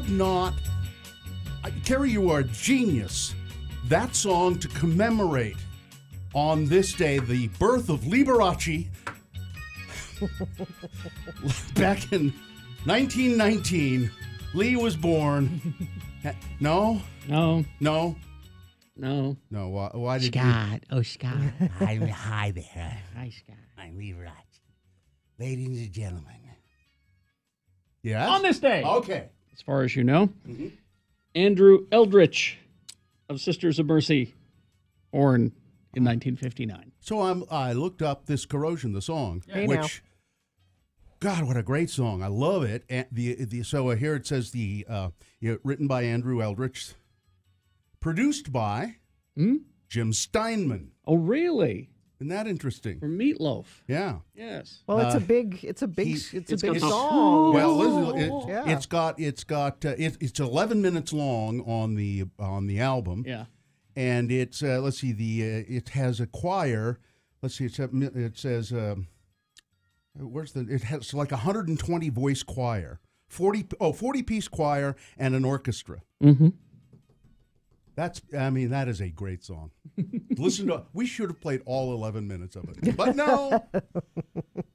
could not. Carrie, you are a genius. That song to commemorate on this day the birth of Liberace back in 1919. Lee was born. No? No. No? No. No. Why did Scott. Oh, Scott. Hi there. Hi, Scott. I'm Liberace. Ladies and gentlemen. Yes? On this day, Okay. as far as you know, Andrew Eldritch of Sisters of Mercy, born in 1959. So I looked up this Corrosion, the song, Hey, which, God, what a great song! I love it. And so here it says written by Andrew Eldritch, produced by Jim Steinman. Oh, really? Isn't that interesting? From Meatloaf. Yeah. Yes. Well, it's a big It's got the- song. Well, listen, Yeah. it's 11 minutes long on the album. Yeah. And it's let's see, it has a choir. Let's see, it says it has like 120 voice choir, 40 piece choir and an orchestra. Mm-hmm. That is a great song. We should have played all 11 minutes of it, but no.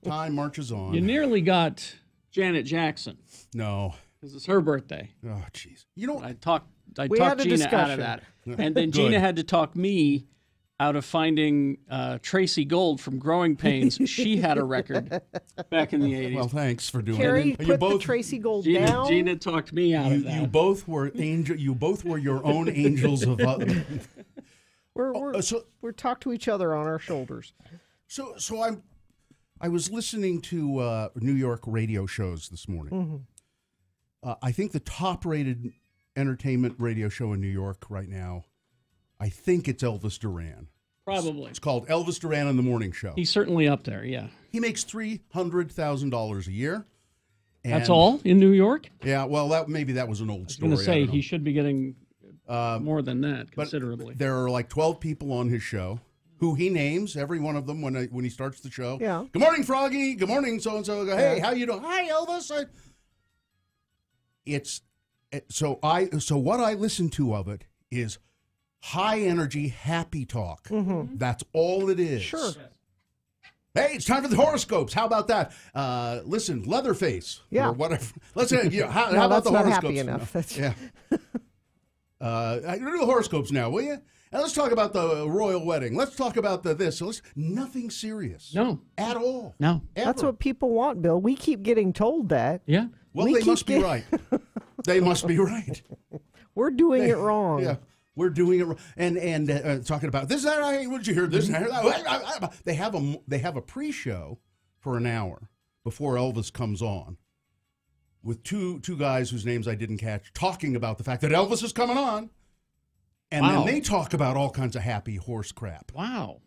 Time marches on. You nearly got Janet Jackson No. because it's her birthday. Oh, jeez. You know, I talked We had a Gina out discussion. of that, and then Good. Gina had to talk me out of finding Tracy Gold from Growing Pains. She had a record back in the 80s. well, thanks for doing Carrie, it. put the Tracy Gold down. Gina talked me out of that. You both were your own angels of. We're talk to each other on our shoulders. So I was listening to New York radio shows this morning. I think the top-rated entertainment radio show in New York right now, I think it's Elvis Duran. Probably. It's called Elvis Duran in the Morning Show. He's certainly up there, yeah. He makes $300,000 a year. That's and- all in New York? Yeah, well, maybe that was an old I was story. going to I say don't know. he should be getting more than that, But considerably. there are like 12 people on his show who he names, every one of them, when he starts the show. Yeah. Good morning, Froggy. Good morning, so-and-so. Hey, how you doing? Hi, Elvis. So what I listen to of it is high energy, happy talk. That's all it is. Sure. Hey, it's time for the horoscopes. How about that? Listen, Leatherface. Yeah. Or whatever. Let's say, how No, about that's the not horoscopes? happy enough. That's- Yeah. Do the horoscopes now, will you? And let's talk about the royal wedding. Let's talk about this. So nothing serious. No. At all. No. That's Ever. what people want, Bill. We keep getting told that. Yeah. Well, we they keep must be right. They must be right. We're doing it wrong. Yeah, we're doing it wrong. And talking about this. That. What did you hear? This. That. They have a pre-show for an hour before Elvis comes on, with two guys whose names I didn't catch, talking about the fact that Elvis is coming on, and Wow. then they talk about all kinds of happy horse crap. Wow.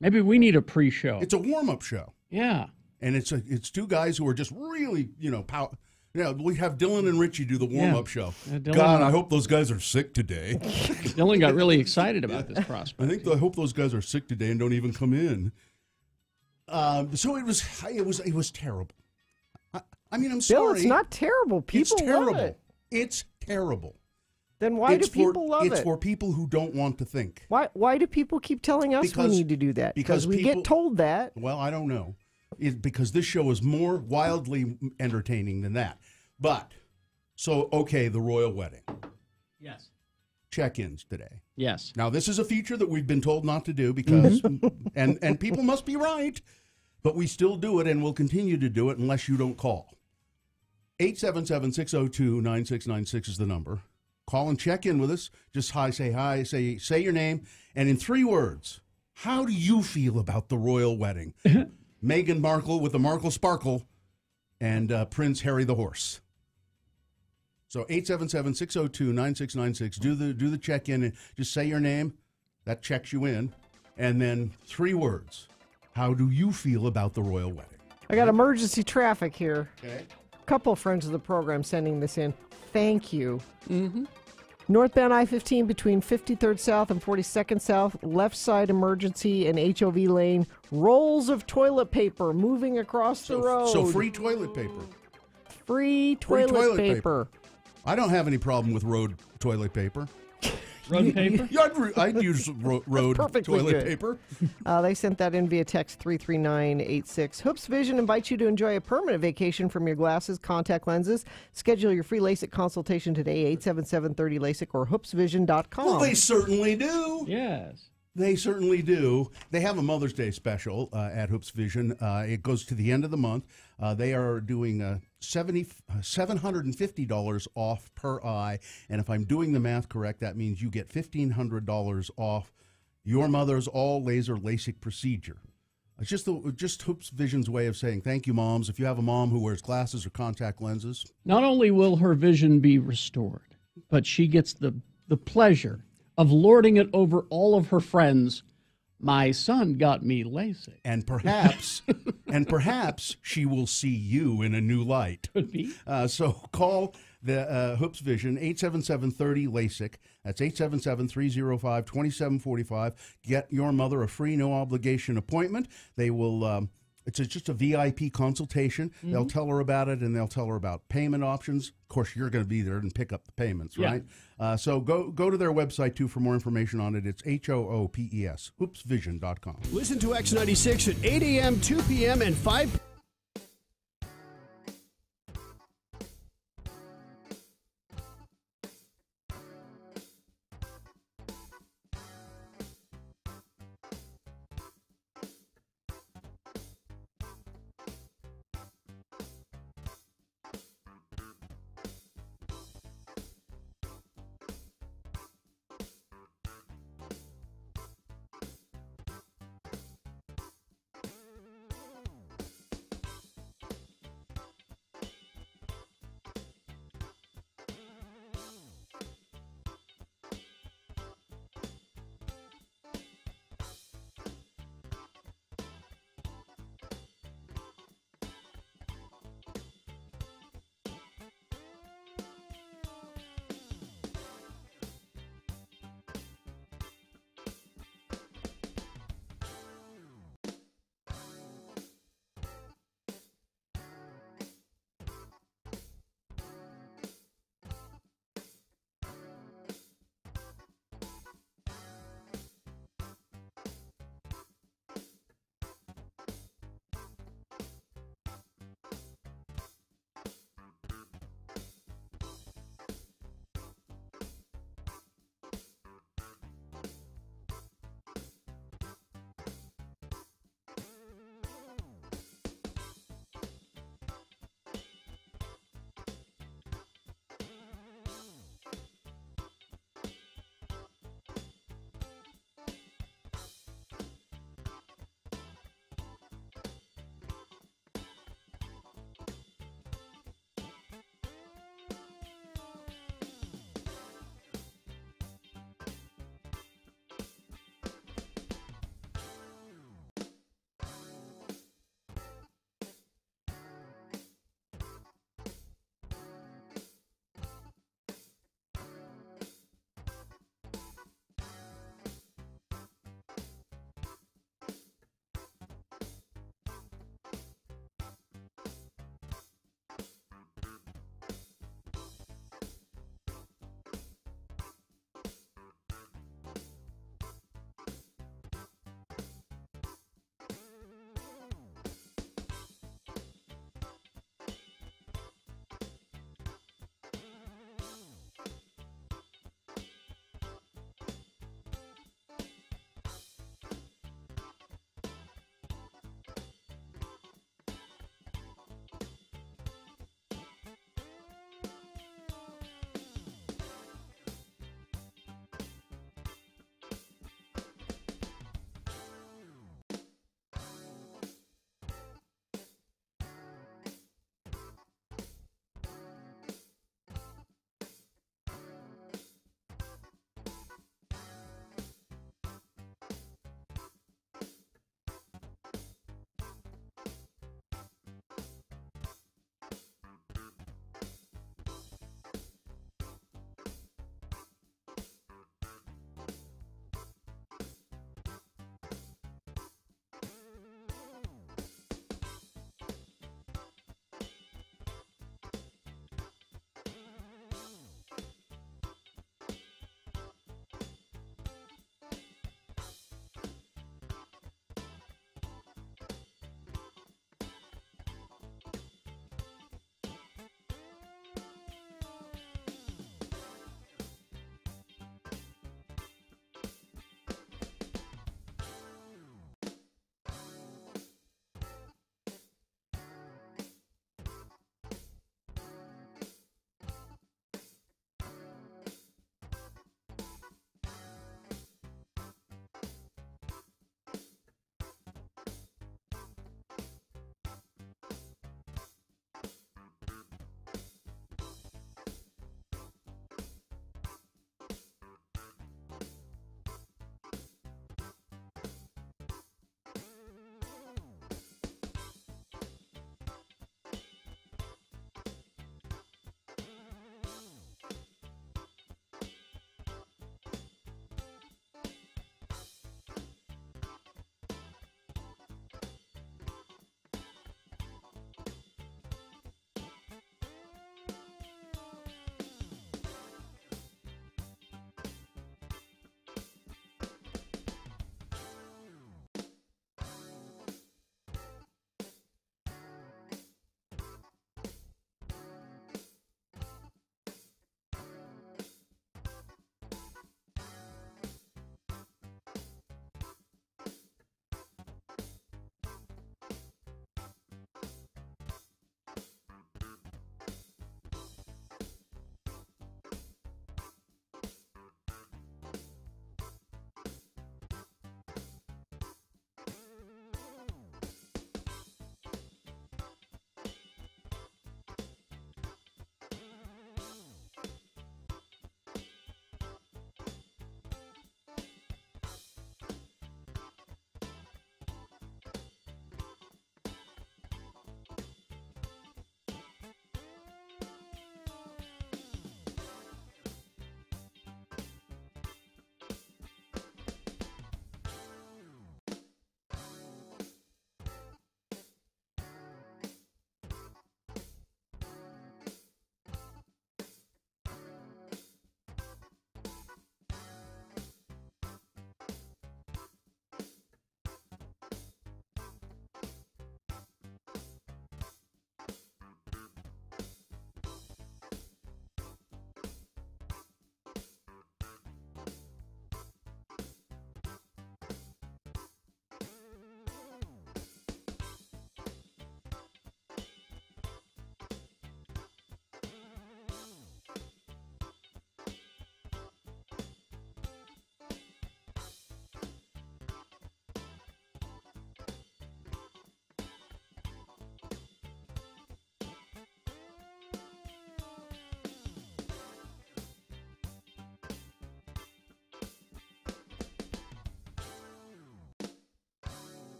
Maybe we need a pre-show. It's a warm-up show. Yeah. And it's two guys who are just really, we have Dylan and Richie do the warm-up show. Dylan- God, I hope those guys are sick today. Dylan got really excited about this prospect. I hope those guys are sick today and don't even come in. So it was terrible. I mean, I'm sorry. Bill, it's not terrible. People it's terrible. love it. It's terrible. Then why do people love It's it? for people who don't want to think. Why do people keep telling us Because- we need to do that? because we people- get told that. Well, I don't know. Because this show is more wildly entertaining than that. But, okay, the royal wedding. Yes. Check-ins today. Yes. Now, this is a feature that we've been told not to do because, and people must be right, but we still do it and we'll continue to do it unless you don't call. 877-602-9696 is the number. Call and check in with us. Just say your name, and in 3 words, how do you feel about the royal wedding? Meghan Markle with the Markle Sparkle and Prince Harry the Horse. So 877-602-9696. Do the check-in and just say your name. That checks you in. And then 3 words. How do you feel about the royal wedding? I got emergency traffic here. Okay. A couple of friends of the program sending this in. Thank you. Northbound I-15 between 53rd South and 42nd South, left side emergency and HOV lane. Rolls of toilet paper moving across the road. So free toilet paper. Free toilet paper. I don't have any problem with road toilet paper. Road paper? Yeah, I'd use road Perfectly toilet good. paper. They sent that in via text 33986. Hoops Vision invites you to enjoy a permanent vacation from your glasses, contact lenses. Schedule your free LASIK consultation today, 877-30LASIK or hoopsvision.com. Well, they certainly do. Yes. They certainly do. They have a Mother's Day special at Hoops Vision. It goes to the end of the month. They are doing $750 off per eye. And if I'm doing the math correct, that means you get $1,500 off your mother's all laser LASIK procedure. It's just Hoops Vision's way of saying thank you, moms. If you have a mom who wears glasses or contact lenses, Not only will her vision be restored, but she gets the pleasure of lording it over all of her friends. My son got me LASIK. and perhaps she will see you in a new light. Could be. So call the Hoops Vision, 877-30-LASIK. That's 877-305-2745. Get your mother a free, no-obligation appointment. They will... It's just a VIP consultation. Mm-hmm. They'll tell her about it, and they'll tell her about payment options. Of course, you're going to be there and pick up the payments, Yeah. right? So go to their website, too, for more information on it. It's HOOPES, hoopsvision.com. Listen to X96 at 8 a.m., 2 p.m., and 5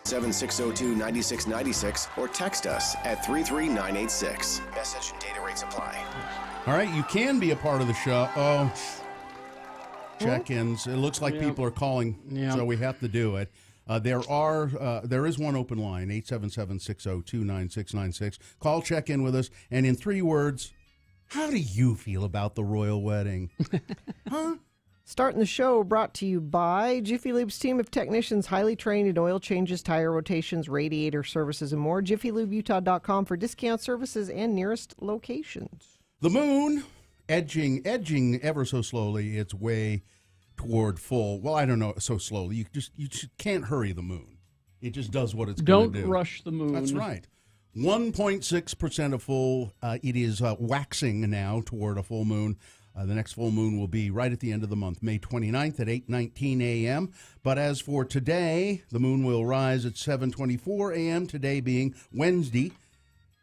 877-602-9696 or text us at 33986. Message and data rates apply. All right, you can be a part of the show. Oh, check-ins. It looks like people are calling, so we have to do it. There is one open line, 877-602-9696. Call, check in with us, and in 3 words, how do you feel about the royal wedding? Huh? Starting the show brought to you by Jiffy Lube's team of technicians highly trained in oil changes, tire rotations, radiator services, and more. JiffyLubeUtah.com for discount services and nearest locations. The moon edging ever so slowly its way toward full. Well, I don't know, so slowly. You just can't hurry the moon. It just does what it's going to do. Don't rush the moon. That's right. 1.6% of full. It is waxing now toward a full moon. The next full moon will be right at the end of the month, May 29th at 8:19 a.m. But as for today, the moon will rise at 7:24 a.m., today being Wednesday.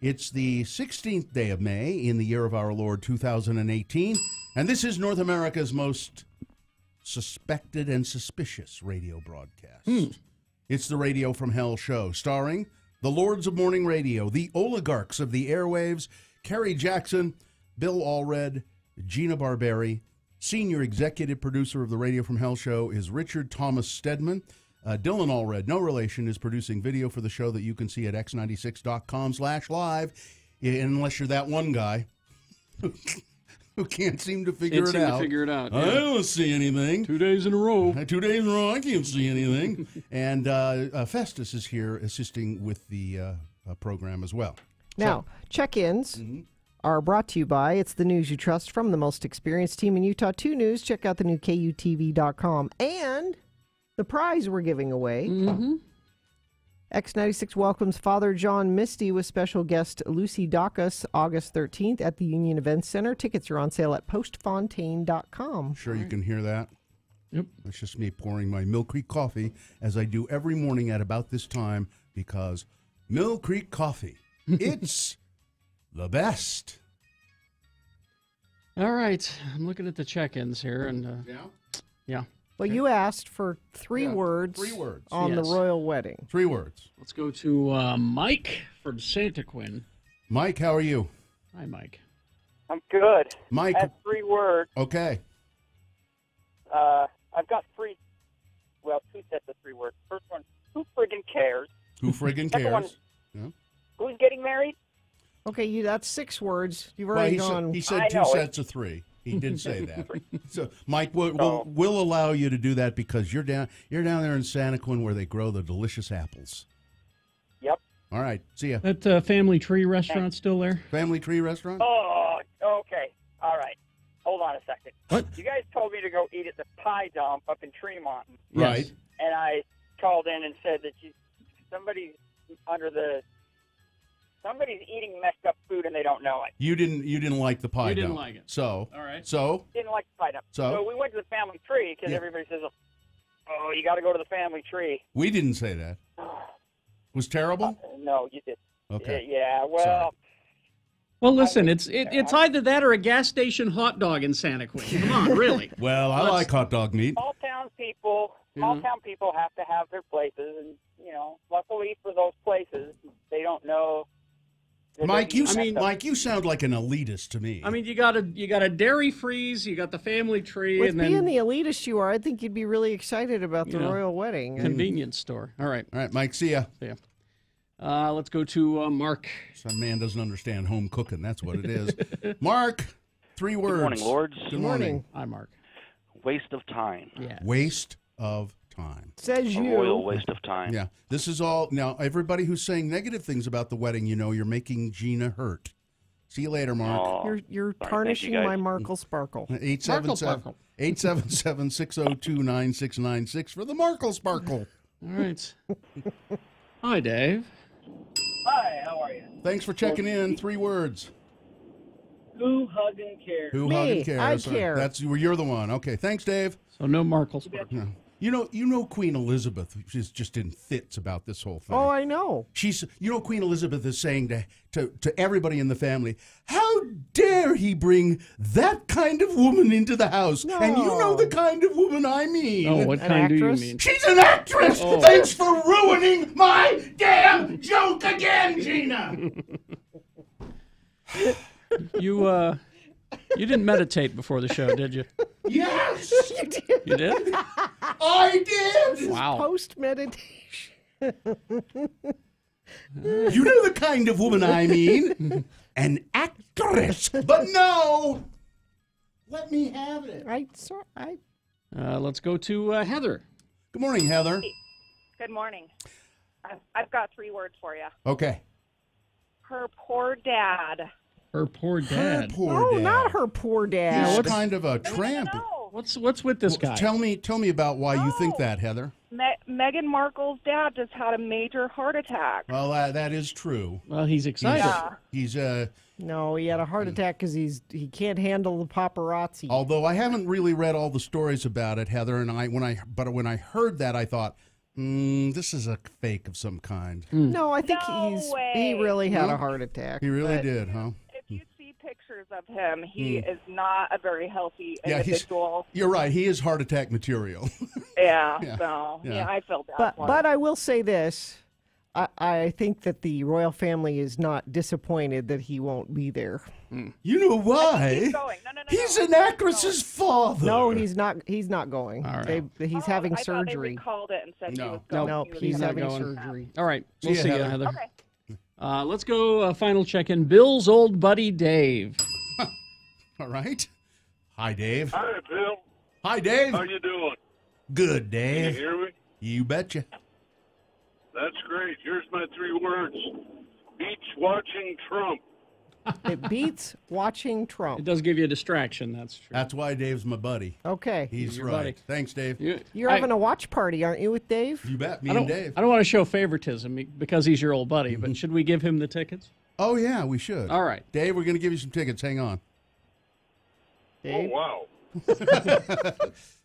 It's the 16th day of May in the year of our Lord 2018, and this is North America's most suspected and suspicious radio broadcast. It's the Radio from Hell show, starring the Lords of Morning Radio, the oligarchs of the airwaves, Kerry Jackson, Bill Allred, Gina Barberi. Senior executive producer of the Radio from Hell show is Richard Thomas Stedman. Dylan Allred, no relation, is producing video for the show that you can see at x96.com/live, unless you're that one guy who can't seem to figure it out. I don't see anything. 2 days in a row. 2 days in a row, I can't see anything. And Festus is here assisting with the program as well. Now, check-ins are brought to you by It's the News You Trust from the most experienced team in Utah. 2 News. Check out the new KUTV.com. And the prize we're giving away. X96 welcomes Father John Misty with special guest Lucy Dacus August 13th at the Union Events Center. Tickets are on sale at postfontaine.com. Sure you can hear that? Yep. That's just me pouring my Mill Creek coffee, as I do every morning at about this time, because Mill Creek coffee, it's the best. All right. I'm looking at the check-ins here, and yeah. Well, you asked for 3 words. 3 words on the royal wedding. 3 words. Let's go to Mike from Santa Quinn. Mike, how are you? Hi, Mike. I'm good. Mike. I have 3 words. Okay. I've got 2 sets of 3 words. First one, who friggin' cares? Who friggin' Second one, cares? who's getting married? Okay, that's 6 words. You've already gone. He said 2 sets of 3. He did say that. So, Mike, we'll allow you to do that because you're down there in Santa Quinn where they grow the delicious apples. Yep. All right. See ya. That Family Tree restaurant still there? Family Tree restaurant? Oh, okay. All right. Hold on a second. What? You guys told me to go eat at the Pie Dump up in Tremont. Right. And I called in and said that somebody's eating messed up food and they don't know it. You didn't like the pie dump. You didn't like it. So. All right. So. Didn't like the Pie Dump. So we went to the Family Tree because everybody says, oh, you got to go to the Family Tree. We didn't say that. Was terrible? No, you did. Okay. Yeah, well. Sorry. Well, listen, it's either that or a gas station hot dog in Santa Quinn. Come on, really. Well, I like hot dog meat. Small town people have to have their places, and luckily for those places, they don't know. Mike, you sound like an elitist to me. I mean, you got a dairy freeze, you got the Family Tree, With and being then the elitist you are, I think you'd be really excited about the royal wedding. Convenience store. All right, Mike. See ya. See ya. Let's go to Mark. Some man doesn't understand home cooking. That's what it is. Mark, 3 words. Good morning, Lords. Good morning. Hi, Mark. Waste of time. Yeah. Waste of time. Says A you. royal waste of time. Yeah. This is all. Now, everybody who's saying negative things about the wedding, you're making Gina hurt. See you later, Mark. Oh, You're sorry, tarnishing thank you, my guys. Markle Sparkle. 877-602-9696 for the Markle Sparkle. All right. Hi, Dave. Hi, how are you? Thanks for checking in. 3 words. Who hug and care? Who Me, hug and cares? I care. You're the one. Okay. Thanks, Dave. So no Markle Sparkle. Yeah. You know, Queen Elizabeth is just in fits about this whole thing. Oh, I know. Queen Elizabeth is saying to everybody in the family, how dare he bring that kind of woman into the house? No. And you know the kind of woman I mean. Oh, what An kind do you actress? mean? She's an actress! Oh. Thanks for ruining my damn joke again, Gina! You didn't meditate before the show, did you? Yes! You did? I did! Wow. Post meditation. You know the kind of woman I mean. An actress. But no! Let me have it. Let's go to Heather. Good morning, Heather. Good morning. I've got 3 words for you. Okay. Her poor dad. Her poor dad. Poor Oh, dad. not her poor dad. He's kind of a tramp. No. What's with this guy? Tell me about why you think that, Heather. Meghan Markle's dad just had a major heart attack. Well, that is true. Well, he's excited. He's No, he had a heart attack because he can't handle the paparazzi. although I haven't really read all the stories about it, Heather, and when I heard that, I thought, this is a fake of some kind. No, I think No he way. really had a heart attack. He really but- did, huh? If you see pictures of him, he is not a very healthy Yeah, individual. you're right. He is heart attack material. Yeah, I feel bad for him. But I will say this. I think that the royal family is not disappointed that he won't be there. You know why? He's going. No. He's an actress's father. No, he's not. He's not going. All right. He's having I thought they surgery. recalled it and said he No. was going. Nope, He was he's not having going. surgery. All right. We'll See see ya, you, Heather. Heather. Okay. Let's go final check-in. Bill's old buddy, Dave. All right. Hi, Dave. Hi, Bill. Hi, Dave. How you doing? Good, Can you Dave. hear me? You betcha. That's great. Here's my 3 words. Beach watching Trump. It beats watching It Trump. does give you a distraction, that's true. That's why Dave's my buddy. Okay. He's your right. buddy. Thanks, Dave. You're having a watch party, aren't you, with Dave? You bet. Me I and don't, Dave. I don't want to show favoritism because he's your old buddy, but should we give him the tickets? Oh, yeah, we should. All right. Dave, we're going to give you some tickets. Hang on. Dave? Oh, wow.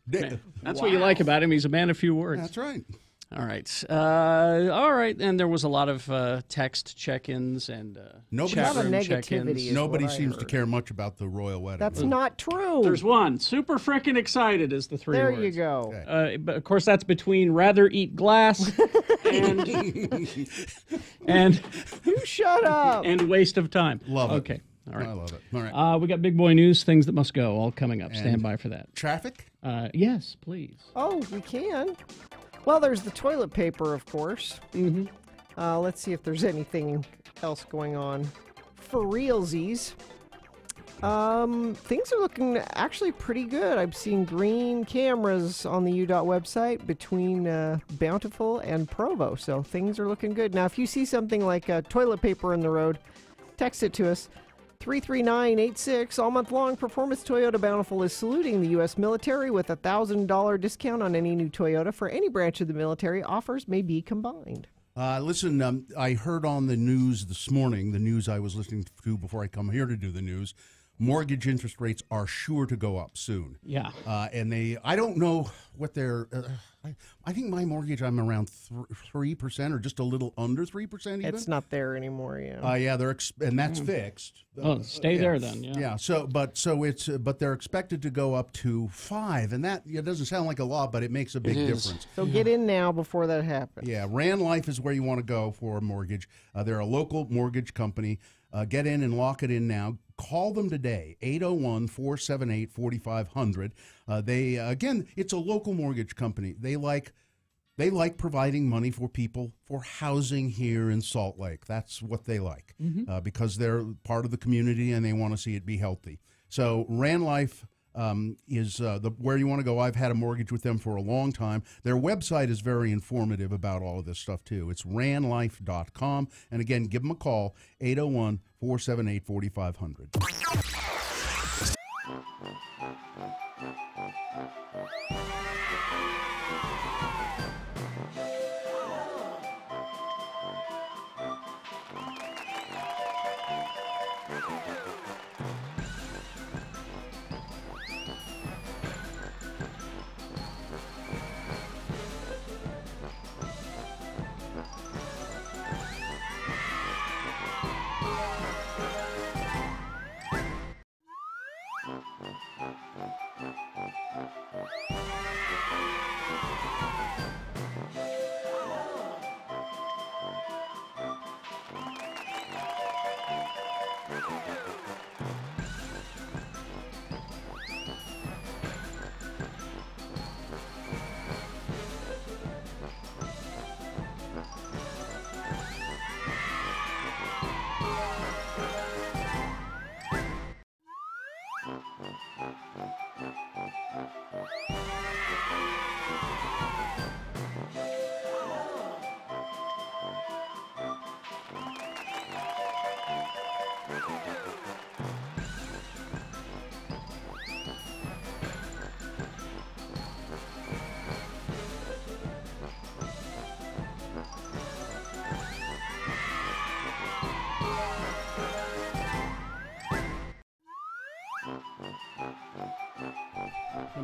That's what you like about him. He's a man of few words. That's right. All right. All right. And there was a lot of text check-ins and Nobody- chat A lot of room negativity check-ins. is Nobody what I seems to heard. care much about the royal wedding. That's not true. There's one. Super frickin' excited is the 3 there words. you go. Okay. But of course, that's between rather eat glass and You shut up. and waste of time. Love it. Okay. All I right. love it. All right. We got big boy news, things that must go, all coming up. Stand And- by for that. Traffic? Yes, please. Oh, we can. Well, there's the toilet paper, of course. Mm-hmm. Let's see if there's anything else going on. For realsies, things are looking actually pretty good. I've seen green cameras on the UDOT website between Bountiful and Provo, so things are looking good. Now, if you see something like toilet paper in the road, text it to us. 33986. All month long, Performance Toyota Bountiful is saluting the U.S. military with a $1,000 discount on any new Toyota for any branch of the military. Offers may be combined. Listen, I heard on the news this morning, the news I was listening to before I come here to do the news, mortgage interest rates are sure to go up soon. Yeah. And I don't know what they're, I think my mortgage, I'm around 3% or just a little under 3% even. It's not there anymore, yeah. Yeah, and that's fixed. Oh, stay yeah. there then. Yeah. Yeah. But they're expected to go up to 5%, and that it doesn't sound like a lot, but it makes a big difference. So get in now before that happens. Yeah, Rand Life is where you want to go for a mortgage. They're a local mortgage company. Get in and lock it in now. Call them today, 801-478-4500. Again, it's a local mortgage company. They like providing money for people for housing here in Salt Lake. That's what they like because they're part of the community and they want to see it be healthy. So Rand Life is where you want to go. I've had a mortgage with them for a long time. Their website is very informative about all of this stuff, too. It's randlife.com. And again, give them a call, 801-478-4500.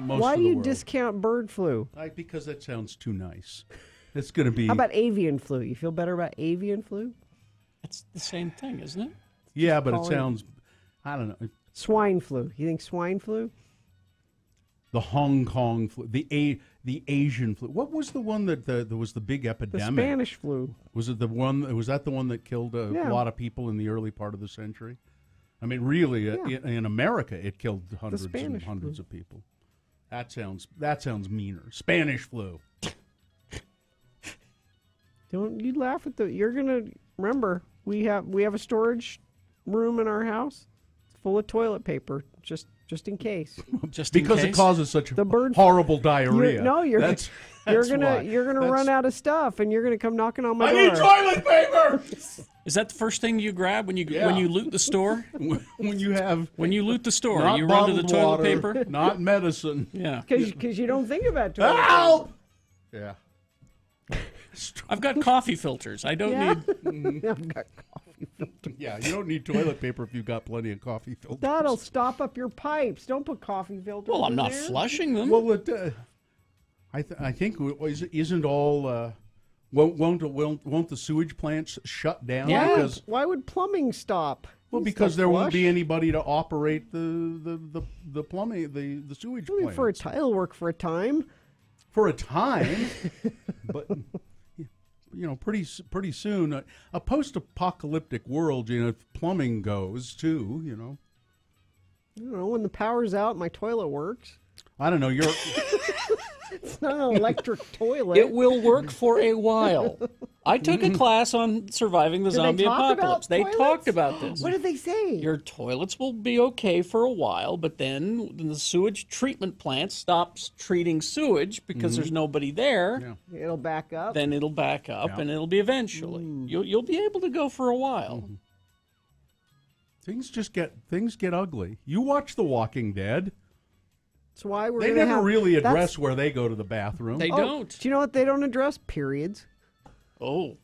most Why of do the you world. discount bird flu? Because that sounds too nice. It's going to be. How about avian flu? You feel better about avian flu? It's the same thing, isn't it? yeah, but it calling- sounds. I don't know. Swine flu. You think swine flu? The Hong Kong flu, the Asian flu. What was the one that there was the big The epidemic? Spanish flu. Was it the one? Was that the one that killed a Yeah. lot of people in the early part of the century? I mean, really, in America, it killed hundreds and Spanish hundreds flu. of people. That sounds meaner. Spanish flu. Don't you laugh at the? You're gonna remember we have a storage room in our house. It's full of toilet paper, just in case. Just in Because it case. causes such The bird- horrible diarrhea. That's you're gonna run out of stuff, and you're gonna come knocking on my I door. need toilet paper. Is that the first thing you grab when you Yeah. when you loot the store? When you have When you loot the store, not you run to the bottled toilet water, paper. not medicine. Yeah, Because you don't think about toilet Help! Yeah. I've got coffee filters. I don't Yeah. need. I've got coffee filter. Yeah, you don't need toilet paper if you've got plenty of coffee filters. That'll stop up your pipes. Don't put coffee filters. Well, I'm in not there. flushing them. Well, I think isn't all won't the sewage plants shut down? Yeah. Because Why would plumbing stop? well, You because still there won't be flush. anybody to operate the plumbing the sewage Only plants for it'll work for a time. for a time, but. Pretty soon, a post-apocalyptic world, if plumbing goes too, I don't know, when the power's out, my toilet works. I don't know. You're It's not an electric toilet. It will work for a while. I took a class on surviving the Did they zombie talk about apocalypse. They toilets? talked about this. What did they say? Your toilets will be okay for a while, but then the sewage treatment plant stops treating sewage because there's nobody there. Yeah. It'll back up. Then it'll back up, Yeah. and it'll be eventually. You'll be able to go for a while. things get ugly. You watch The Walking Dead. That's why we're They gonna never have, really that's- address where they go to the bathroom. They Oh, don't. Do you know what they don't address? Periods. Oh.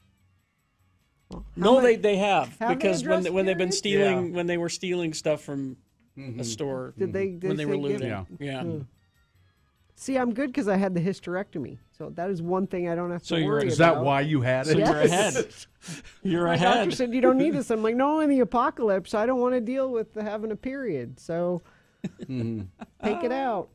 How No, many- they have have they because when addressed when they've been periods? stealing Yeah. when they were stealing stuff from a store Did they? when they were say give- looting. Yeah. Yeah. See, I'm good because I had the hysterectomy, so that is one thing I don't have to So you're- worry Is about. that why you had So it? you're ahead. You're My ahead. doctor said you don't need this. I'm like, no, in the apocalypse, I don't want to deal with having a period, so take it out.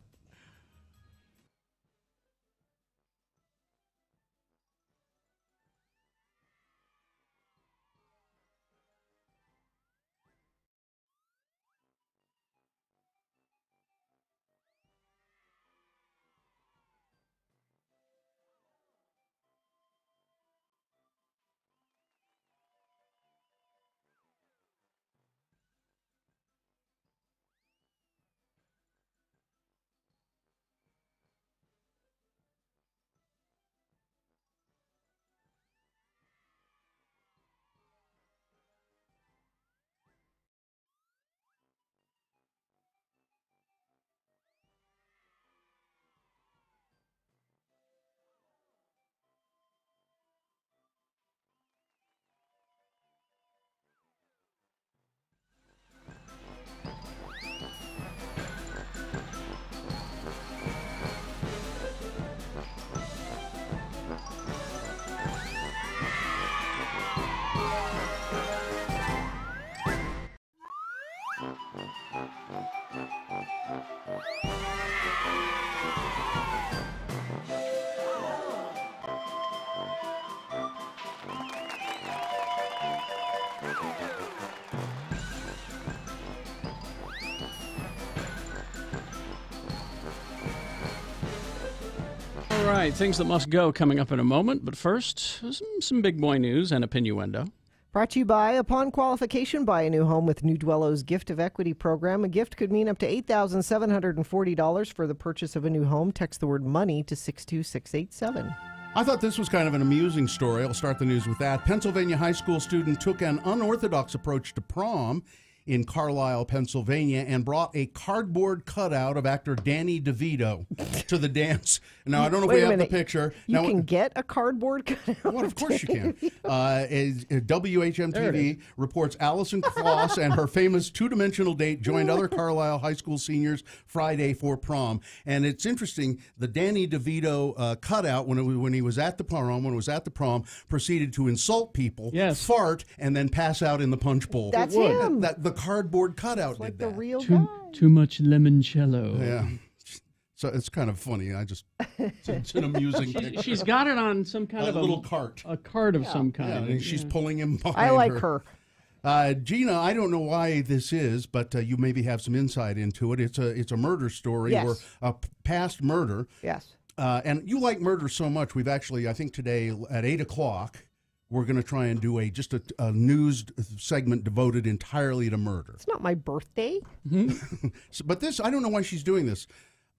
All right, things that must go coming up in a moment. But first, some big boy news and a pinuendo. Brought to you by, upon qualification, buy a new home with New Dwello's Gift of Equity program. A gift could mean up to $8,740 for the purchase of a new home. Text the word money to 62687. I thought this was kind of an amusing story. I'll start the news with that. Pennsylvania high school student took an unorthodox approach to prom. in Carlisle, Pennsylvania, and brought a cardboard cutout of actor Danny DeVito to the dance. Now, I don't know if Wait we a have minute. the picture. You Now, can get a cardboard cutout. well, of course you can. WHMTV reports Allison Kloss and her famous two-dimensional date joined other Carlisle high school seniors Friday for prom. And it's interesting, the Danny DeVito cutout, when he was at the prom, proceeded to insult people, Yes. fart, and then pass out in the punch bowl. That's him. The cardboard cutout Like did the that. real guy. Too much limoncello. Yeah. So it's kind of funny. It's an amusing picture. She's got it on some kind A of little cart. a cart of some kind. Yeah, and she's pulling him behind I like her. Gina, I don't know why this is, but you maybe have some insight into it. It's a murder story Yes. or a past murder. Yes. And you like murder so much. We've actually, I think today at 8 o'clock, we're going to try and do a news segment devoted entirely to murder. It's not my birthday. But this, I don't know why she's doing this.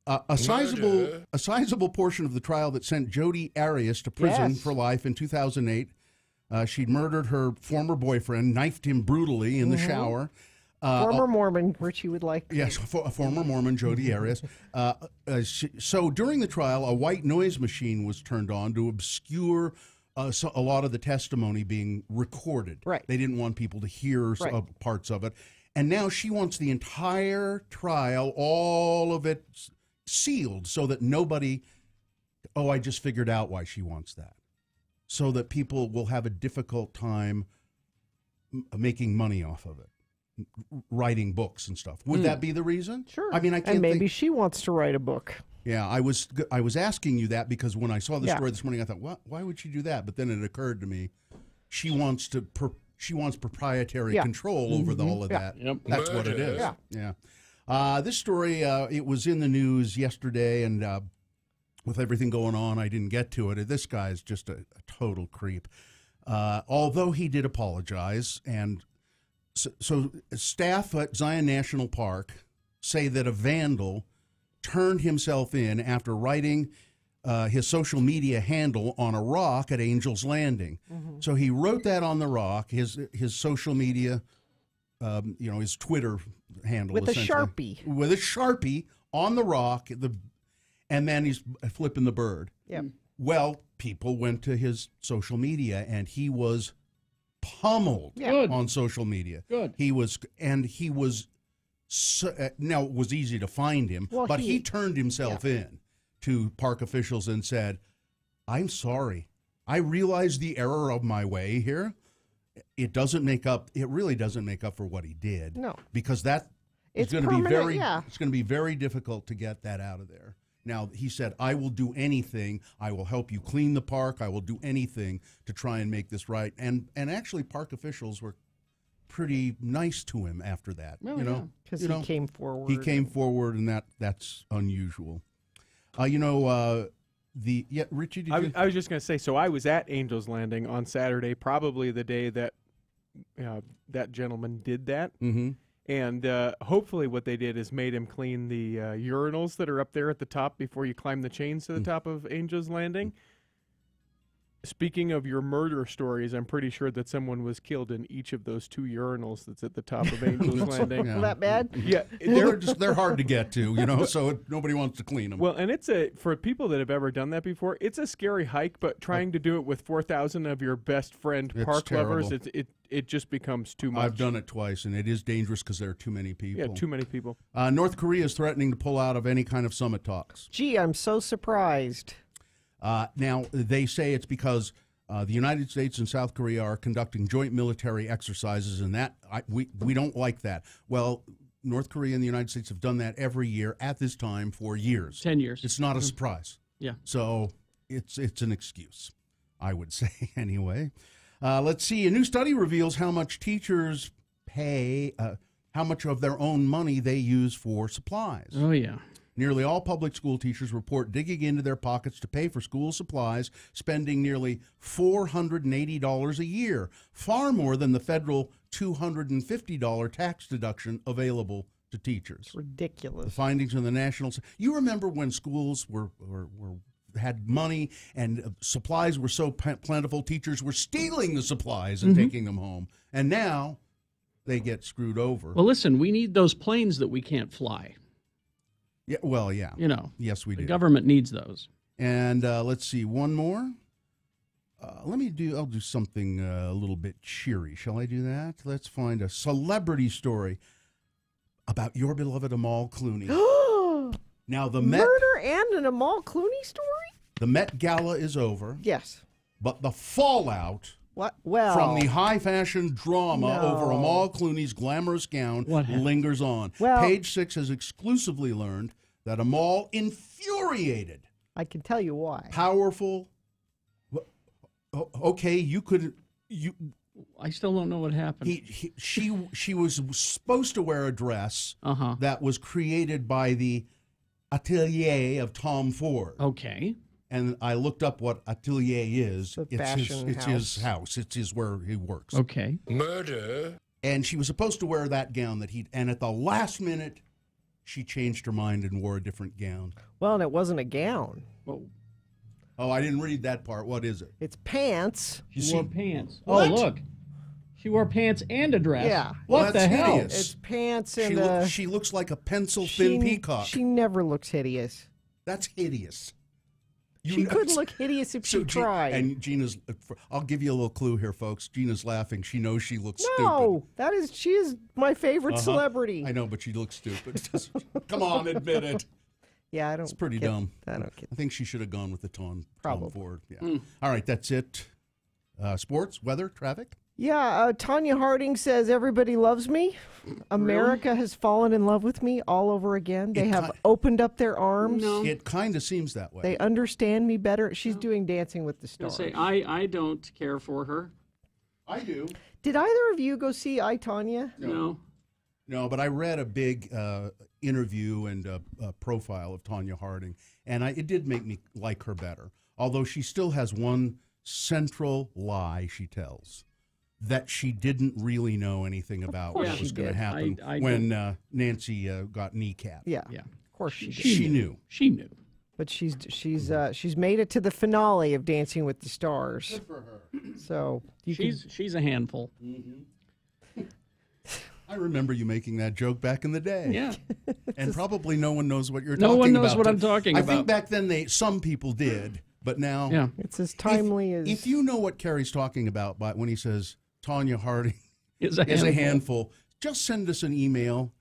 A sizable portion of the trial that sent Jodi Arias to prison Yes. for life in 2008. She'd murdered her former boyfriend, knifed him brutally in the shower. Former Mormon, Richie would like. Yes, a former Mormon, Jodi Arias. So during the trial, a white noise machine was turned on to obscure a lot of the testimony being recorded. Right. They didn't want people to hear parts of it. And now she wants the entire trial, all of it sealed so that nobody, I just figured out why she wants that. So that people will have a difficult time making money off of it, writing books and stuff. Would that be the reason? Sure. I mean, I can't And maybe think. she wants to write a book. Yeah, I was asking you that because when I saw the Yeah. story this morning, I thought, why would she do that? But then it occurred to me, she wants proprietary control over all of that. Yep. That's what it is. Yeah. This story, it was in the news yesterday, and with everything going on, I didn't get to it. This guy's just a total creep. Although he did apologize, and so staff at Zion National Park say that a vandal turned himself in after writing his social media handle on a rock at Angel's Landing. So he wrote that on the rock, his social media, his Twitter handle. With a essentially. Sharpie. With a Sharpie on the rock, and then he's flipping the bird. Yeah. Well, people went to his social media, and he was pummeled Good. on social media. Good. He was now it was easy to find him, Well, but he turned himself in to park officials and said, "I'm sorry. I realize the error of my way here. It really doesn't make up for what he did. No. Because that is It's going to be permanent, it's going to be very difficult to get that out of there." Now, he said, "I will do anything. I will help you clean the park. I will do anything to try and make this right." And actually, park officials were pretty nice to him after that. Well, Because he came forward. He came forward, and that's unusual. Richie, did you? I was just going to say, so I was at Angel's Landing on Saturday, probably the day that that gentleman did that. Mm-hmm. And hopefully what they did is made him clean the urinals that are up there at the top before you climb the chains to the top of Angel's Landing. Speaking of your murder stories, I'm pretty sure that someone was killed in each of those 2 urinals that's at the top of Angel's Landing. Yeah. That bad? Yeah, Well, they're hard to get to, so nobody wants to clean them. well, and it's for people that have ever done that before, it's a scary hike, but trying to do it with 4,000 of your best friend It's park lovers, terrible. it just becomes too much. I've done it twice, and it is dangerous because there are too many people. Yeah, too many people. North Korea is threatening to pull out of any kind of summit talks. Gee, I'm so surprised. Now, they say it's because the United States and South Korea are conducting joint military exercises, and we don't like that. Well, North Korea and the United States have done that every year at this time for years. 10 years. It's not a surprise. Yeah. So it's an excuse, I would say, anyway. Let's see. A new study reveals how much teachers pay, how much of their own money they use for supplies. Oh, yeah. Nearly all public school teachers report digging into their pockets to pay for school supplies, spending nearly $480 a year, far more than the federal $250 tax deduction available to teachers. The Ridiculous. findings in the national. You remember when schools had money and supplies were so plentiful, teachers were stealing the supplies and taking them home. And now they get screwed over. Well, listen, we need those planes that we can't fly. Yeah, well, yeah. You know, yes, we the do. government needs those. And let's see, one more. I'll do something a little bit cheery. Shall I do that? Let's find a celebrity story about your beloved Amal Clooney. Now the Murder and an Amal Clooney story? The Met Gala is over. Yes. But the fallout What? Well, from the high fashion drama over Amal Clooney's glamorous gown lingers on. Well, Page Six has exclusively learned that Amal infuriated. I can tell you why. Powerful. Okay, I still don't know what happened. She was supposed to wear a dress that was created by the atelier of Tom Ford. Okay. And I looked up what atelier is. It's his house. It's where he works. Okay. Murder. And she was supposed to wear that gown and at the last minute, she changed her mind and wore a different gown. Well, and it wasn't a gown. Oh, I didn't read that part. What is it? It's pants. She wore pants. What? Oh, look. She wore pants and a dress. Yeah. What the hell? Hideous. It's pants and she looks like a pencil-thin peacock. She never looks hideous. That's hideous. She couldn't look hideous if she tried. And Gina's, I'll give you a little clue here, folks. Gina's laughing. She knows she looks stupid. No, she is my favorite celebrity. I know, but she looks stupid. Come on, admit it. Yeah, I don't. It's pretty get, dumb. I don't get. I think she should have gone with the Tom Ford. Yeah. Mm. All right, that's it. Sports, weather, traffic. Yeah, Tanya Harding says everybody loves me. America has fallen in love with me all over again. They have opened up their arms. No. It kind of seems that way. They understand me better. She's doing Dancing with the Stars. I don't care for her. I do. Did either of you go see I, Tanya? No. No, but I read a big interview and profile of Tanya Harding, and it did make me like her better. Although she still has one central lie she tells, that she didn't really know anything about what was going to happen when Nancy got kneecapped. Yeah, of course she did. She knew. She knew. But she's made it to the finale of Dancing with the Stars. Good for her. So she's a handful. Mm-hmm. I remember you making that joke back in the day. Yeah. And probably no one knows what you're talking about. No one knows what I'm talking about. I think back then some people did, but now it's as timely as. If you know what Kerry's talking about when he says Tanya Harding is a handful, just send us an email.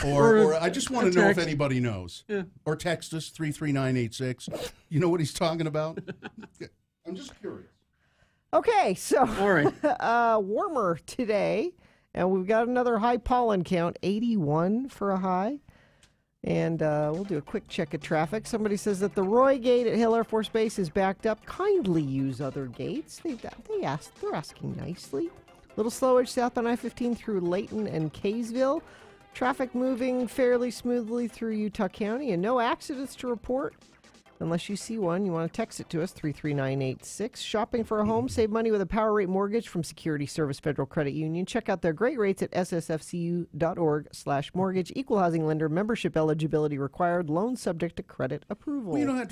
Or I just want to know if anybody knows. Yeah. Or text us 33986. You know what he's talking about? I'm just curious. Okay, so all right. Warmer today. And we've got another high pollen count, 81 for a high. And we'll do a quick check of traffic. Somebody says that the Roy Gate at Hill Air Force Base is backed up. Kindly use other gates. They're asking nicely. A little slowage south on I-15 through Layton and Kaysville. Traffic moving fairly smoothly through Utah County, and no accidents to report. Unless you see one, you want to text it to us, 33986. Shopping for a home, save money with a Power Rate mortgage from Security Service Federal Credit Union. Check out their great rates at ssfcu.org/mortgage. Equal housing lender, membership eligibility required, loan subject to credit approval. Well, you know, that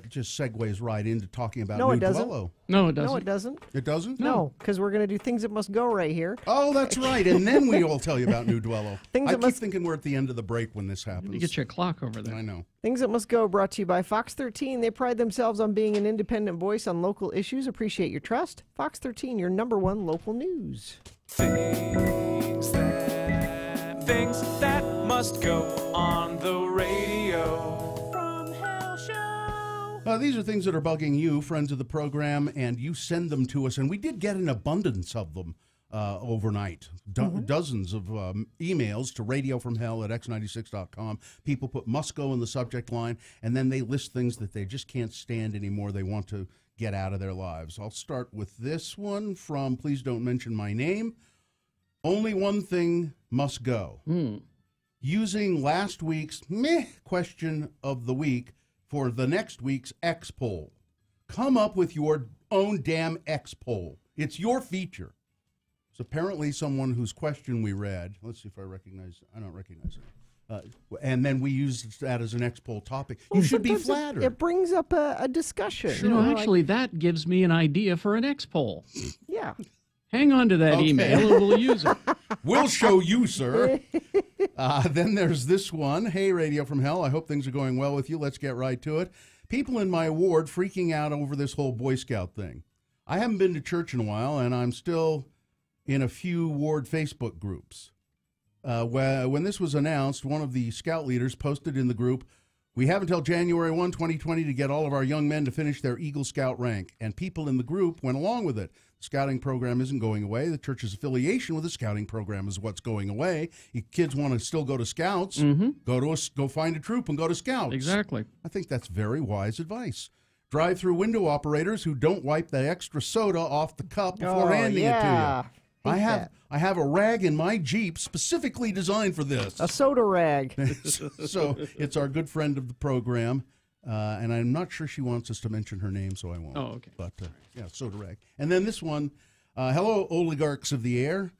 just segues right into talking about No, New it doesn't. Dwello. No, it doesn't. No, it doesn't. It doesn't? No, because we're going to do things that must go right here. Oh, that's right. And then we will tell you about New Dwello. I keep must- thinking we're at the end of the break when this happens. You get your clock over there. I know. Things That Must Go, brought to you by Fox 13. They pride themselves on being an independent voice on local issues. Appreciate your trust. Fox 13, your #1 local news. Things that must go on the radio. From Hell Show. These are things that are bugging you, friends of the program, and you send them to us. And we did get an abundance of them overnight. Dozens of emails to radiofromhell@x96.com. People put must go in the subject line, and then they list things that they just can't stand anymore. They want to get out of their lives. I'll start with this one from Please Don't Mention My Name. Only one thing must go. Using last week's meh question of the week for the next week's X poll. Come up with your own damn X poll. It's your feature. So apparently someone whose question we read, let's see if I don't recognize it. And then we used that as an X poll topic. You should be flattered. It brings up a discussion. Actually, that gives me an idea for an X poll. Yeah. Hang on to that Okay. email and we'll use it. We'll show you, sir. Then there's this one. Hey, Radio from Hell. I hope things are going well with you. Let's get right to it. People in my ward freaking out over this whole Boy Scout thing. I haven't been to church in a while, and I'm still in a few ward Facebook groups. When this was announced, one of the scout leaders posted in the group, "We have until January 1, 2020 to get all of our young men to finish their Eagle Scout rank." And people in the group went along with it. The scouting program isn't going away. The church's affiliation with the scouting program is what's going away. You kids want to still go to scouts, go find a troop and go to scouts. Exactly. I think that's very wise advice. Drive-through window operators who don't wipe the extra soda off the cup before handing it to you. I have a rag in my Jeep specifically designed for this. A soda rag. So it's our good friend of the program, and I'm not sure she wants us to mention her name, so I won't. Oh, okay. But yeah, soda rag. And then this one, hello, oligarchs of the air.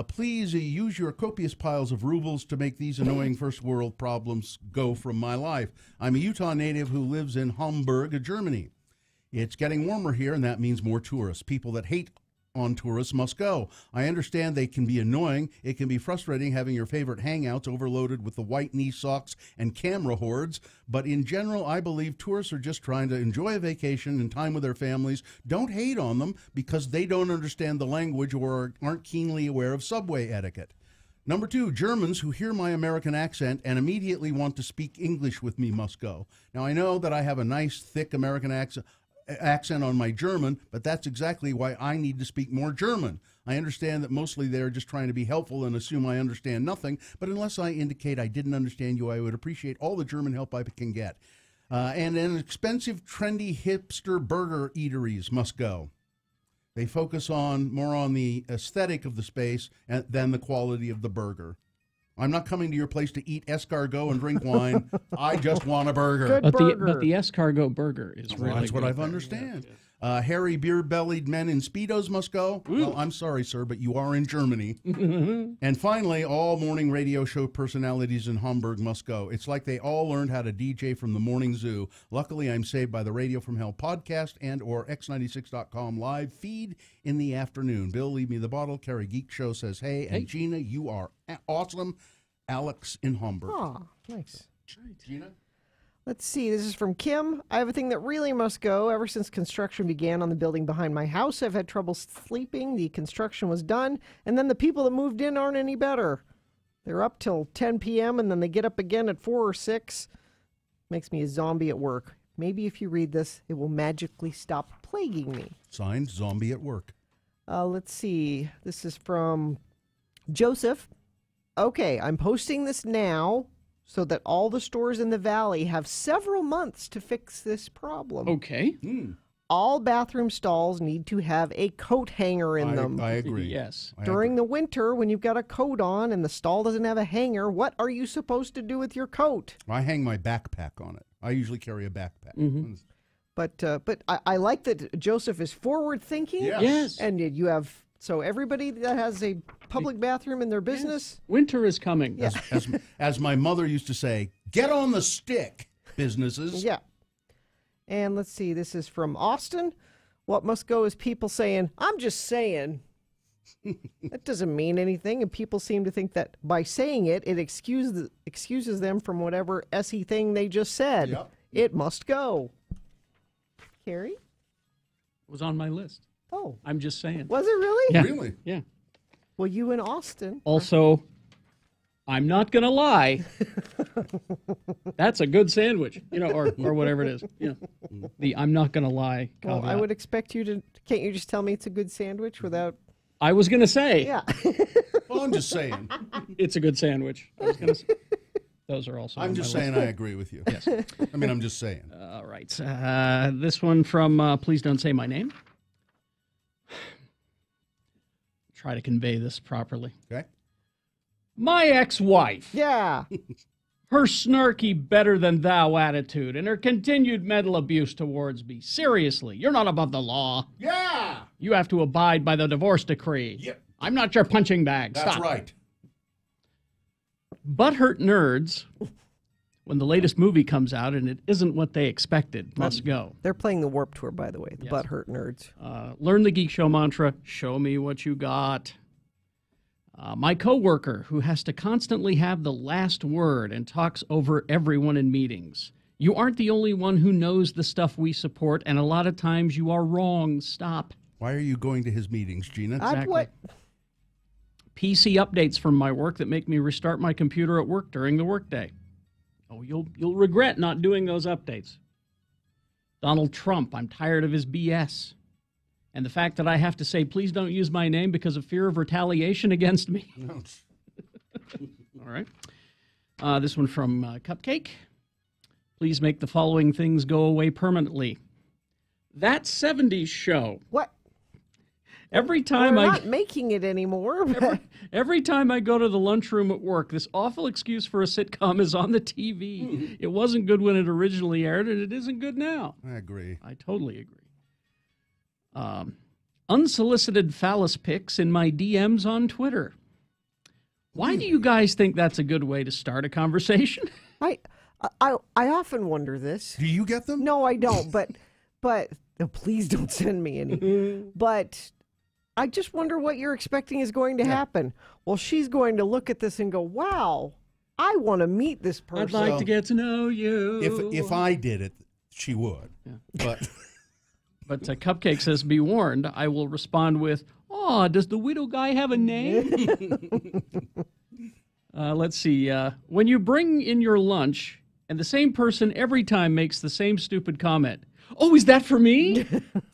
Please use your copious piles of rubles to make these annoying first world problems go from my life. I'm a Utah native who lives in Hamburg, Germany. It's getting warmer here, and that means more tourists. People that hate on tourists must go. I understand they can be annoying. It can be frustrating having your favorite hangouts overloaded with the white knee socks and camera hordes. But in general, I believe tourists are just trying to enjoy a vacation and time with their families. Don't hate on them because they don't understand the language or aren't keenly aware of subway etiquette. Number 2, Germans who hear my American accent and immediately want to speak English with me must go. Now, I know that I have a nice, thick American accent on my German, but that's exactly why I need to speak more German. I understand that mostly they're just trying to be helpful and assume I understand nothing, but unless I indicate I didn't understand you, I would appreciate all the German help I can get. And an expensive, trendy, hipster burger eateries must go. They focus more on the aesthetic of the space than the quality of the burger. I'm not coming to your place to eat escargot and drink wine. I just want a burger. But the escargot burger is really that's what good I understand. Hairy, beer-bellied men in Speedos must go. Well, I'm sorry, sir, but you are in Germany. And finally, all morning radio show personalities in Hamburg must go. It's like they all learned how to DJ from the morning zoo. Luckily, I'm saved by the Radio from Hell podcast and or x96.com live feed in the afternoon. Bill, leave me the bottle. Carrie Geek Show says, hey. And Gina, you are awesome. Alex in Hamburg. Oh, nice. Gina? Let's see. This is from Kim. I have a thing that really must go. Ever since construction began on the building behind my house, I've had trouble sleeping. The construction was done, and then the people that moved in aren't any better. They're up till 10 p.m., and then they get up again at 4 or 6. Makes me a zombie at work. Maybe if you read this, it will magically stop plaguing me. Signed, Zombie at Work. Let's see. This is from Joseph. Okay, I'm posting this now so that all the stores in the valley have several months to fix this problem. Okay. All bathroom stalls need to have a coat hanger in them. I agree. Yes. During the winter, when you've got a coat on and the stall doesn't have a hanger, what are you supposed to do with your coat? I hang my backpack on it. I usually carry a backpack. But I like that Joseph is forward thinking. Yes. And you have, so everybody that has a public bathroom in their business. Winter is coming. Yeah. As my mother used to say, get on the stick, businesses. Yeah. And let's see, this is from Austin. What must go is people saying, I'm just saying. That doesn't mean anything, and people seem to think that by saying it, it excuses them from whatever SE thing they just said. Yep. It must go. Carrie? It was on my list. Oh. I'm just saying. Was it really? Yeah. Really? Yeah. Well, you in Austin. Also, I'm not going to lie. That's a good sandwich, or whatever it is. The I'm not going to lie Well, caveat. I would expect you to, can't you just tell me it's a good sandwich without... I was going to say. Yeah. Well, I'm just saying. It's a good sandwich. I was going to say. Those are also I'm just saying I agree with you. Yes. I mean, I'm just saying. All right. This one from Please Don't Say My Name. Try to convey this properly. Okay. My ex-wife. Yeah. Her snarky better-than-thou attitude and her continued mental abuse towards me. Seriously, you're not above the law. Yeah. You have to abide by the divorce decree. Yep. I'm not your punching bag. That's Stop. right. Butthurt nerds when the latest movie comes out and it isn't what they expected, must go. They're playing the Warped Tour, by the way, the Yes. Butthurt Nerds. Learn the Geek Show mantra, show me what you got. My coworker who has to constantly have the last word and talks over everyone in meetings. You aren't the only one who knows the stuff we support, and a lot of times you are wrong. Stop. Why are you going to his meetings, Gina? Exactly. PC updates from my work that make me restart my computer at work during the workday. Oh, you'll regret not doing those updates. Donald Trump, I'm tired of his BS. And the fact that I have to say, please don't use my name because of fear of retaliation against me. All right. This one from Cupcake. Please make the following things go away permanently. That 70s show. What? Every time We're not making it anymore. Every time I go to the lunchroom at work, this awful excuse for a sitcom is on the TV. It wasn't good when it originally aired, and it isn't good now. I agree. I totally agree. Unsolicited phallus pics in my DMs on Twitter. Why do you guys think that's a good way to start a conversation? I often wonder this. Do you get them? No, I don't. But oh, please don't send me any. But I just wonder what you're expecting is going to happen. Well, she's going to look at this and go, "Wow, I want to meet this person. I'd like to get to know you." If I did it, she would. Yeah. But Cupcake says, be warned, I will respond with, "Oh, does the widow guy have a name?" Let's see. When you bring in your lunch and the same person every time makes the same stupid comment, "Oh, is that for me?"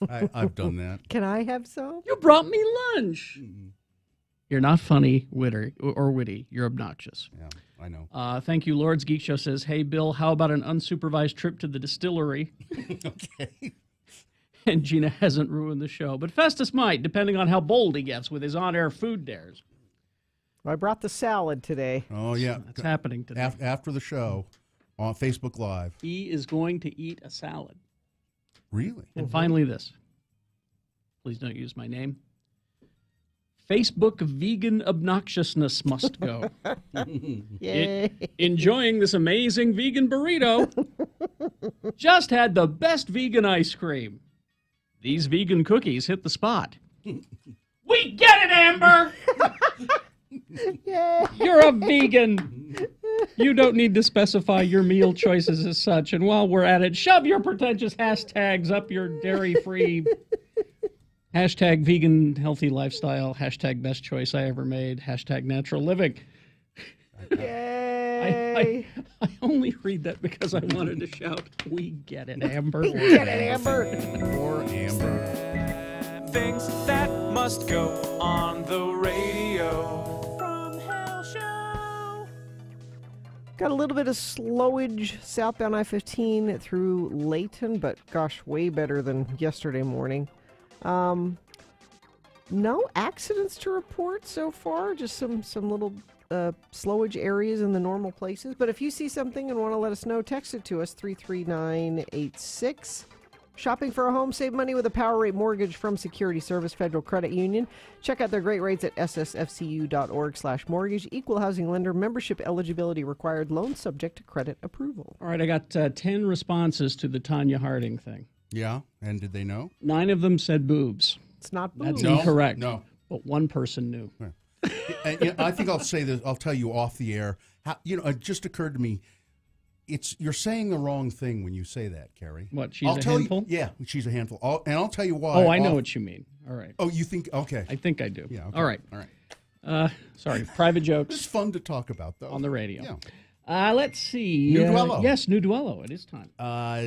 I've done that. Can I have some? You brought me lunch. You're not funny, witty. You're obnoxious. Yeah, I know. Thank you, Lord's Geek Show says, hey, Bill, how about an unsupervised trip to the distillery? Okay. And Gina hasn't ruined the show. But Festus might, depending on how bold he gets with his on-air food dares. I brought the salad today. Oh, yeah. That's happening today. After the show on Facebook Live. He is going to eat a salad. Really? And finally this. Please don't use my name. Facebook vegan obnoxiousness must go. Yay. Enjoying this amazing vegan burrito. Just had the best vegan ice cream. These vegan cookies hit the spot. We get it, Amber! Yay. You're a vegan. You don't need to specify your meal choices as such. And while we're at it, shove your pretentious hashtags up your dairy-free... Hashtag vegan healthy lifestyle. Hashtag best choice I ever made. Hashtag natural living. Yay. I only read that because I wanted to shout, we get it, Amber. We get it, Amber. Poor Amber. Things that must go on the radio. From Hell Show. Got a little bit of slowage southbound I-15 through Layton, but gosh, way better than yesterday morning. No accidents to report so far, just some little slowage areas in the normal places. But if you see something and want to let us know, text it to us, 33986. Shopping for a home, save money with a Power Rate mortgage from Security Service Federal Credit Union. Check out their great rates at ssfcu.org/mortgage. Equal housing lender, membership eligibility required, loan subject to credit approval. All right, I got 10 responses to the Tanya Harding thing. Yeah, and did they know? 9 of them said boobs. It's not boobs. That's incorrect. No. But one person knew. And, I think I'll say this. I'll tell you off the air. It just occurred to me. You're saying the wrong thing when you say that, Carrie. What? She's a handful? Yeah, she's a handful. And I'll tell you why. Oh, I know what you mean. All right. Oh, you think? Okay. I think I do. Yeah. Okay. All right. All right. Sorry. Private jokes. It's fun to talk about, though. On the radio. Yeah. Let's see. New Duello. Yes, New Duello. It is time.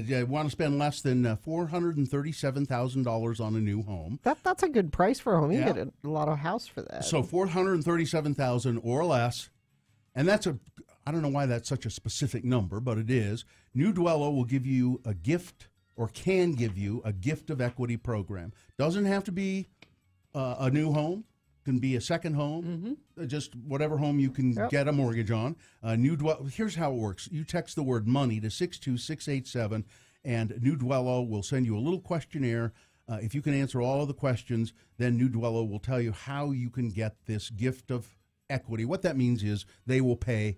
You want to spend less than $437,000 on a new home. That's a good price for a home. You Yeah. get a lot of house for that. So $437,000 or less, and I don't know why that's such a specific number, but it is. New Duello will give you a gift, or can give you a gift of equity program. Doesn't have to be a new home. Can be a second home, just whatever home you can get a mortgage on. Here's how it works. You text the word money to 62687, and New Duello will send you a little questionnaire. If you can answer all of the questions, then New Duello will tell you how you can get this gift of equity. What that means is they will pay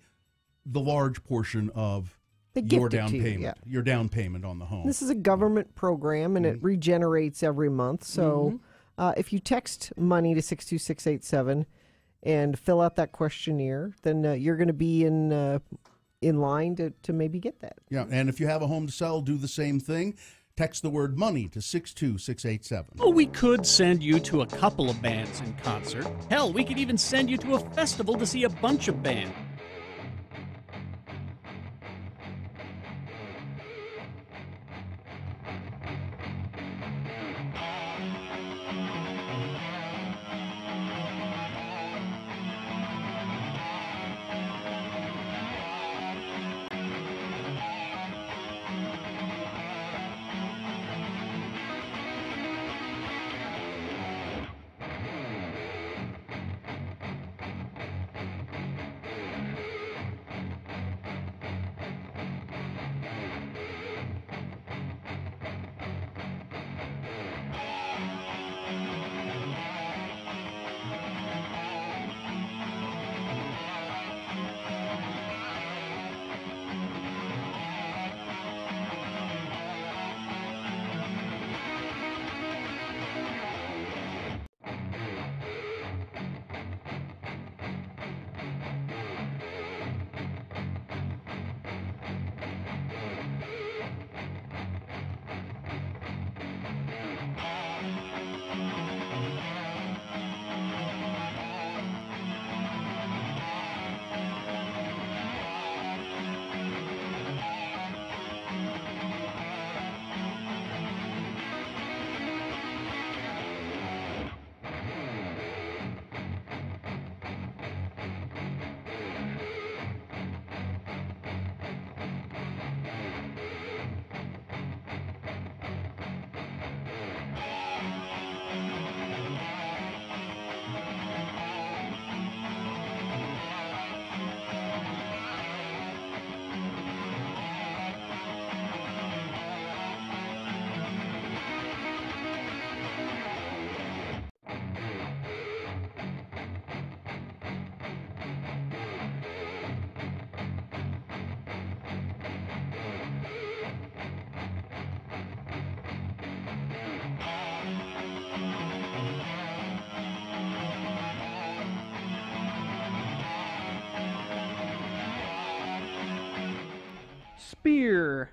the large portion of They your gift it down to you, payment. yeah. Your down payment on the home. This is a government program, and it regenerates every month. So if you text money to 62687 and fill out that questionnaire, then you're going to be in line to maybe get that. Yeah, and if you have a home to sell, do the same thing. Text the word money to 62687. Oh, we could send you to a couple of bands in concert. Hell, we could even send you to a festival to see a bunch of bands. Spear.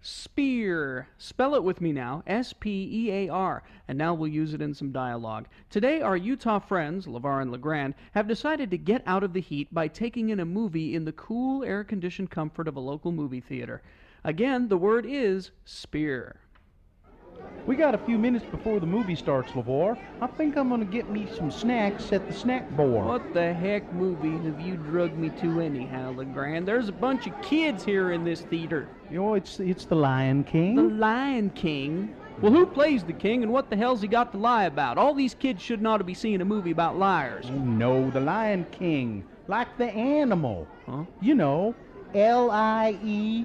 Spear. Spell it with me now. S-P-E-A-R. And now we'll use it in some dialogue. Today, our Utah friends, LeVar and LeGrand, have decided to get out of the heat by taking in a movie in the cool, air-conditioned comfort of a local movie theater. Again, the word is spear. We got a few minutes before the movie starts, LeVar. I think I'm going to get me some snacks at the snack bar. What the heck movie have you drugged me to anyhow, LeGrand? There's a bunch of kids here in this theater. You know, it's The Lion King. The Lion King? Well, who plays the king and what the hell's he got to lie about? All these kids shouldn't ought to be seeing a movie about liars. Oh, no, The Lion King. Like the animal. Huh? You know, L-I-E-O-N,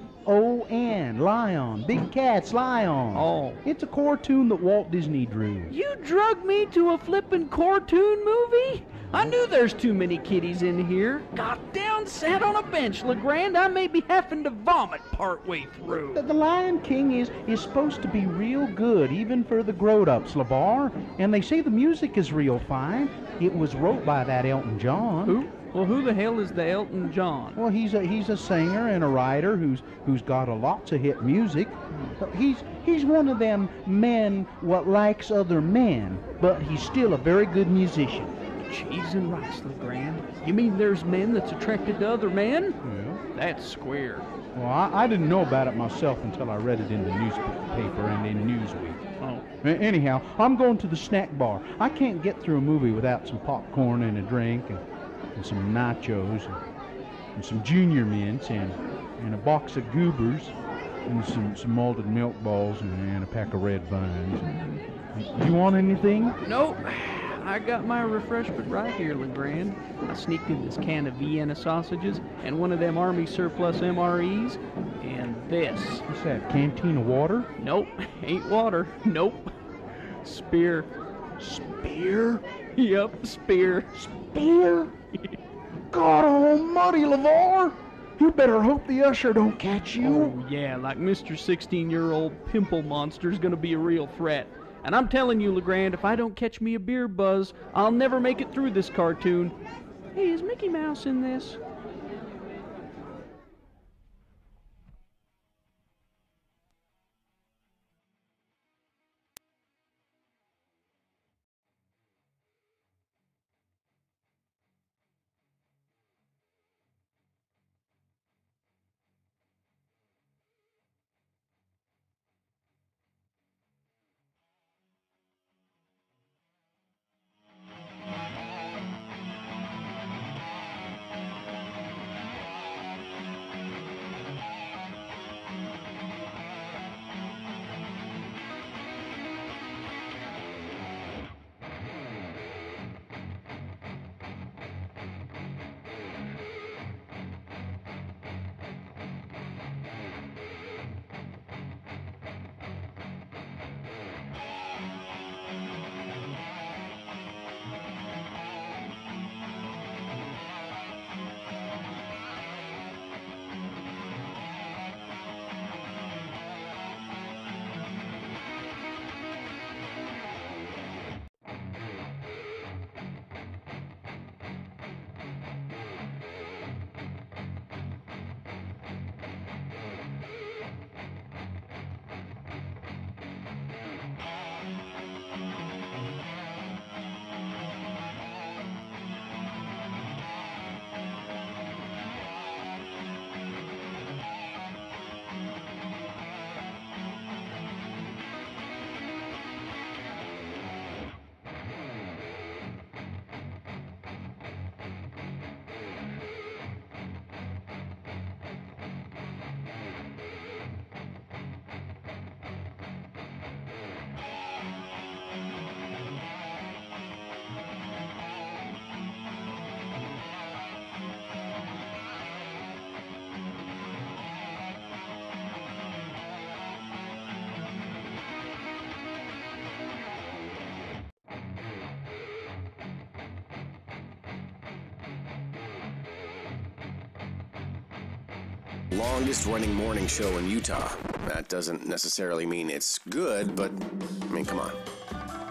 lion. Big cats, lion. Oh. It's a cartoon that Walt Disney drew. You drugged me to a flippin' cartoon movie? I knew there's too many kiddies in here. Got down, sat on a bench, LeGrand. I may be having to vomit partway through. The Lion King is supposed to be real good, even for the grown-ups, LeVar. And they say the music is real fine. It was wrote by that Elton John. Who? Well, who the hell is the Elton John? Well, he's a singer and a writer who's got a lots of hit music. He's one of them men what likes other men, but he's still a very good musician. Cheese and rice, LeGrand. You mean there's men that's attracted to other men? Yeah. That's square. Well, I didn't know about it myself until I read it in the newspaper and in Newsweek. Oh. Anyhow, I'm going to the snack bar. I can't get through a movie without some popcorn and a drink and some nachos and some Junior Mints and a box of Goobers and some malted milk balls and a pack of red vines. You want anything? Nope. I got my refreshment right here, LeGrand. I sneaked in this can of Vienna sausages and one of them Army surplus MREs and this. What's that, canteen of water? Nope. Ain't water. Nope. Spear. Spear? Yep, spear. Spear? God almighty, LeVar! You better hope the usher don't catch you. Oh, yeah, like Mr. 16-year-old pimple monster's gonna be a real threat. And I'm telling you, LeGrand, if I don't catch me a beer buzz, I'll never make it through this cartoon. Hey, is Mickey Mouse in this? Longest running morning show in Utah. That doesn't necessarily mean it's good, but I mean, come on.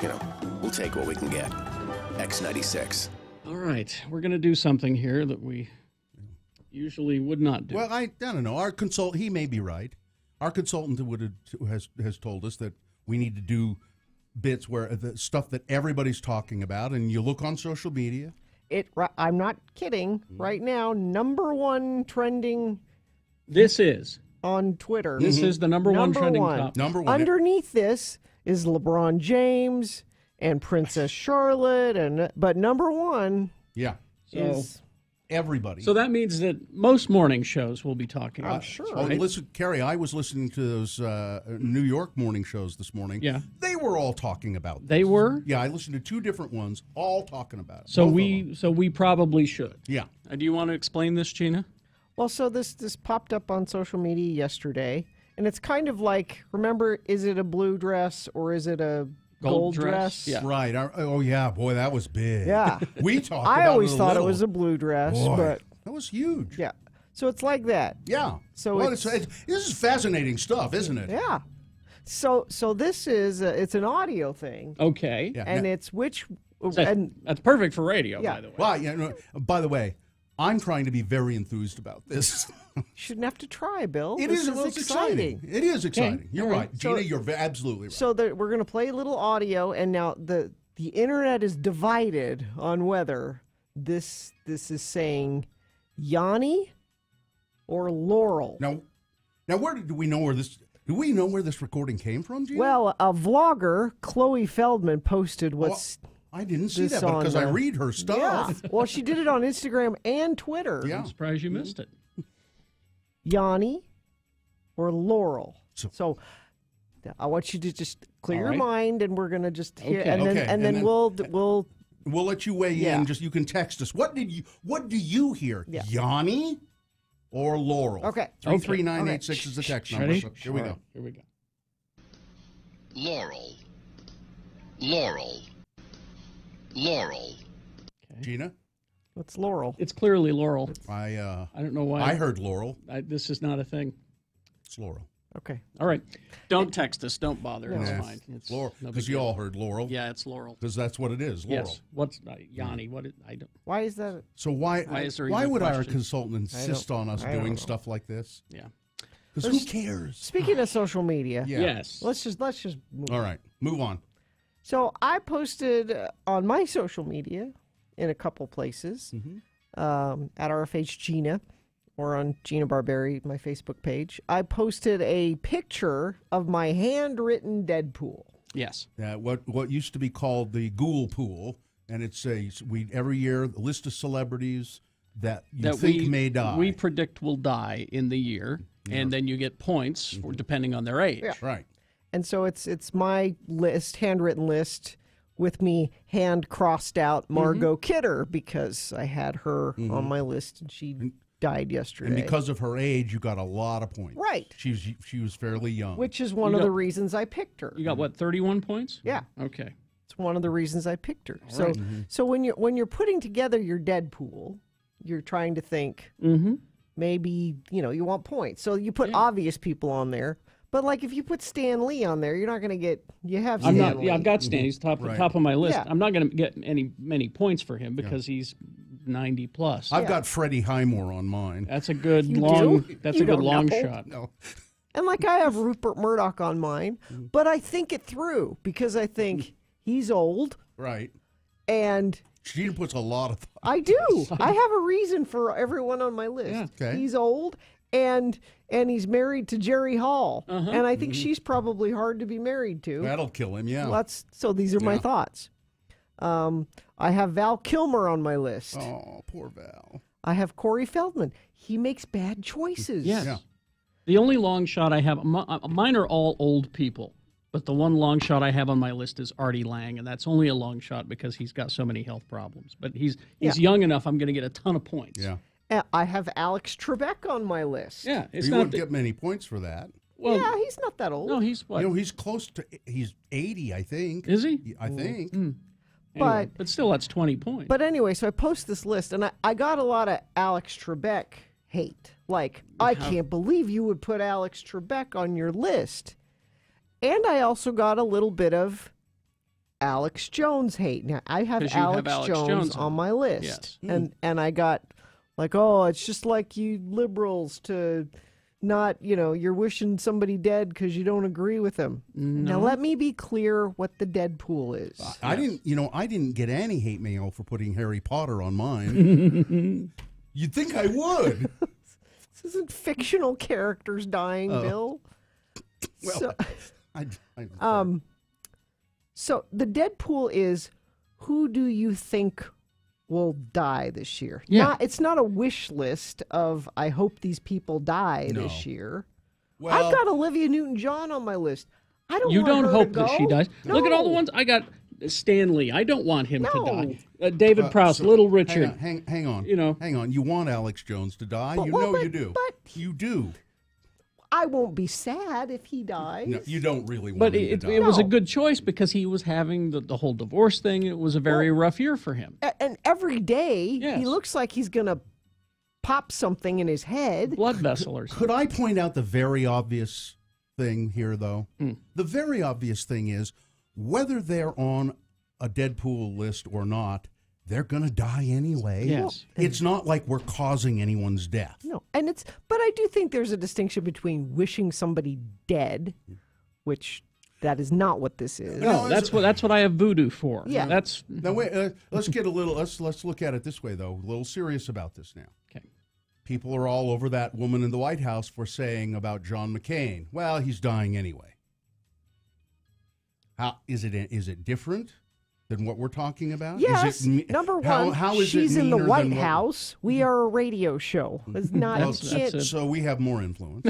You know, we'll take what we can get. X96. All right, we're going to do something here that we usually would not do. Well, I don't know. Our consultant, he may be right. Our consultant has told us that we need to do bits where the stuff that everybody's talking about, and you look on social media. I'm not kidding. Right now, #1 trending. This is on Twitter. This is the number one trending topic. Number one. Underneath this is LeBron James and Princess Charlotte, but #1 is everybody. So that means that most morning shows will be talking about. Sure. Oh, right? listen, Carrie, I was listening to those New York morning shows this morning. Yeah. They were all talking about this. They were? Yeah, I listened to 2 different ones, all talking about it. So Both we probably should. Yeah. Do you want to explain this, Gina? Well, so this popped up on social media yesterday, and it's kind of like, remember, is it a blue dress or is it a gold dress? Yeah. Right. Oh, yeah. Boy, that was big. Yeah. We talked I about always it a thought little. it was a blue dress, Boy, but that was huge. yeah. So it's like that. Yeah. So well, it's this is fascinating stuff, isn't it? Yeah. So this is it's an audio thing. Okay. Yeah. And Now- it's which That's perfect for radio, Yeah. by the way. Well, yeah, no, by the way, I'm trying to be very enthused about this. shouldn't have to try, Bill. It This is well, it's exciting. It is exciting. You're All right. right. Gina, So- you're absolutely right. So we're going to play a little audio, and now the internet is divided on whether this is saying Yanni or Laurel. Now where do we know where this? Do we know where this recording came from, Gina? Well, a vlogger, Chloe Feldman, posted what's. I didn't see this that but because I on, read her stuff. Yeah. Well, she did it on Instagram and Twitter. Yeah. I'm surprised you missed it. Yanni or Laurel. So I want you to just clear All your right. mind, and we're going to just hear, Okay. and then Okay, and then and we'll We'll let you weigh Yeah. in. Just you can text us. What do you hear? Yeah. Yanni or Laurel? Okay. 33986 is the text number. Ready? So here we All go. right, here we go. Laurel. Laurel. Laurel. Gina? It's Laurel. It's clearly Laurel. I don't know why. I heard Laurel. This is not a thing. It's Laurel. Okay. All right. Don't text us. Don't bother. No. It's Yeah. fine. It's Laurel, no because big you deal. all heard Laurel. Yeah, it's Laurel. Because that's what it is, Laurel. Yes. What's Yanni? What? I don't. Why is that? So why is there why even a would our question? consultant insist on us I don't doing know. stuff like this? Yeah. Because who cares? Speaking of social media, Yeah. Yes. let's just move All on. right, move on. So I posted on my social media in a couple places at RFH Gina or on Gina Barberi, my Facebook page. I posted a picture of my handwritten Deadpool. Yes. What used to be called the Ghoul Pool, and it's every year a list of celebrities that you think may die. We predict will die in the year, and then you get points for depending on their age. Yeah. Right. And so it's my list, handwritten list, with me hand crossed out Margot Kidder because I had her on my list and she died yesterday. And because of her age, you got a lot of points. Right. She was fairly young. Which is one of the reasons I picked her. You got what, 31 points? Yeah. Okay. It's one of the reasons I picked her. All So right. so when you're putting together your Deadpool, you're trying to think maybe, you want points. So you put obvious people on there. But like if you put Stan Lee on there, you're not going to get. You have Stan Lee. Yeah, I've got Stan. He's top of my list. Yeah. I'm not going to get many points for him because he's 90 plus. I've got Freddie Highmore on mine. That's a good You long. do? That's You a good don't long know. shot. No. And like I have Rupert Murdoch on mine, but I think it through because I think he's old Right. and She puts a lot of thought. I do. I have a reason for everyone on my list. Yeah. Okay. He's old and he's married to Jerry Hall. And I think she's probably hard to be married to. That'll kill him, yeah. So these are my Yeah. thoughts. I have Val Kilmer on my list. Oh, poor Val. I have Corey Feldman. He makes bad choices. Yes. Yeah. The only long shot I have, mine are all old people, but the one long shot I have on my list is Artie Lang, and that's only a long shot because he's got so many health problems. But he's young enough. I'm going to get a ton of points. Yeah. I have Alex Trebek on my list. Yeah. It's You not wouldn't the- get many points for that. well, Yeah, he's not that old. no, he's what? He's close to. He's 80, I think. Is he? I think. Anyway, but still, that's 20 points. But anyway, so I post this list, and I got a lot of Alex Trebek hate. Like, I can't believe you would put Alex Trebek on your list. And I also got a little bit of Alex Jones hate. Now, I have 'Cause you have Alex, Alex Jones, Jones on on my list. Yes. And I got like, oh, it's just like you liberals to not, you're wishing somebody dead because you don't agree with them. Now, let me be clear what the Deadpool is. I didn't get any hate mail for putting Harry Potter on mine. You'd think I would. This isn't fictional characters dying, Bill. Well, So, I so the Deadpool is, who do you think will die this year? Yeah. It's not a wish list of, I hope these people die No. this year. well, I've got Olivia Newton-John on my list. I don't you want don't her hope to that she go. dies. Look at all the No. ones I got. Stan Lee. I don't want him to No. die. David Prowse, so- Little Richard. Hang on. You know. Hang on. You want Alex Jones to die? But- You well, know but- you do. but- You do. I won't be sad if he dies. No, you don't really want But him to it die. was a No. good choice because he was having the whole divorce thing. It was a very rough year for him. And every day, Yes. he looks like he's going to pop something in his head. Blood vessel or something. Could I point out the very obvious thing here, though? Hmm. The very obvious thing is whether they're on a Deadpool list or not, they're going to die anyway. Yes. It's not like we're causing anyone's death. No, but I do think there's a distinction between wishing somebody dead, which that is not what this is. No, that's what I have voodoo for. Yeah. That's Now wait, let's get a little. Let's look at it this way, though. A little serious about this now. okay. People are all over that woman in the White House for saying about John McCain. Well, he's dying anyway. How is it? Is it different than what we're talking about? Yes, Is it, number one, how is she's it in the meaner White than what- House. We are a radio show. It's not. Well, you can't. so we have more influence.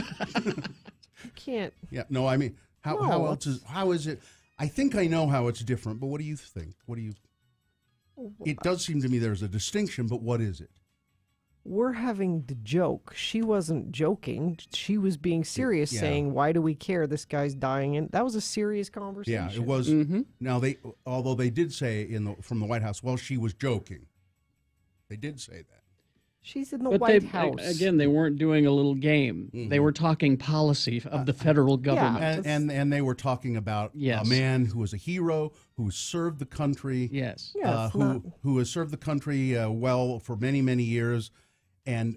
You can't. Yeah. No, I mean, how No, else is? How is it? I think I know how it's different, but what do you think? What do you? It does seem to me there's a distinction, but what is it? We're having the joke. She wasn't joking. She was being serious, Yeah. saying, "Why do we care? This guy's dying." And that was a serious conversation. Yeah, it was. Now although they did say from the White House, well, she was joking. They did say that. She's in the But White House. Again, they weren't doing a little game. They were talking policy of the federal government. And they were talking about a man who was a hero, who served the country. Yes. Who has served the country well for many, many years. And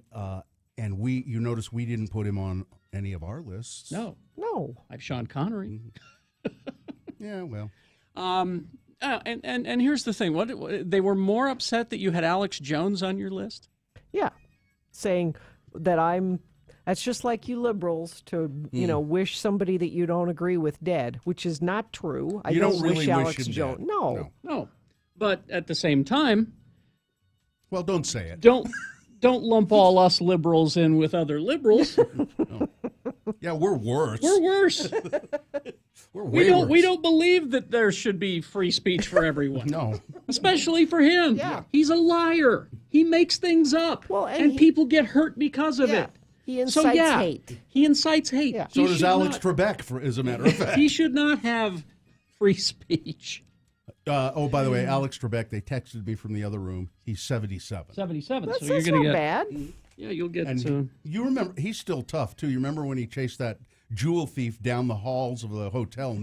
you notice we didn't put him on any of our lists. No. I have Sean Connery. Yeah, well. And here's the thing. What they were more upset that you had Alex Jones on your list? Yeah, saying that that's just like you liberals to, wish somebody that you don't agree with dead, which is not true. I don't really wish Alex Jones. No. But at the same time. Well, don't say it. Don't lump all us liberals in with other liberals. Yeah, we're worse. We're worse. We're way worse. We don't believe that there should be free speech for everyone. No. Especially for him. Yeah. He's a liar. He makes things up. Well, and people get hurt because of it. He incites hate. He incites hate. Yeah. So does Alex Trebek, as a matter of fact. He should not have free speech. By the way, Alex Trebek, they texted me from the other room. He's 77. 77. That's so you're going to get bad. Yeah, you'll get. And you remember, he's still tough too. You remember when he chased that jewel thief down the halls of the hotel?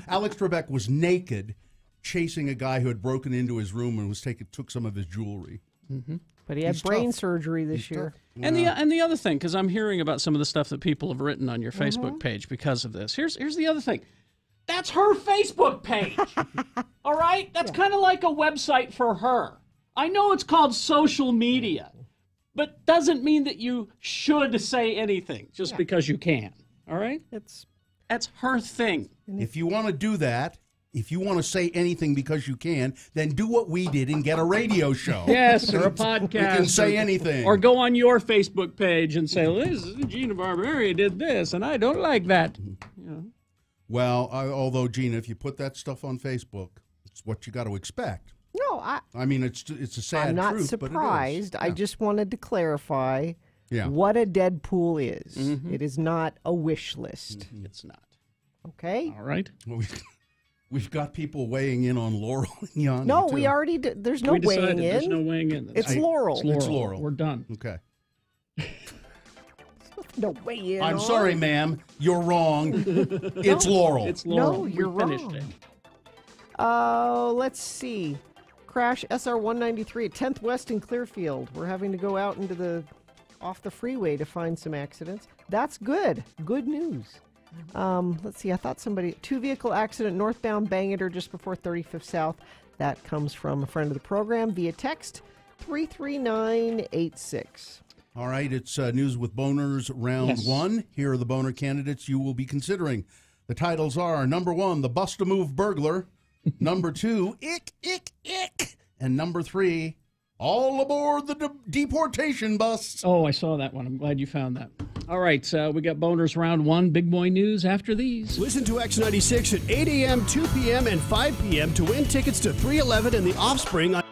Alex Trebek was naked, chasing a guy who had broken into his room and took some of his jewelry. Mm-hmm. But he had brain surgery this year. And the other thing, because I'm hearing about some of the stuff that people have written on your Facebook page because of this. Here's the other thing. That's her Facebook page. All right? That's kind of like a website for her. I know it's called social media, but doesn't mean that you should say anything just because you can. All right? That's her thing. If you want to do that, if you want to say anything because you can, then do what we did and get a radio show. Yes, or a podcast. You can say anything. Or go on your Facebook page and say, well, this is Gina Barberia did this, and I don't like that. Well, although, Gina, if you put that stuff on Facebook, it's what you got to expect. No, I mean, it's a sad I'm not truth, surprised. But it is. I just wanted to clarify Yeah. what a Deadpool is. It is not a wish list. It's not. Okay? All right. Well, we've got people weighing in on Laurel and Yanni. No, too. we already did. There's no We decided weighing in. There's no weighing in. It's Laurel. It's It's Laurel. We're done. Okay. No weigh in. I'm on. sorry, ma'am. You're wrong. It's Laurel. It's Laurel. No, you're we finished wrong. it. Let's see. Crash SR 193 at 10th West in Clearfield. We're having to go out off the freeway to find some accidents. That's good. Good news. Let's see. I thought two-vehicle accident northbound Bangor just before 35th South. That comes from a friend of the program via text 33986. All right, it's News with Boners Round 1. Here are the boner candidates you will be considering. The titles are number 1, the Bust-A-Move Burglar. Number 2, Ick, Ick, Ick. And number 3, All Aboard the Deportation Bus. Oh, I saw that one. I'm glad you found that. All right, we got Boners Round 1. Big boy news after these. Listen to X96 at 8 a.m., 2 p.m., and 5 p.m. to win tickets to 311 and The Offspring on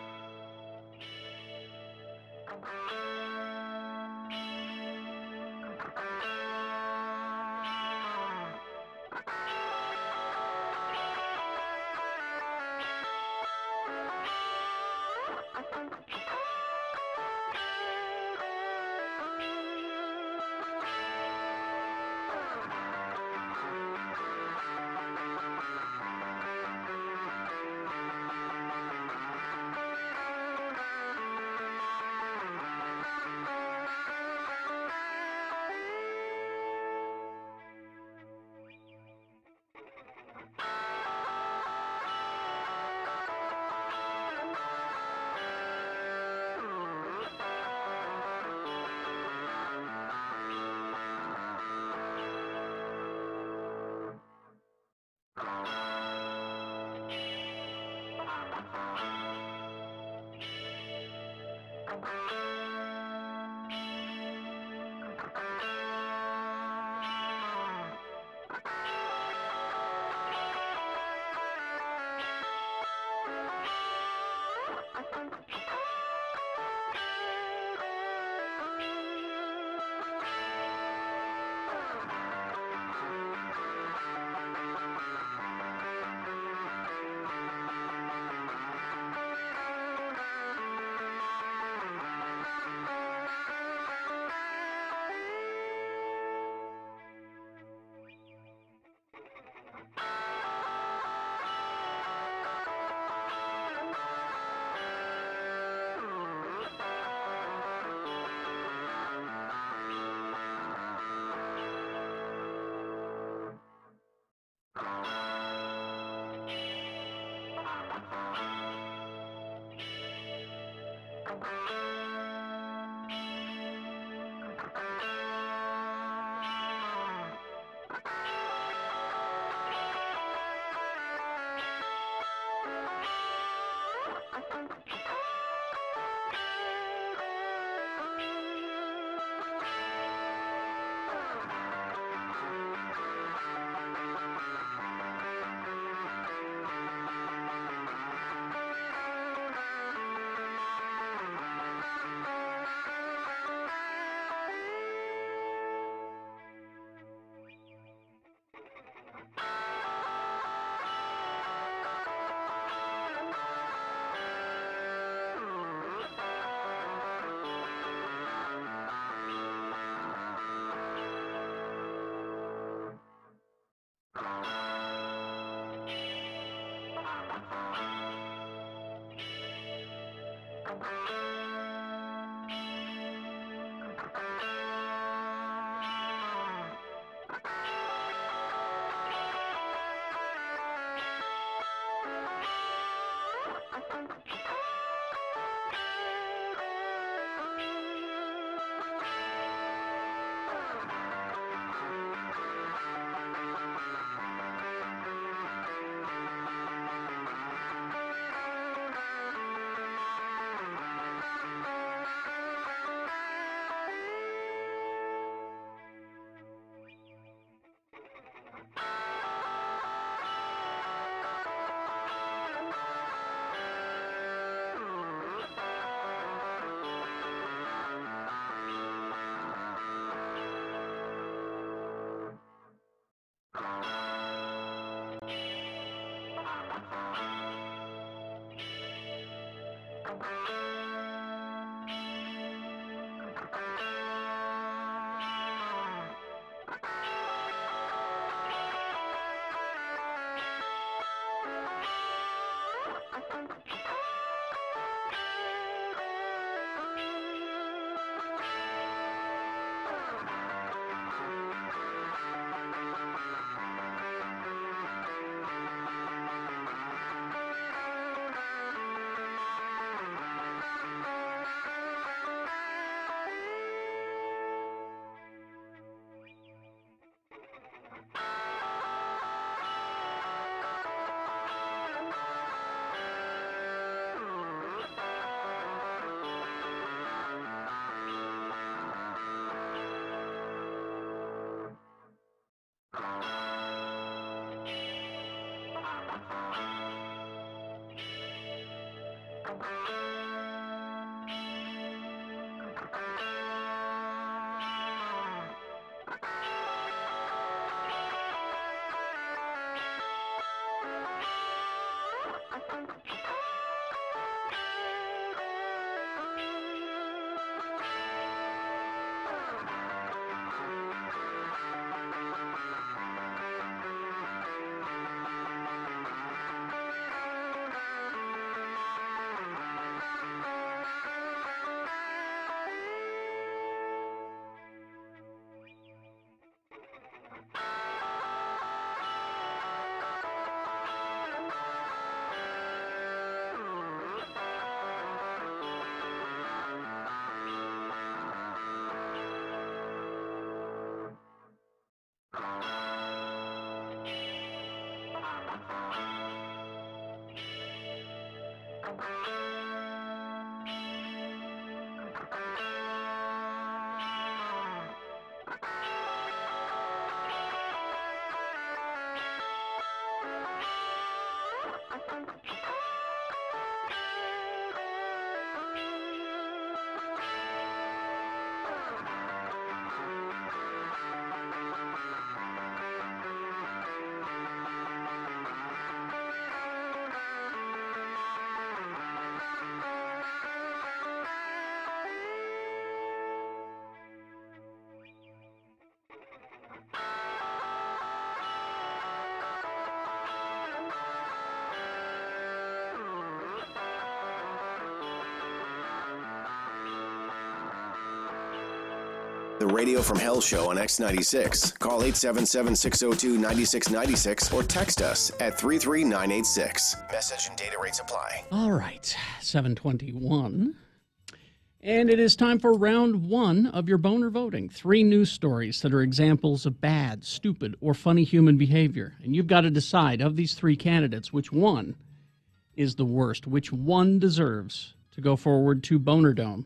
The Radio from Hell Show on X96. Call 877-602-9696 or text us at 33986. Message and data rates apply. All right, 7:21. And it is time for round one of your boner voting. 3 news stories that are examples of bad, stupid, or funny human behavior. And you've got to decide, of these 3 candidates, which one is the worst? Which one deserves to go forward to Boner Dome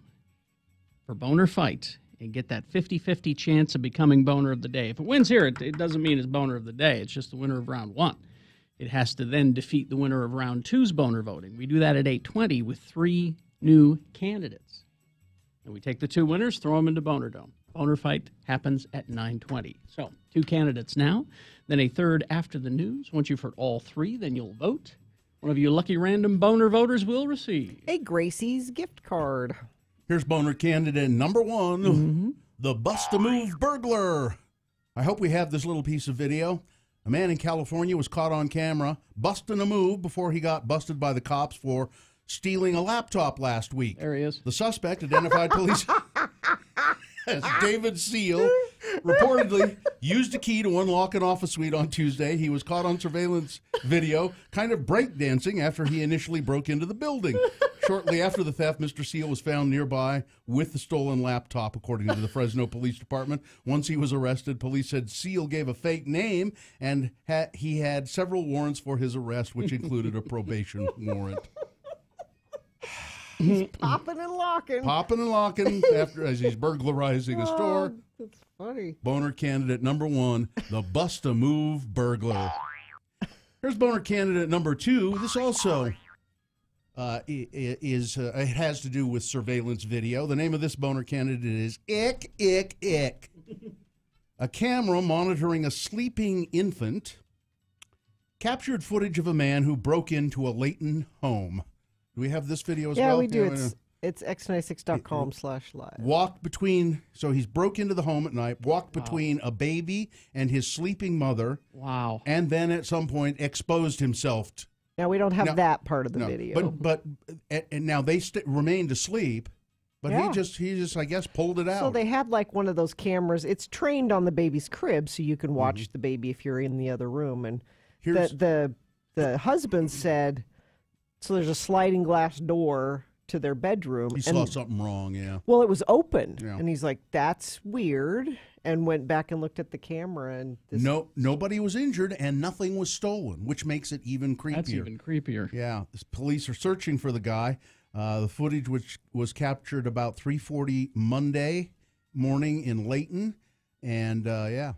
for Boner Fight and get that 50-50 chance of becoming Boner of the Day? If it wins here, it doesn't mean it's Boner of the Day. It's just the winner of round 1. It has to then defeat the winner of round 2's Boner voting. We do that at 8:20 with 3 new candidates. And we take the 2 winners, throw them into Boner Dome. Boner Fight happens at 9:20. So 2 candidates now, then a third after the news. Once you've heard all 3, then you'll vote. One of you lucky random Boner voters will receive a Gracie's gift card. Here's Boner candidate number 1, the Bust-A-Move burglar. I hope we have this little piece of video. A man in California was caught on camera busting a move before he got busted by the cops for stealing a laptop last week. There he is. The suspect, identified police as David Seal, reportedly used a key to unlock an office suite on Tuesday. He was caught on surveillance video kind of breakdancing after he initially broke into the building. Shortly after the theft, Mr. Seal was found nearby with the stolen laptop, according to the Fresno Police Department. Once he was arrested, police said Seal gave a fake name and he had several warrants for his arrest, which included a probation warrant. He's popping and locking. Popping and locking as he's burglarizing a store. That's funny. Boner candidate number 1, the Bust-A-Move burglar. Here's Boner candidate number 2. This also it has to do with surveillance video. The name of this Boner candidate is Ick, Ick, Ick. A camera monitoring a sleeping infant captured footage of a man who broke into a Layton home. Do we have this video as well? Yeah, we do. It's x96.com/live. Walked between, so he's broke into the home at night, walked between a baby and his sleeping mother. Wow. And then at some point exposed himself. Now, we don't have that part of the video. But and now they remained asleep, but he just, I guess, pulled it out. So they had like one of those cameras. It's trained on the baby's crib, so you can watch the baby if you're in the other room. And the husband said, so there's a sliding glass door to their bedroom. He saw something wrong, yeah. Well, it was open, and he's like, "That's weird," and went back and looked at the camera, and nobody was injured, and nothing was stolen, which makes it even creepier. That's even creepier. Yeah, police are searching for the guy. The footage, which was captured about 3:40 Monday morning in Layton, and it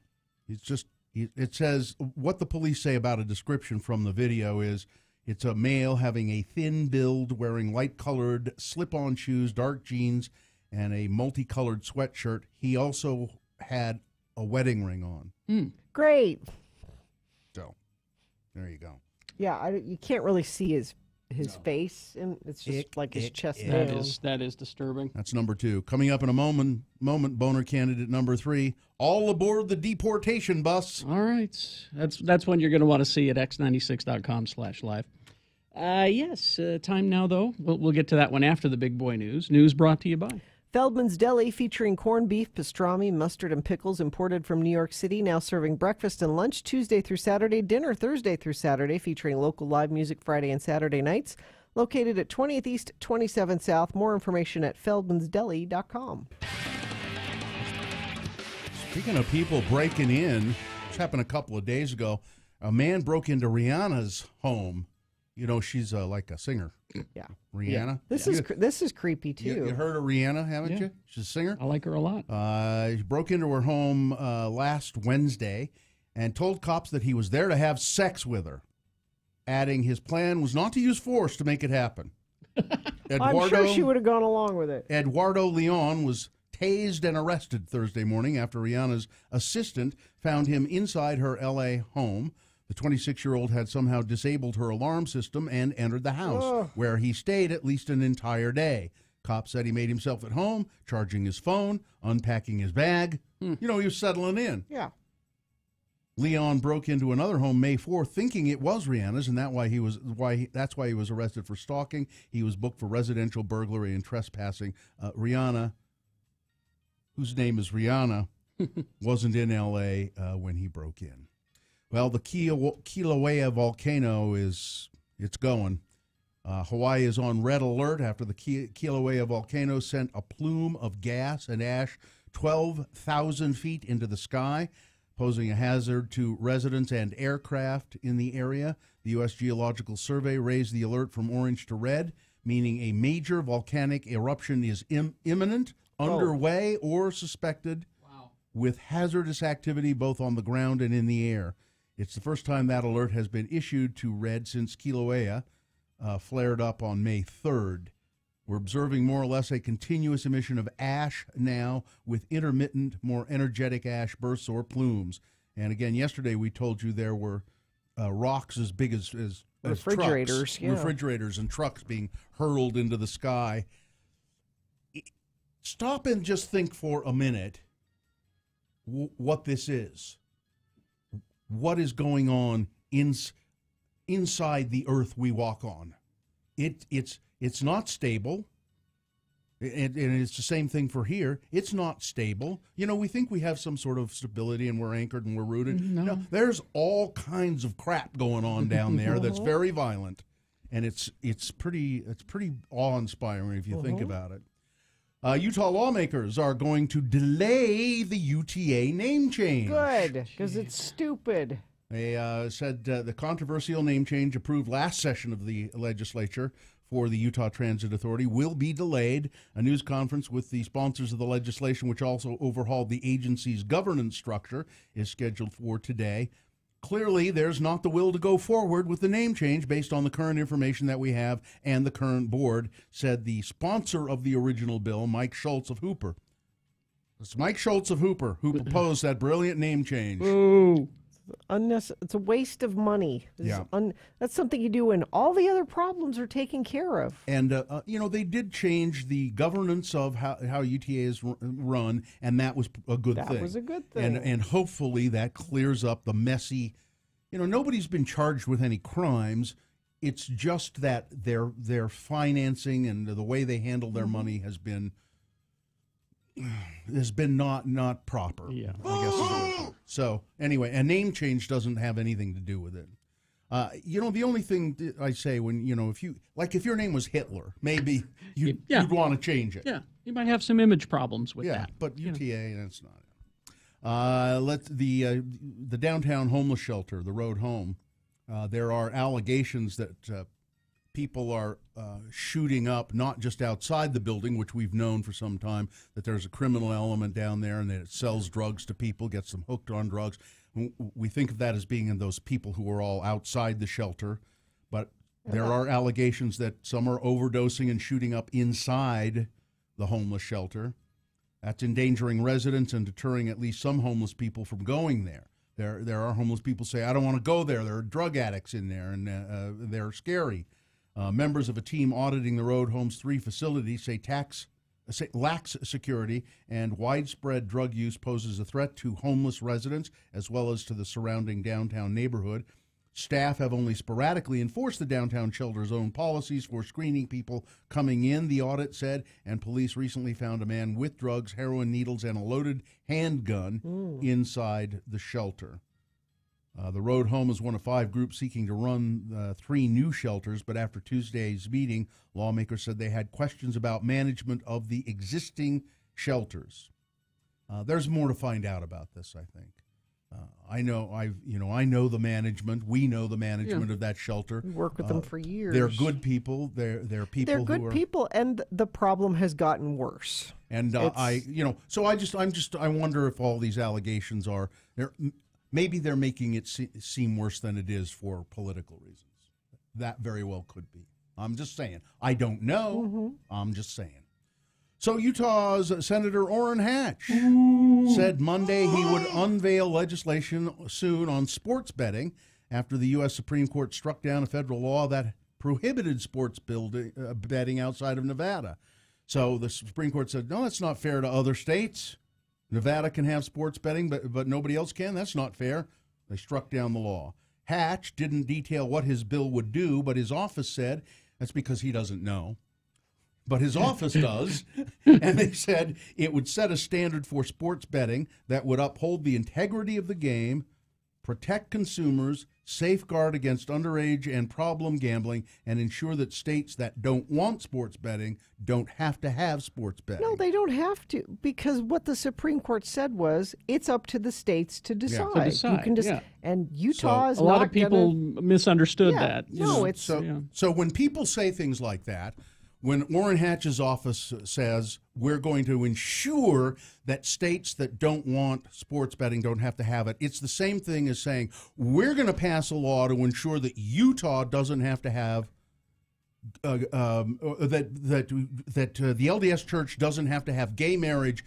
says what the police say about a description from the video is. It's a male having a thin build, wearing light-colored slip-on shoes, dark jeans, and a multicolored sweatshirt. He also had a wedding ring on. Great. So, there you go. Yeah, you can't really see his face, and it's just like his chest down. That is disturbing. That's number 2. Coming up in a moment, Boner candidate number 3. All aboard the deportation bus. All right. That's one you're going to want to see at x96.com/live. Yes. Time now, though. We'll get to that one after the big boy news. News brought to you by Feldman's Deli, featuring corned beef, pastrami, mustard, and pickles, imported from New York City, now serving breakfast and lunch Tuesday through Saturday, dinner Thursday through Saturday, featuring local live music Friday and Saturday nights. Located at 20th East, 27th South. More information at feldmansdeli.com. Speaking of people breaking in, this happened a couple of days ago. A man broke into Rihanna's home. You know, she's like a singer. Yeah. Rihanna. Yeah. This is creepy, too. You heard of Rihanna, haven't you? She's a singer. I like her a lot. He broke into her home last Wednesday and told cops that he was there to have sex with her, adding his plan was not to use force to make it happen. I'm sure she would have gone along with it. Eduardo Leon was tased and arrested Thursday morning after Rihanna's assistant found him inside her L.A. home. The 26-year-old had somehow disabled her alarm system and entered the house, where he stayed at least an entire day. Cops said he made himself at home, charging his phone, unpacking his bag. You know, he was settling in. Yeah. Leon broke into another home May 4th, thinking it was Rihanna's, and that's why he was arrested for stalking. He was booked for residential burglary and trespassing. Rihanna, whose name is Rihanna, wasn't in L.A. When he broke in. Well, the Kilauea volcano it's going. Hawaii is on red alert after the Kilauea volcano sent a plume of gas and ash 12,000 feet into the sky. posing a hazard to residents and aircraft in the area. The U.S. Geological Survey raised the alert from orange to red, meaning a major volcanic eruption is imminent, underway, or suspected, with hazardous activity both on the ground and in the air. It's the first time that alert has been issued to red since Kilauea flared up on May 3rd. We're observing more or less a continuous emission of ash now, with intermittent, more energetic ash bursts or plumes. And again, yesterday we told you there were rocks as big as refrigerators, trucks, refrigerators and trucks being hurled into the sky. Stop and just think for a minute what this is. What is going on inside the earth we walk on? It's not stable, and it's the same thing for here. It's not stable. You know, we think we have some sort of stability and we're anchored and we're rooted. No, there's all kinds of crap going on down there that's very violent, and it's pretty awe-inspiring if you think about it. Utah lawmakers are going to delay the UTA name change. Good, because it's stupid. They said the controversial name change approved last session of the legislature for the Utah Transit Authority will be delayed. A news conference with the sponsors of the legislation, which also overhauled the agency's governance structure, is scheduled for today. Clearly, there's not the will to go forward with the name change based on the current information that we have and the current board, said the sponsor of the original bill, Mike Schultz of Hooper. It's Mike Schultz of Hooper who proposed that brilliant name change. Ooh. It's a waste of money. That's something you do when all the other problems are taken care of. And, they did change the governance of how UTA is run, and that was a good thing. That was a good thing. And hopefully that clears up the messy, nobody's been charged with any crimes. It's just that their financing and the way they handle their money has been not proper. Yeah. I guess. So anyway, a name change doesn't have anything to do with it. The only thing I say when, if your name was Hitler, maybe you'd want to change it. Yeah, you might have some image problems with that. But UTA, that's not it. The downtown homeless shelter, the Road Home, there are allegations that people are shooting up, not just outside the building, which we've known for some time, that there's a criminal element down there and that it sells drugs to people, gets them hooked on drugs. We think of that as being in those people who are all outside the shelter, but there are allegations that some are overdosing and shooting up inside the homeless shelter. That's endangering residents and deterring at least some homeless people from going there. There are homeless people say, I don't want to go there. There are drug addicts in there, and they're scary. Members of a team auditing the Road Home's 3 facilities say lax security and widespread drug use poses a threat to homeless residents as well as to the surrounding downtown neighborhood. Staff have only sporadically enforced the downtown shelter's own policies for screening people coming in, the audit said, and police recently found a man with drugs, heroin needles, and a loaded handgun inside the shelter. The Road Home is one of 5 groups seeking to run 3 new shelters, but after Tuesday's meeting, lawmakers said they had questions about management of the existing shelters. There's more to find out about this, I think. I know the management. We know the management of that shelter. We work with them for years. They're good people. They're people. They're good people, and the problem has gotten worse. And I wonder if all these allegations are maybe they're making it seem worse than it is for political reasons. That very well could be. I'm just saying. I don't know. I'm just saying. So Utah's Senator Orrin Hatch said Monday he would unveil legislation soon on sports betting after the U.S. Supreme Court struck down a federal law that prohibited sports betting outside of Nevada. So the Supreme Court said, no, that's not fair to other states. Nevada can have sports betting, but nobody else can. That's not fair. They struck down the law. Hatch didn't detail what his bill would do, but his office said that's because he doesn't know. But his office does, and they said it would set a standard for sports betting that would uphold the integrity of the game, protect consumers, safeguard against underage and problem gambling, and ensure that states that don't want sports betting don't have to have sports betting. No, they don't have to, because what the Supreme Court said was it's up to the states to decide. To decide, You can yeah. And Utah is a lot not of people misunderstood Yeah, that. no, it's So when people say things like that, when Orrin Hatch's office says we're going to ensure that states that don't want sports betting don't have to have it, it's the same thing as saying we're going to pass a law to ensure that Utah doesn't have to have the LDS Church doesn't have to have gay marriage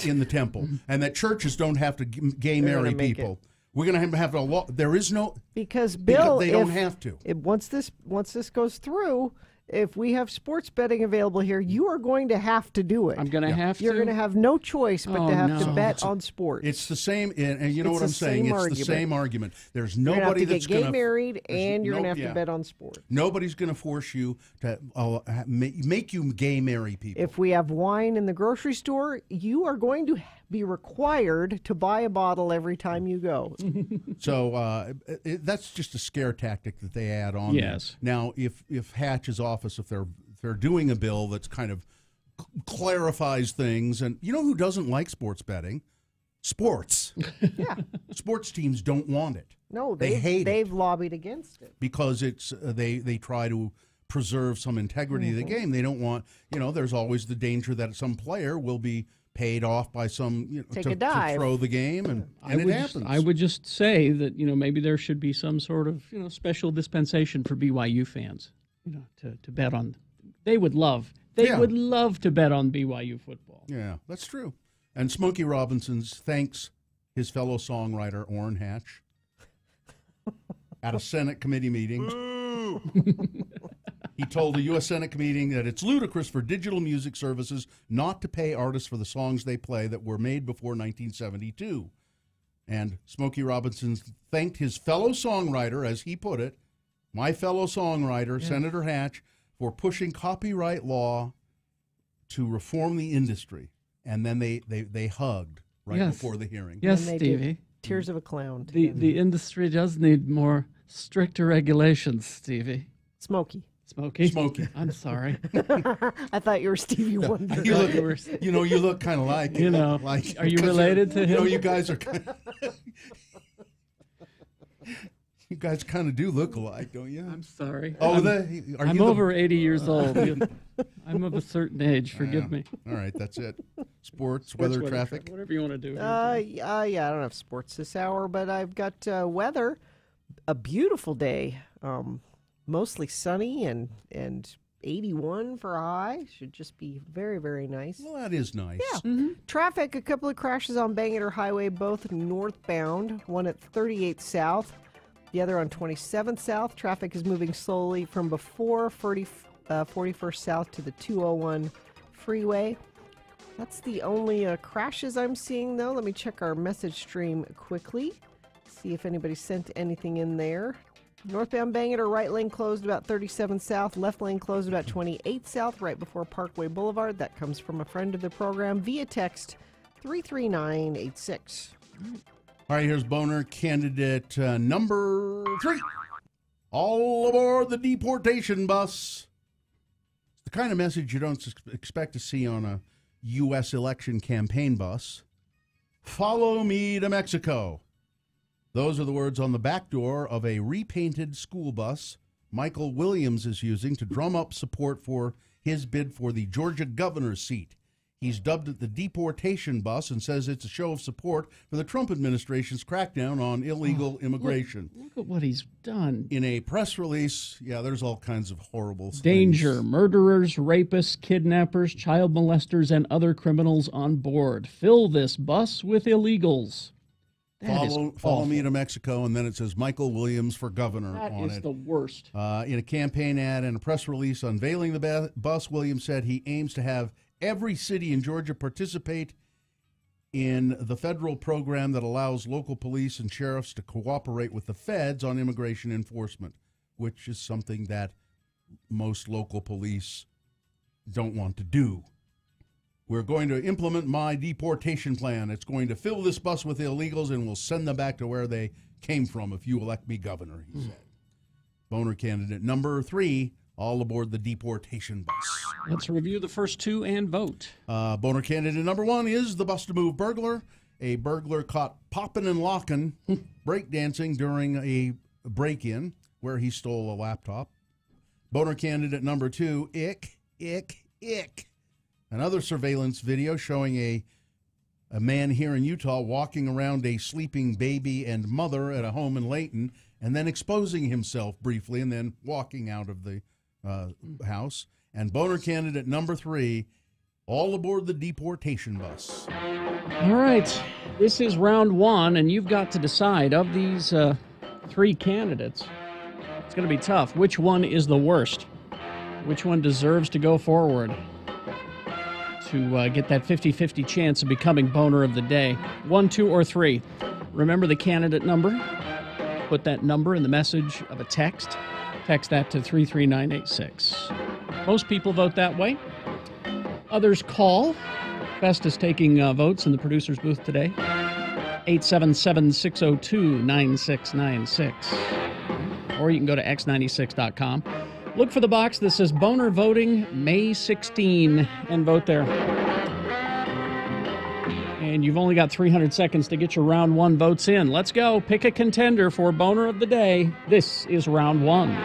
in the temple, and that churches don't have to gay They're marry gonna make people. We're going to have a law. There is no because Bill, they don't have to. Once this goes through, if we have sports betting available here, you are going to have to do it. I'm going to have to. You're going to have no choice but Oh, to have to no. bet on sports. It's the same, and you know It's what I'm the saying. same It's argument. the same argument. There's You're nobody gonna have that's to get going gay married, and you're going to have to bet on sports. Nobody's going to force you to make you gay marry people. If we have wine in the grocery store, you are going to be required to buy a bottle every time you go. So that's just a scare tactic that they add on. Yes. There. Now, if Hatch's office, if they're doing a bill that's kind of clarifies things, and you know who doesn't like sports betting? Sports. Yeah. Sports teams don't want it. No, they hate it they've lobbied against it because it's they try to preserve some integrity of the game. They don't want, there's always the danger that some player will be paid off by some Take a dive. to throw the game, and it happens. I would just say that maybe there should be some sort of special dispensation for BYU fans, to bet on. They would love to bet on BYU football. Yeah, that's true. And Smokey Robinson thanks his fellow songwriter Orrin Hatch at a Senate committee meeting. He told the U.S. Senate committee that it's ludicrous for digital music services not to pay artists for the songs they play that were made before 1972. And Smokey Robinson thanked his fellow songwriter, as he put it, my fellow songwriter, Senator Hatch, for pushing copyright law to reform the industry. And then they hugged before the hearing. Yes, And they Stevie. did Tears of a Clown. The industry does need more stricter regulations, Stevie. Smokey. Smokey. I'm sorry. I thought you were Stevie Wonder. You look kind of like like. Are you related to him? You guys are. You guys kind of do look alike, don't you? I'm sorry. Oh, I'm over 80 years old. I'm of a certain age. Forgive me. All right, that's it. Sports, weather, traffic. Whatever you want to do. Yeah, I don't have sports this hour, but I've got weather. A beautiful day. Mostly sunny and 81 for a high. Should just be very, very nice. Well, that is nice. Yeah. Traffic, a couple of crashes on Bangor Highway, both northbound, one at 38 South, the other on 27th South. Traffic is moving slowly from before 41st South to the 201 freeway. That's the only crashes I'm seeing, though. Let me check our message stream quickly, see if anybody sent anything in there. Northbound Bangor, right lane closed about 37 South, left lane closed about 28 South, right before Parkway Boulevard. That comes from a friend of the program via text 33986. All right, here's Boner, candidate number 3. All aboard the deportation bus. It's the kind of message you don't expect to see on a U.S. election campaign bus. Follow me to Mexico. Those are the words on the back door of a repainted school bus Michael Williams is using to drum up support for his bid for the Georgia governor's seat. He's dubbed it the deportation bus and says it's a show of support for the Trump administration's crackdown on illegal immigration. Look at what he's done. In a press release, there's all kinds of horrible Danger, things. murderers, rapists, kidnappers, child molesters, and other criminals on board. Fill this bus with illegals. Follow me to Mexico, and then it says Michael Williams for governor on it. That is the worst. In a campaign ad and a press release unveiling the bus, Williams said he aims to have every city in Georgia participate in the federal program that allows local police and sheriffs to cooperate with the feds on immigration enforcement, which is something that most local police don't want to do. We're going to implement my deportation plan. It's going to fill this bus with illegals, and we'll send them back to where they came from if you elect me governor, he said. Boner candidate number 3, all aboard the deportation bus. Let's review the first two and vote. Boner candidate number 1 is the bust a move burglar. A burglar caught popping and locking, breakdancing during a break-in where he stole a laptop. Boner candidate number 2, ick. Another surveillance video showing a man here in Utah walking around a sleeping baby and mother at a home in Layton, and then exposing himself briefly and then walking out of the house. And Boner candidate number 3, all aboard the deportation bus. All right, this is round 1, and you've got to decide of these 3 candidates. It's going to be tough. Which one is the worst? Which one deserves to go forward to get that 50-50 chance of becoming Boner of the Day? 1, 2, or 3. Remember the candidate number. Put that number in the message of a text. Text that to 33986. Most people vote that way. Others call. Festus taking votes in the producer's booth today. 877-602-9696. Or you can go to x96.com. Look for the box that says Boner Voting May 16 and vote there. And you've only got 300 seconds to get your round 1 votes in. Let's go. Pick a contender for Boner of the Day. This is round 1.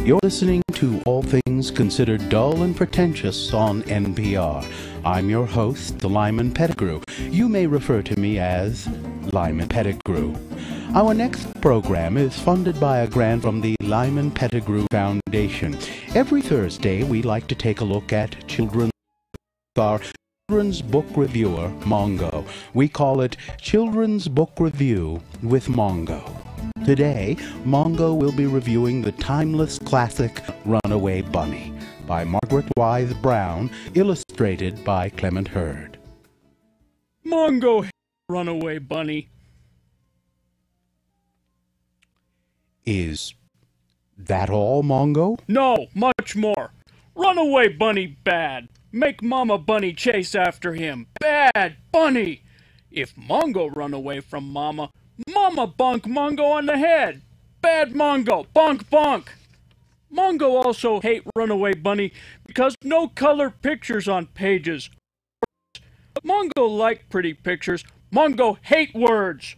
You're listening to All Things Considered Dull and Pretentious on NPR. I'm your host, the Lyman Pettigrew. You may refer to me as Lyman Pettigrew. Our next program is funded by a grant from the Lyman Pettigrew Foundation. Every Thursday, we like to take a look at children's book reviewer, Mongo. We call it Children's Book Review with Mongo. Today, Mongo will be reviewing the timeless classic Runaway Bunny by Margaret Wise Brown, illustrated by Clement Hurd. Mongo Runaway Bunny. Is that all, Mongo? No, much more. Runaway Bunny bad. Make Mama Bunny chase after him. Bad Bunny. If Mongo run away from Mama, Mama bonk Mongo on the head. Bad Mongo. Bonk bonk. Mongo also hate Runaway Bunny because no color pictures on pages. Mongo like pretty pictures. Mongo hate words.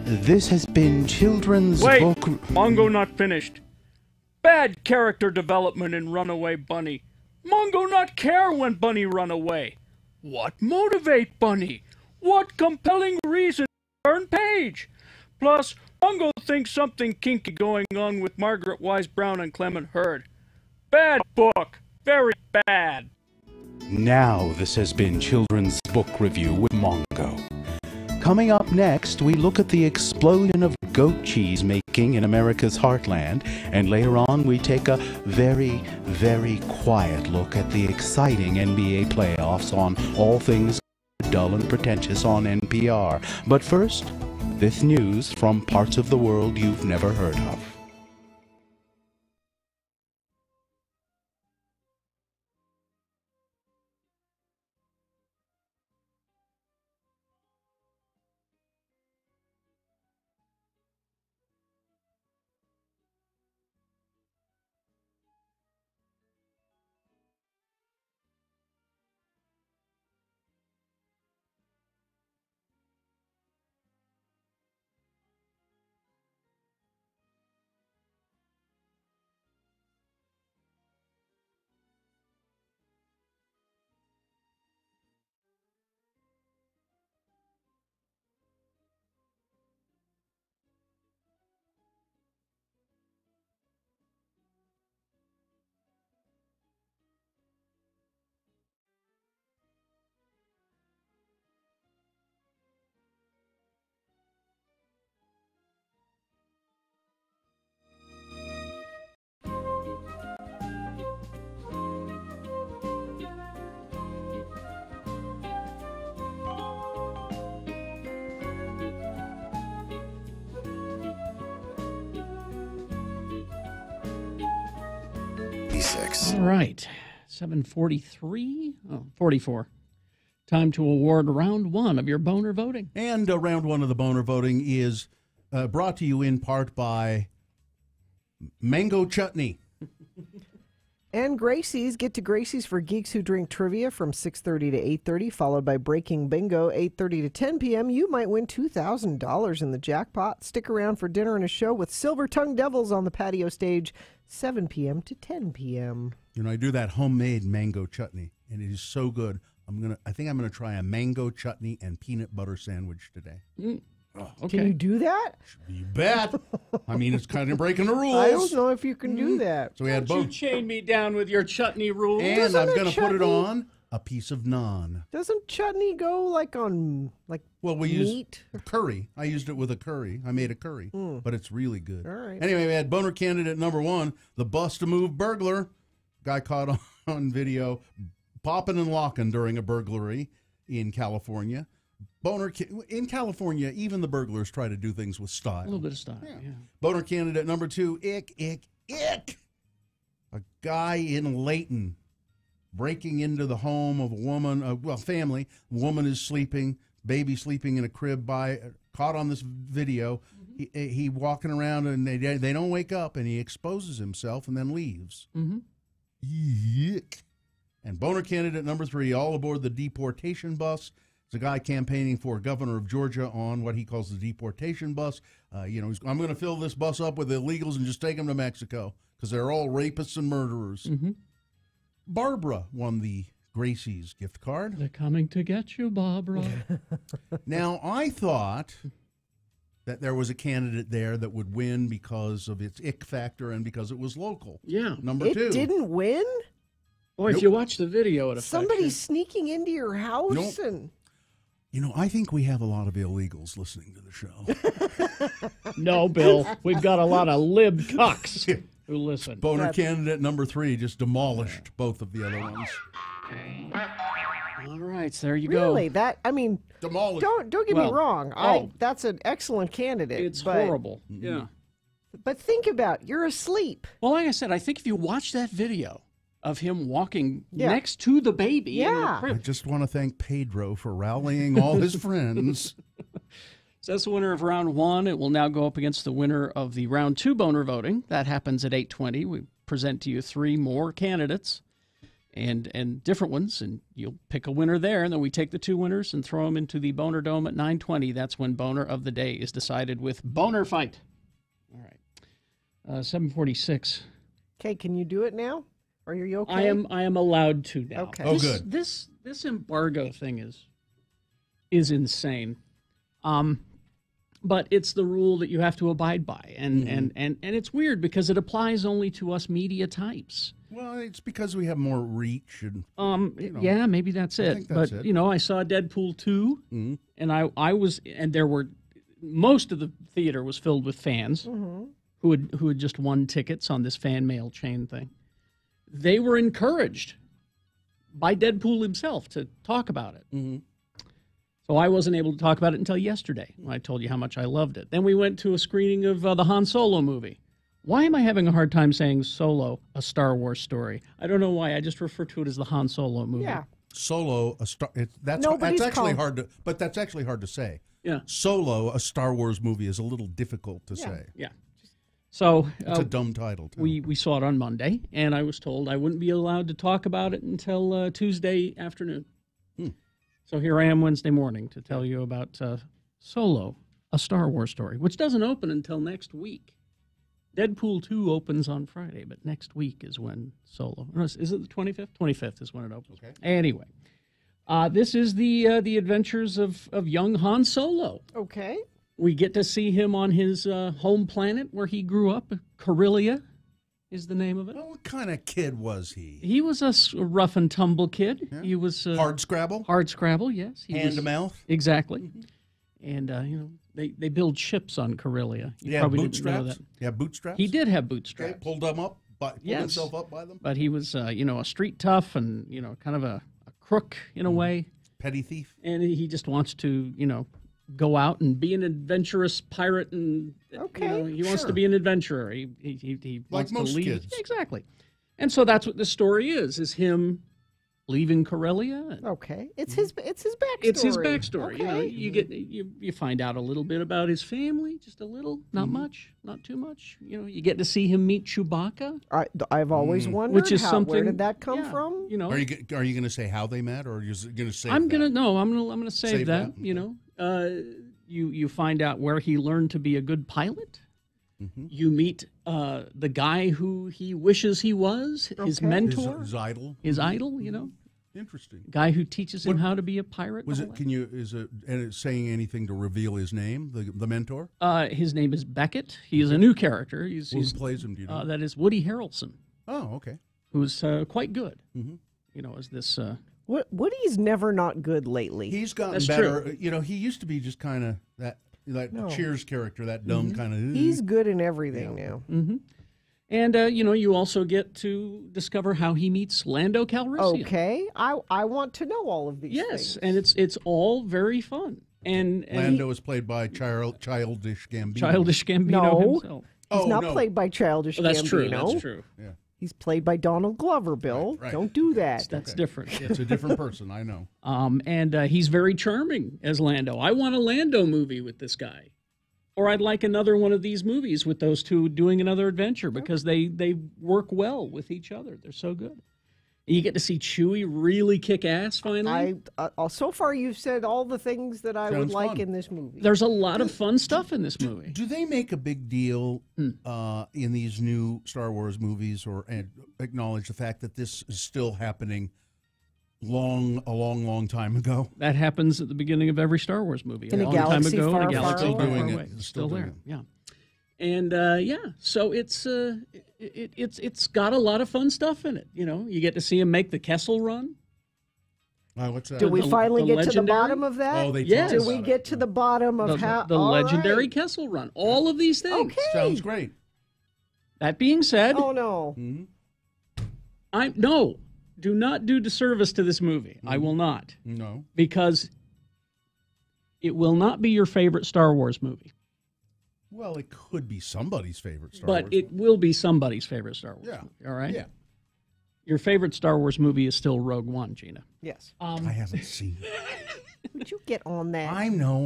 This has been Children's Wait, Book... Mongo not finished. Bad character development in Runaway Bunny. Mongo not care when Bunny run away. What motivate Bunny? What compelling reason to turn page? Plus, Mongo thinks something kinky going on with Margaret Wise Brown and Clement Hurd. Bad book. Very bad. Now this has been Children's Book Review with Mongo. Coming up next, we look at the explosion of goat cheese making in America's heartland, and later on we take a very, very quiet look at the exciting NBA playoffs on All Things Dull and Pretentious on NPR. But first, this news from parts of the world you've never heard of. All right, 7:43, 44. Time to award round one of your boner voting. And round one of the boner voting is brought to you in part by Mango Chutney. And Gracie's. Get to Gracie's for Geeks Who Drink Trivia from 6:30 to 8:30, followed by Breaking Bingo, 8:30 to 10 p.m. You might win $2,000 in the jackpot. Stick around for dinner and a show with Silver Tongue Devils on the patio stage, 7 p.m. to 10 p.m. You know, I do that homemade mango chutney, and it is so good. I think I'm gonna try a mango chutney and peanut butter sandwich today. Oh, okay. Can you do that? You bet. I mean, it's kind of breaking the rules. I don't know if you can do that. So we had Don't both. you chain me down with your chutney rules. And I'm going to put it on a piece of naan. Doesn't chutney go like on we meat? Use curry. I used it with a curry. I made a curry, but it's really good. All right. Anyway, we had boner candidate number one, the bust-a-move burglar. Guy caught on video popping and locking during a burglary in California. In California, even the burglars try to do things with style. A little bit of style, yeah. Boner candidate number two, ick. A guy in Layton breaking into the home of a woman, family. Woman is sleeping, baby sleeping in a crib caught on this video. He walking around and they don't wake up, and he exposes himself and then leaves. Yuck. And boner candidate number three, all aboard the deportation bus. It's a guy campaigning for governor of Georgia on what he calls the deportation bus. I'm going to fill this bus up with illegals and just take them to Mexico because they're all rapists and murderers. Barbara won the Gracie's gift card. They're coming to get you, Barbara. Now, I thought that there was a candidate there that would win because of its ick factor and because it was local. Yeah. Number two. It didn't win? Boy, if you watch the video, it affects Somebody's you. sneaking into your house and... You know, I think we have a lot of illegals listening to the show. No, Bill. We've got a lot of lib cucks who listen. Boner candidate number 3 just demolished both of the other ones. All right, so there you go. Really? That, I mean, demolished. Don't get me wrong. That's an excellent candidate. It's but, horrible. Yeah. But think about it. You're asleep. Well, like I said, I think if you watch that video of him walking next to the baby in the I crib. just want to thank Pedro for rallying all his friends. So that's the winner of round 1. It will now go up against the winner of the round 2 boner voting. That happens at 8:20. We present to you 3 more candidates and different ones, and you'll pick a winner there, and then we take the 2 winners and throw them into the Boner Dome at 9:20. That's when Boner of the Day is decided with Boner Fight. All right. 7:46. Okay, can you do it now? Are you okay? I am allowed to now. Okay. Oh, good. This embargo thing is insane. But it's the rule that you have to abide by, and it's weird because it applies only to us media types. Well, it's because we have more reach and Yeah, maybe that's I it. think that's But it. I saw Deadpool 2, and I was, and there were most of the theater was filled with fans who had just won tickets on this fan mail chain thing. They were encouraged by Deadpool himself to talk about it. So I wasn't able to talk about it until yesterday when I told you how much I loved it. Then we went to a screening of the Han Solo movie. Why am I having a hard time saying Solo, a Star Wars story? I don't know why. I just refer to it as the Han Solo movie. Yeah. Solo, that's Nobody's actually called- hard to, but that's actually hard to say. Yeah. Solo, a Star Wars movie, is a little difficult to say. Yeah. So It's a dumb title, too. We saw it on Monday, and I was told I wouldn't be allowed to talk about it until Tuesday afternoon. So here I am Wednesday morning to tell you about Solo, a Star Wars story, which doesn't open until next week. Deadpool 2 opens on Friday, but next week is when Solo. Is it the 25th? 25th is when it opens. Okay. Anyway, this is the adventures of young Han Solo. Okay. We get to see him on his home planet where he grew up. Corellia is the name of it. Well, what kind of kid was he? He was a rough and tumble kid. Yeah. He was Hard Scrabble? Hard Scrabble, yes. He Hand was- to mouth? Exactly. And they build ships on Corellia. You Yeah, probably didn't know bootstraps? that. Yeah, bootstraps? He did have Okay, bootstraps. pulled them up, pulled Yes. himself up by them? But he was, a street tough and, kind of a crook in a way. Petty thief? And he just wants to, go out and be an adventurous pirate. And, he wants to sure. be an adventurer. He Like wants most to lead. kids. Exactly. And so that's what the story is him leaving Corellia. Okay. It's his backstory. It's his backstory. Okay. You find out a little bit about his family, just a little, not much, not too much. You get to see him meet Chewbacca, I've always wondered which is where something. did that come yeah, from? Are you going to say how they met, or are you going to say I'm gonna save that. Okay. You find out where he learned to be a good pilot. Mm-hmm. You meet the guy who he wishes he was, his Okay. mentor, His idol? his idol. Interesting. Guy who teaches him how to be a pirate. Was and it? all And it's saying anything to reveal his name, the mentor? that. His name is Beckett. He is a new character. Who plays him? Do you know? That is Woody Harrelson, Oh, okay. who's quite good. Mm-hmm. As this. Woody's never not good lately. He's gotten That's better. true. He used to be just kind of that No. Cheers character, that dumb kind of. He's good in everything now. Mm-hmm. And you also get to discover how he meets Lando Calrissian. Okay. I want to know all of these Yes, things. and it's all very fun. And Lando is played by Childish Gambino. Childish Gambino No. himself. He's not played by Childish Oh, that's Gambino. true. That's true. Yeah. He's played by Donald Glover, Bill. Right. Don't do that. That's different. It's a different person, I know. And he's very charming as Lando. I want a Lando movie with this guy. Or I'd like another one of these movies with those two doing another adventure because they work well with each other. They're so good. You get to see Chewie really kick ass finally. So far, you've said all the things that I would Sounds like fun. in this movie. There's a lot of fun stuff in this movie. Do they make a big deal in these new Star Wars movies, or acknowledge the fact that this is still happening a long time ago? That happens at the beginning of every Star Wars movie. In a long galaxy time ago, far, in a galaxy far far, away. far Doing away. it. It's Still still doing there. Yeah. And so it's got a lot of fun stuff in it. You get to see him make the Kessel Run. What's that? Did we finally the get to the legendary? bottom of that? Oh, they Yes. Did we get to the bottom of how the all legendary right. Kessel Run? All of these things. Okay. Sounds great. That being said, Oh no. do not do disservice to this movie. I will not, No. because it will not be your favorite Star Wars movie, Well, it could be somebody's favorite Star but Wars. it will be somebody's favorite Star Wars Yeah. movie. All right. Yeah. Your favorite Star Wars movie is still Rogue One, Gina. Yes. I haven't seen it. Would you get on that? I know.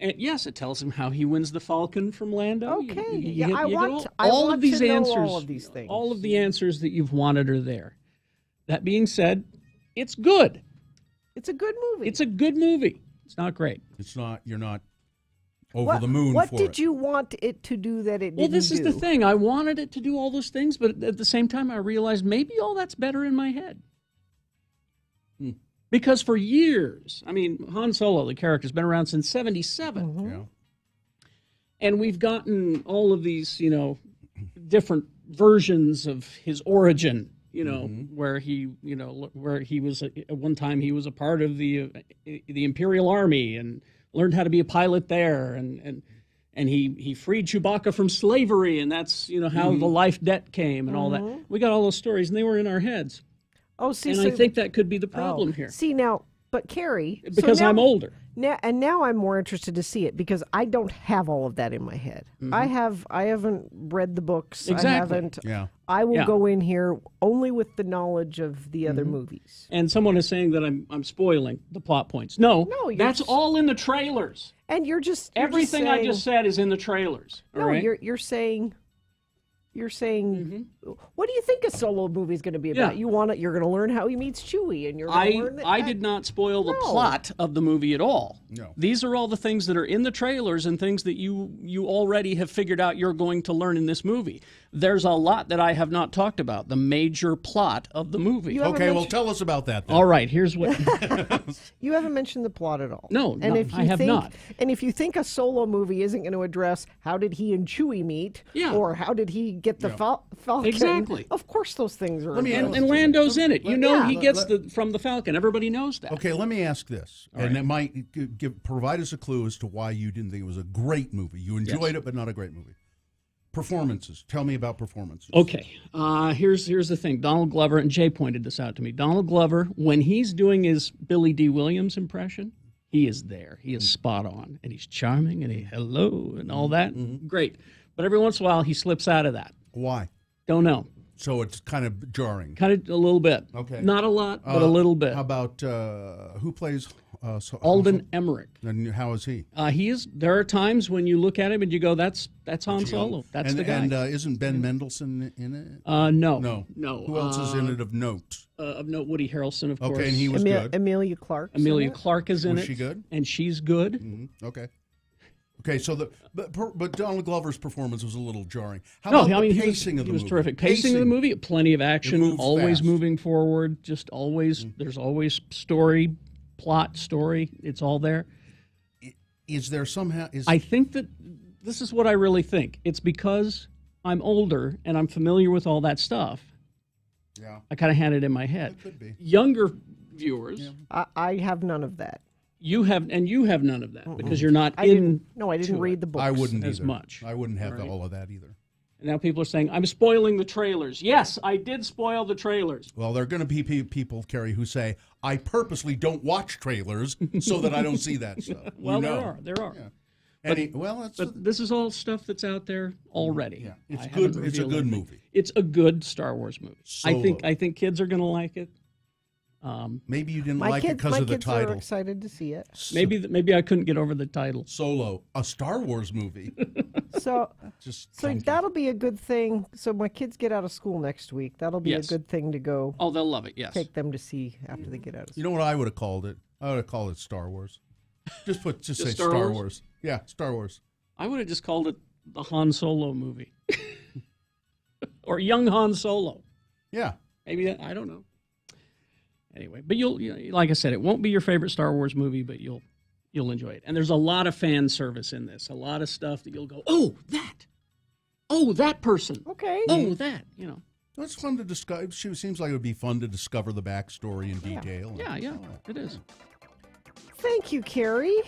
And yes, it tells him how he wins the Falcon from Lando. Okay. You Yeah, get- I you get want all to of these know answers. all of these things. All of the answers that you've wanted are there. That being said, it's good. It's a good movie. It's a good movie. It's not great. It's not. You're not over the moon What for did it. you want it to do that it Well, didn't this is the do? thing. I wanted it to do all those things, but at the same time, I realized maybe all that's better in my head. Because for years, I mean, Han Solo, the character's been around since '77. Mm-hmm. Yeah. And we've gotten all of these, different versions of his origin, where he, where he was at one time he was a part of the Imperial Army and learned how to be a pilot there, and he freed Chewbacca from slavery, and that's how the life debt came and all that. We got all those stories, and they were in our heads. Oh, see, And so I think that could be the problem here. See now, but Carrie, so Because now- I'm older. Now I'm more interested to see it because I don't have all of that in my head. I haven't read the books. Exactly. I haven't. Yeah. I will Yeah. go in here only with the knowledge of the other movies. And someone is saying that I'm spoiling the plot points. No, No, you're that's just- all in the trailers. And you're just Everything I just saying, said is in the trailers. all No, right? you're saying. What do you think a Solo movie is going to be about? Yeah. You're going to learn how he meets Chewie, and you're going to learn that. I did not spoil the No. plot of the movie at all. No. These are all the things that are in the trailers and things that you already have figured out you're going to learn in this movie. There's a lot that I have not talked about, the major plot of the movie. You haven't Okay, well, mentioned- tell us about that then. All right, here's what. You haven't mentioned the plot at all. No, and no, if you I have think, not. And if you think a Solo movie isn't going to address how did he and Chewie meet, Yeah. or how did he get the Falcon, Exactly. Of course, those things are. Let me And Lando's in it. Yeah. He gets from the Falcon. Everybody knows that. Okay, let me ask this, All and right. it might provide us a clue as to why you didn't think it was a great movie. You enjoyed it, but not a great movie. Performances. Tell me about performances. Okay, here's the thing. Donald Glover, and Jay pointed this out to me. Donald Glover, when he's doing his Billy D. Williams impression, he is there. He is spot on, and he's charming, and hello, and all that. Great. But every once in a while, he slips out of that. Why? Don't know. So it's kind of jarring. Kind of a little bit. Okay. Not a lot, but a little bit. How about who plays Alden Ehrenreich. And how is he? He is. There are times when you look at him and you go, "That's Han Solo. That's and, the guy." And isn't Ben Mendelsohn in it? No. No. Who else is in it of note? Of note, Woody Harrelson, of course. Okay, and he was good. Amelia Clark. Amelia Clark is in Was it. she good? And she's good. Mm-hmm. Okay, so but Donald Glover's performance was a little jarring. How No, about I mean, the pacing of the he was movie? terrific. Pacing of the movie, plenty of action, moves always fast. moving forward, just always, there's always story, plot, story. It's all there. Is there somehow... I think that this is what I really think. It's because I'm older and I'm familiar with all that stuff. Yeah. I kind of had it in my head. It could be. Younger viewers, I have none of that. you have none of that because you're not I in. didn't read the books. I wouldn't as either. much. I wouldn't have All right. all of that either. And now people are saying, I'm spoiling the trailers. Yes, I did spoil the trailers. Well, there are going to be people, Kerry, who say, I purposely don't watch trailers so that I don't see that stuff. Well, You know. there are. Yeah. But, but this is all stuff that's out there already. Yeah. It's I good. haven't It's a revealed good anything. movie. It's a good Star Wars movie. Solo. I think kids are going to like it. Maybe you didn't My like it kids, because my of the kids are title. excited to see it. Maybe I couldn't get over the title. Solo, a Star Wars movie. So Just so funky. that'll be a good thing. So my kids get out of school next week. That'll be Yes. a good thing to go. Oh, they'll love it. Yes. Take them to see after they get out of school. You know what I would have called it? I would have called it Star Wars. Just say Star Star Wars? Wars. Yeah, Star Wars. I would have just called it the Han Solo movie, or Young Han Solo. Yeah. Maybe that, I don't know. Anyway, but like I said, it won't be your favorite Star Wars movie, but you'll enjoy it. And there's a lot of fan service in this. A lot of stuff that you'll go, oh, that person. Okay. Oh, that. It's fun to discover. It seems like it would be fun to discover the backstory in detail. Yeah, it is. Thank you, Carrie.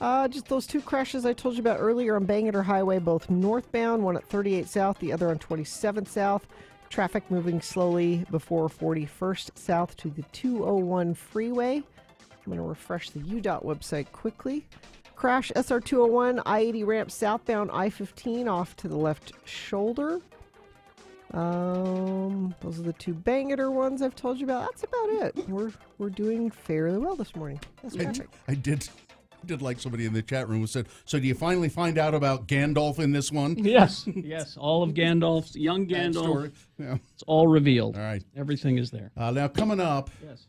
Just those two crashes I told you about earlier on Bangor Highway, both northbound, one at 38 South, the other on 27 South. Traffic moving slowly before 41st South to the 201 freeway. I'm going to refresh the UDOT website quickly. Crash SR201, I-80 ramp southbound I-15 off to the left shoulder. Those are the two Bangor ones I've told you about. That's about it. We're doing fairly well this morning. That's perfect. I did like somebody in the chat room who said, so do you finally find out about Gandalf in this one? Yes. Yes. All of Gandalf's, young Gandalf. Yeah. It's all revealed. All right. Everything is there. Now, coming up, Yes.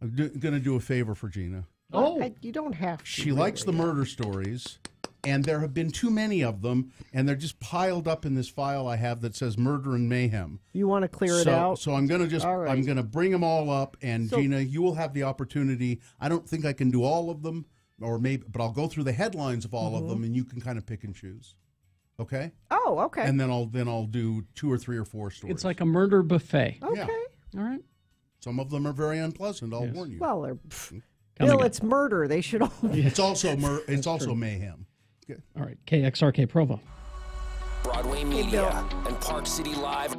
I'm going to do a favor for Gina. You don't have to. She likes the murder stories, and there have been too many of them, and they're just piled up in this file I have that says Murder and Mayhem. You want to clear it out? So I'm going to All right. I'm going to bring them all up, and Gina, you will have the opportunity. I don't think I can do all of them, but I'll go through the headlines of all of them, and you can kind of pick and choose. Okay? Oh, okay. And then I'll do 2 or 3 or 4 stories. It's like a murder buffet. Okay. Yeah. All right. Some of them are very unpleasant, I'll warn you. Well, Bill, it's murder. They should all be. It's also mayhem. Okay. All right. KXRK Provo. Broadway Media and Park City Live.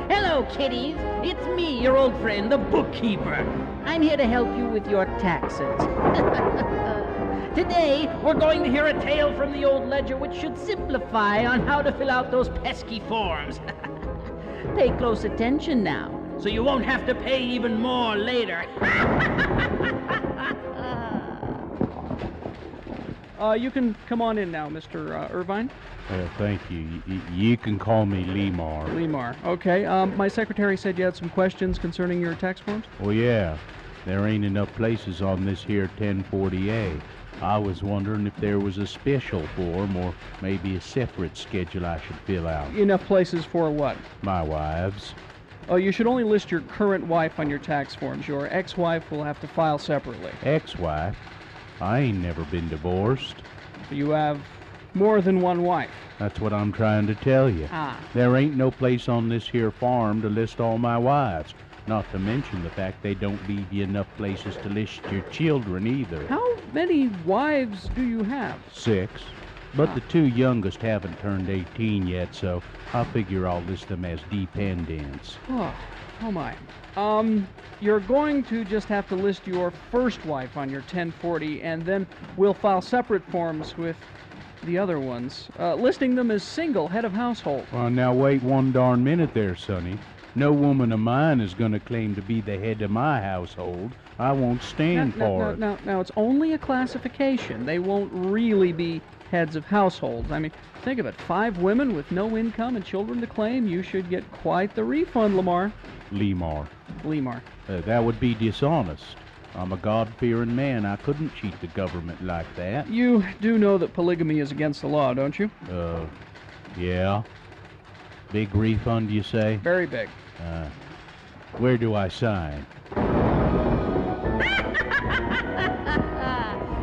Hello, kiddies. It's me, your old friend, the bookkeeper. I'm here to help you with your taxes. Today, we're going to hear a tale from the old ledger which should simplify on how to fill out those pesky forms. Pay close attention now, so you won't have to pay even more later. You can come on in now, Mr. Irvine. Thank you. You can call me Lemar. Lemar. Okay. My secretary said you had some questions concerning your tax forms? Well, yeah. There ain't enough places on this here 1040A. I was wondering if there was a special form or maybe a separate schedule I should fill out. Enough places for what? My wives. Oh, you should only list your current wife on your tax forms. Your ex-wife will have to file separately. Ex-wife? I ain't never been divorced. So you have more than one wife. That's what I'm trying to tell you. There ain't no place on this here farm to list all my wives. Not to mention the fact they don't leave you enough places to list your children either. How many wives do you have? 6. But the 2 youngest haven't turned 18 yet, so I figure I'll list them as dependents. Oh my. You're going to just have to list your first wife on your 1040, and then we'll file separate forms with the other ones, listing them as single head of household. Well, now wait one darn minute there, Sonny. No woman of mine is going to claim to be the head of my household. I won't stand for it. Now, it's only a classification. They won't really be heads of households. I mean, think of it. 5 women with no income and children to claim. You should get quite the refund, Lemar. Lemar. That would be dishonest. I'm a God-fearing man. I couldn't cheat the government like that. You do know that polygamy is against the law, don't you? Yeah. Big refund, you say? Very big. Where do I sign?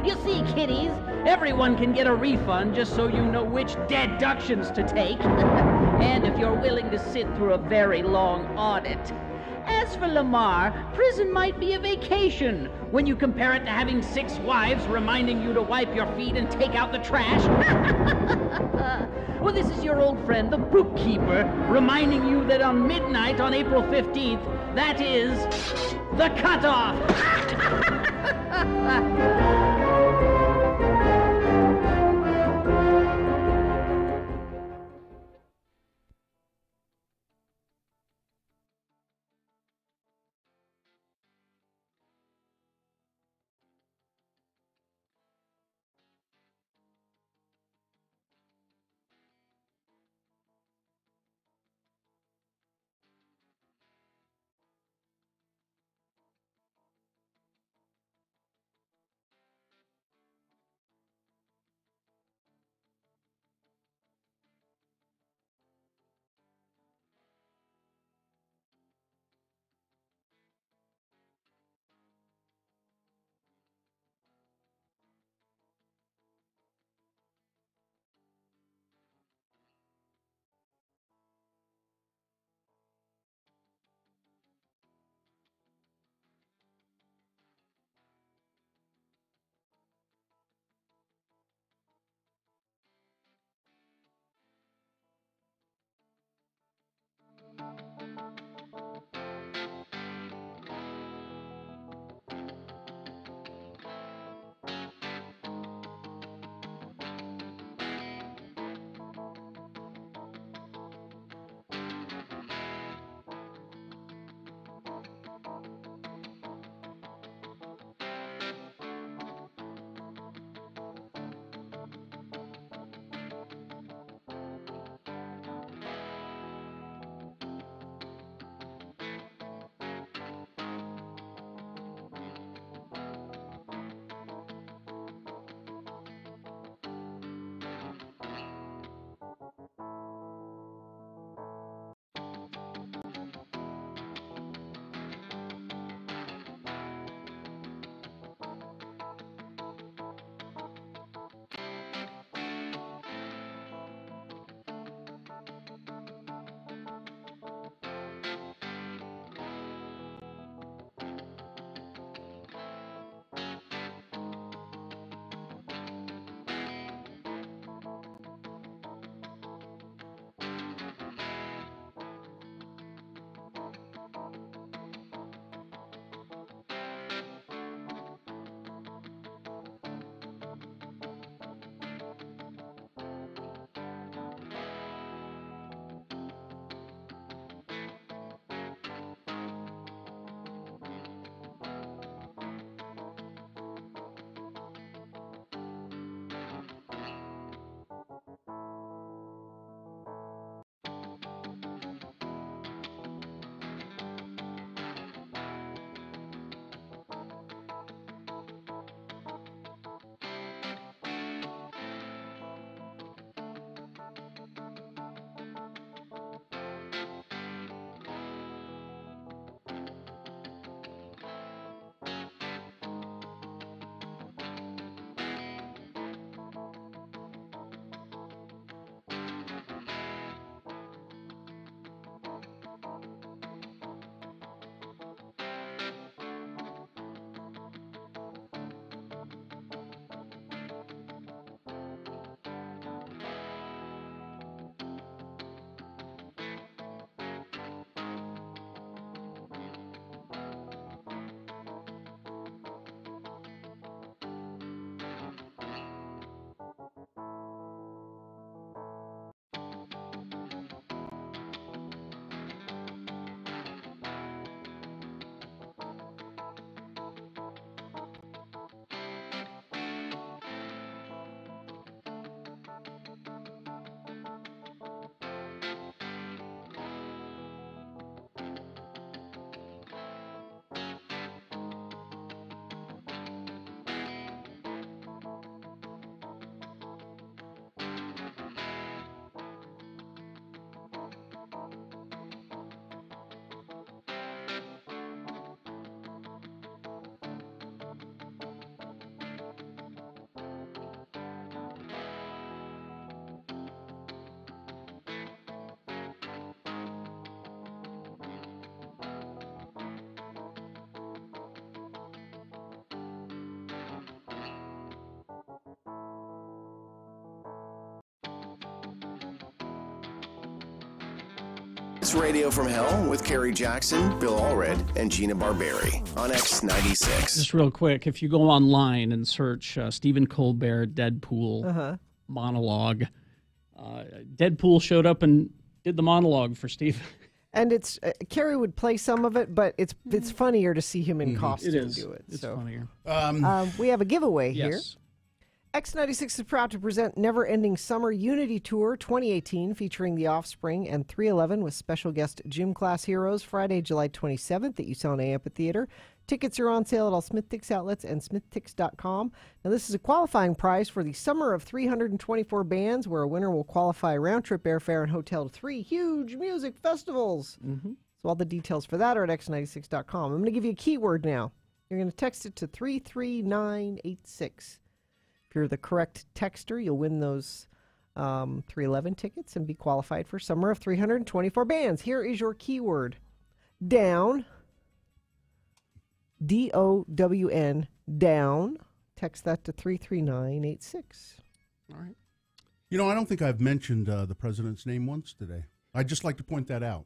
You see, kiddies, Everyone can get a refund just so you know which deductions to take. And if you're willing to sit through a very long audit. As for Lamar, prison might be a vacation when you compare it to having 6 wives reminding you to wipe your feet and take out the trash. Well, this is your old friend, the bookkeeper, reminding you that on midnight on April 15th, that is the cutoff. It's Radio from Hell with Kerry Jackson, Bill Allred, and Gina Barberi on X96. Just real quick, if you go online and search Stephen Colbert Deadpool monologue, Deadpool showed up and did the monologue for Steve. And it's Kerry would play some of it, but it's funnier to see him in costume It is. do it. It's so. funnier. We have a giveaway here. Yes. X96 is proud to present Never Ending Summer Unity Tour 2018 featuring The Offspring and 311 with special guest Gym Class Heroes Friday, July 27th at USANA Amphitheater. Tickets are on sale at all SmithTix outlets and SmithTix.com. Now, this is a qualifying prize for the Summer of 324 Bands, where a winner will qualify round-trip airfare and hotel to 3 huge music festivals. So all the details for that are at X96.com. I'm going to give you a keyword now. You're going to text it to 33986. If you're the correct texter, you'll win those 311 tickets and be qualified for Summer of 324 Bands. Here is your keyword. Down. D-O-W-N. Down. Text that to 33986. All right. You know, I don't think I've mentioned the president's name once today. I'd just like to point that out.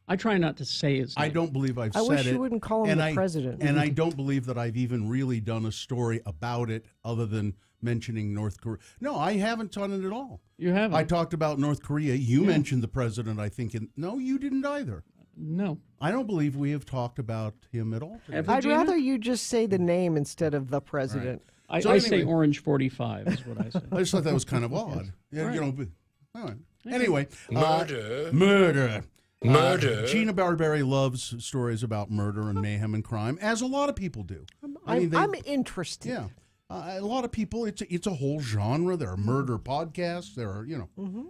I try not to say his name. I don't believe I've I said wish it. you wouldn't call him the president. And I don't believe that I've even really done a story about it other than mentioning North Korea. No, I haven't done it at all. You haven't? I talked about North Korea. You mentioned the president, I think. No, you didn't either. No. I don't believe we have talked about him at all today. I'd rather you just say the name instead of the president. I say Orange 45 is what I say. I just thought that was kind of odd. Yeah, Right. you know. But, all right. Anyway, Murder. Murder. Murder. Gina Barberi loves stories about murder and mayhem and crime, as a lot of people do. I'm interested. Yeah. A lot of people, it's a whole genre. There are murder podcasts. There are,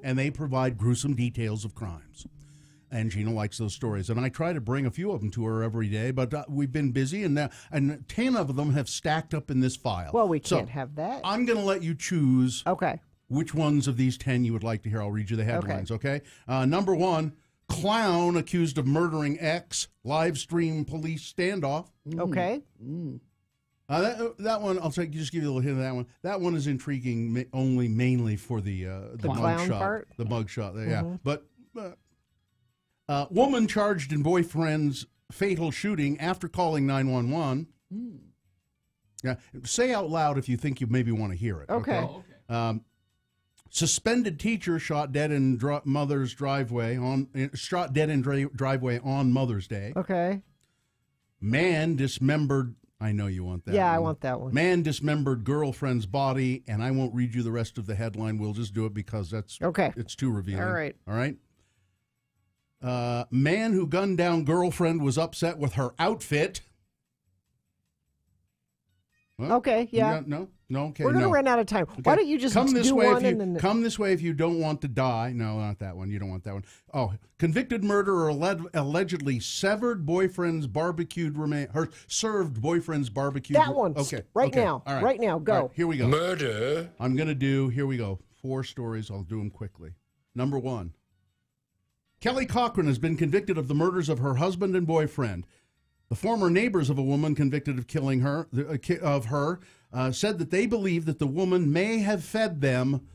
and they provide gruesome details of crimes. And Gina likes those stories. And I try to bring a few of them to her every day, but we've been busy, and 10 of them have stacked up in this file. Well, we can't have that. I'm going to let you choose Okay. which ones of these 10 you would like to hear. I'll read you the headlines, okay? Number 1, clown accused of murdering ex, live stream police standoff. Okay. That one, I'll just give you a little hint of that one. That one is intriguing mainly for the clown mugshot. part? The mugshot, yeah. But woman charged in boyfriend's fatal shooting after calling 911. Yeah, say out loud if you think you maybe want to hear it. Okay. Suspended teacher shot dead in mother's driveway shot dead in driveway on Mother's Day. Okay. Man dismembered. I know you want that. Yeah, one. I want that one. Man dismembered girlfriend's body, and I won't read you the rest of the headline. We'll just do it because that's okay. It's too revealing. All right. All right. Man who gunned down girlfriend was upset with her outfit. Well, Okay, yeah. No. Okay. We're going to run out of time. Okay. Why don't you just come this do way one if you, and then come this way if you don't want to die. No, not that one. You don't want that one. Oh, convicted murderer allegedly severed boyfriend's barbecued served boyfriend's barbecued. That one. Okay. Right okay. now. All right. Right now. Go. All right, here we go. Murder. I'm going to do. Here we go. 4 stories. I'll do them quickly. Number 1. Kelly Cochran has been convicted of the murders of her husband and boyfriend. The former neighbors of a woman convicted of killing her, said that they believe that the woman may have fed them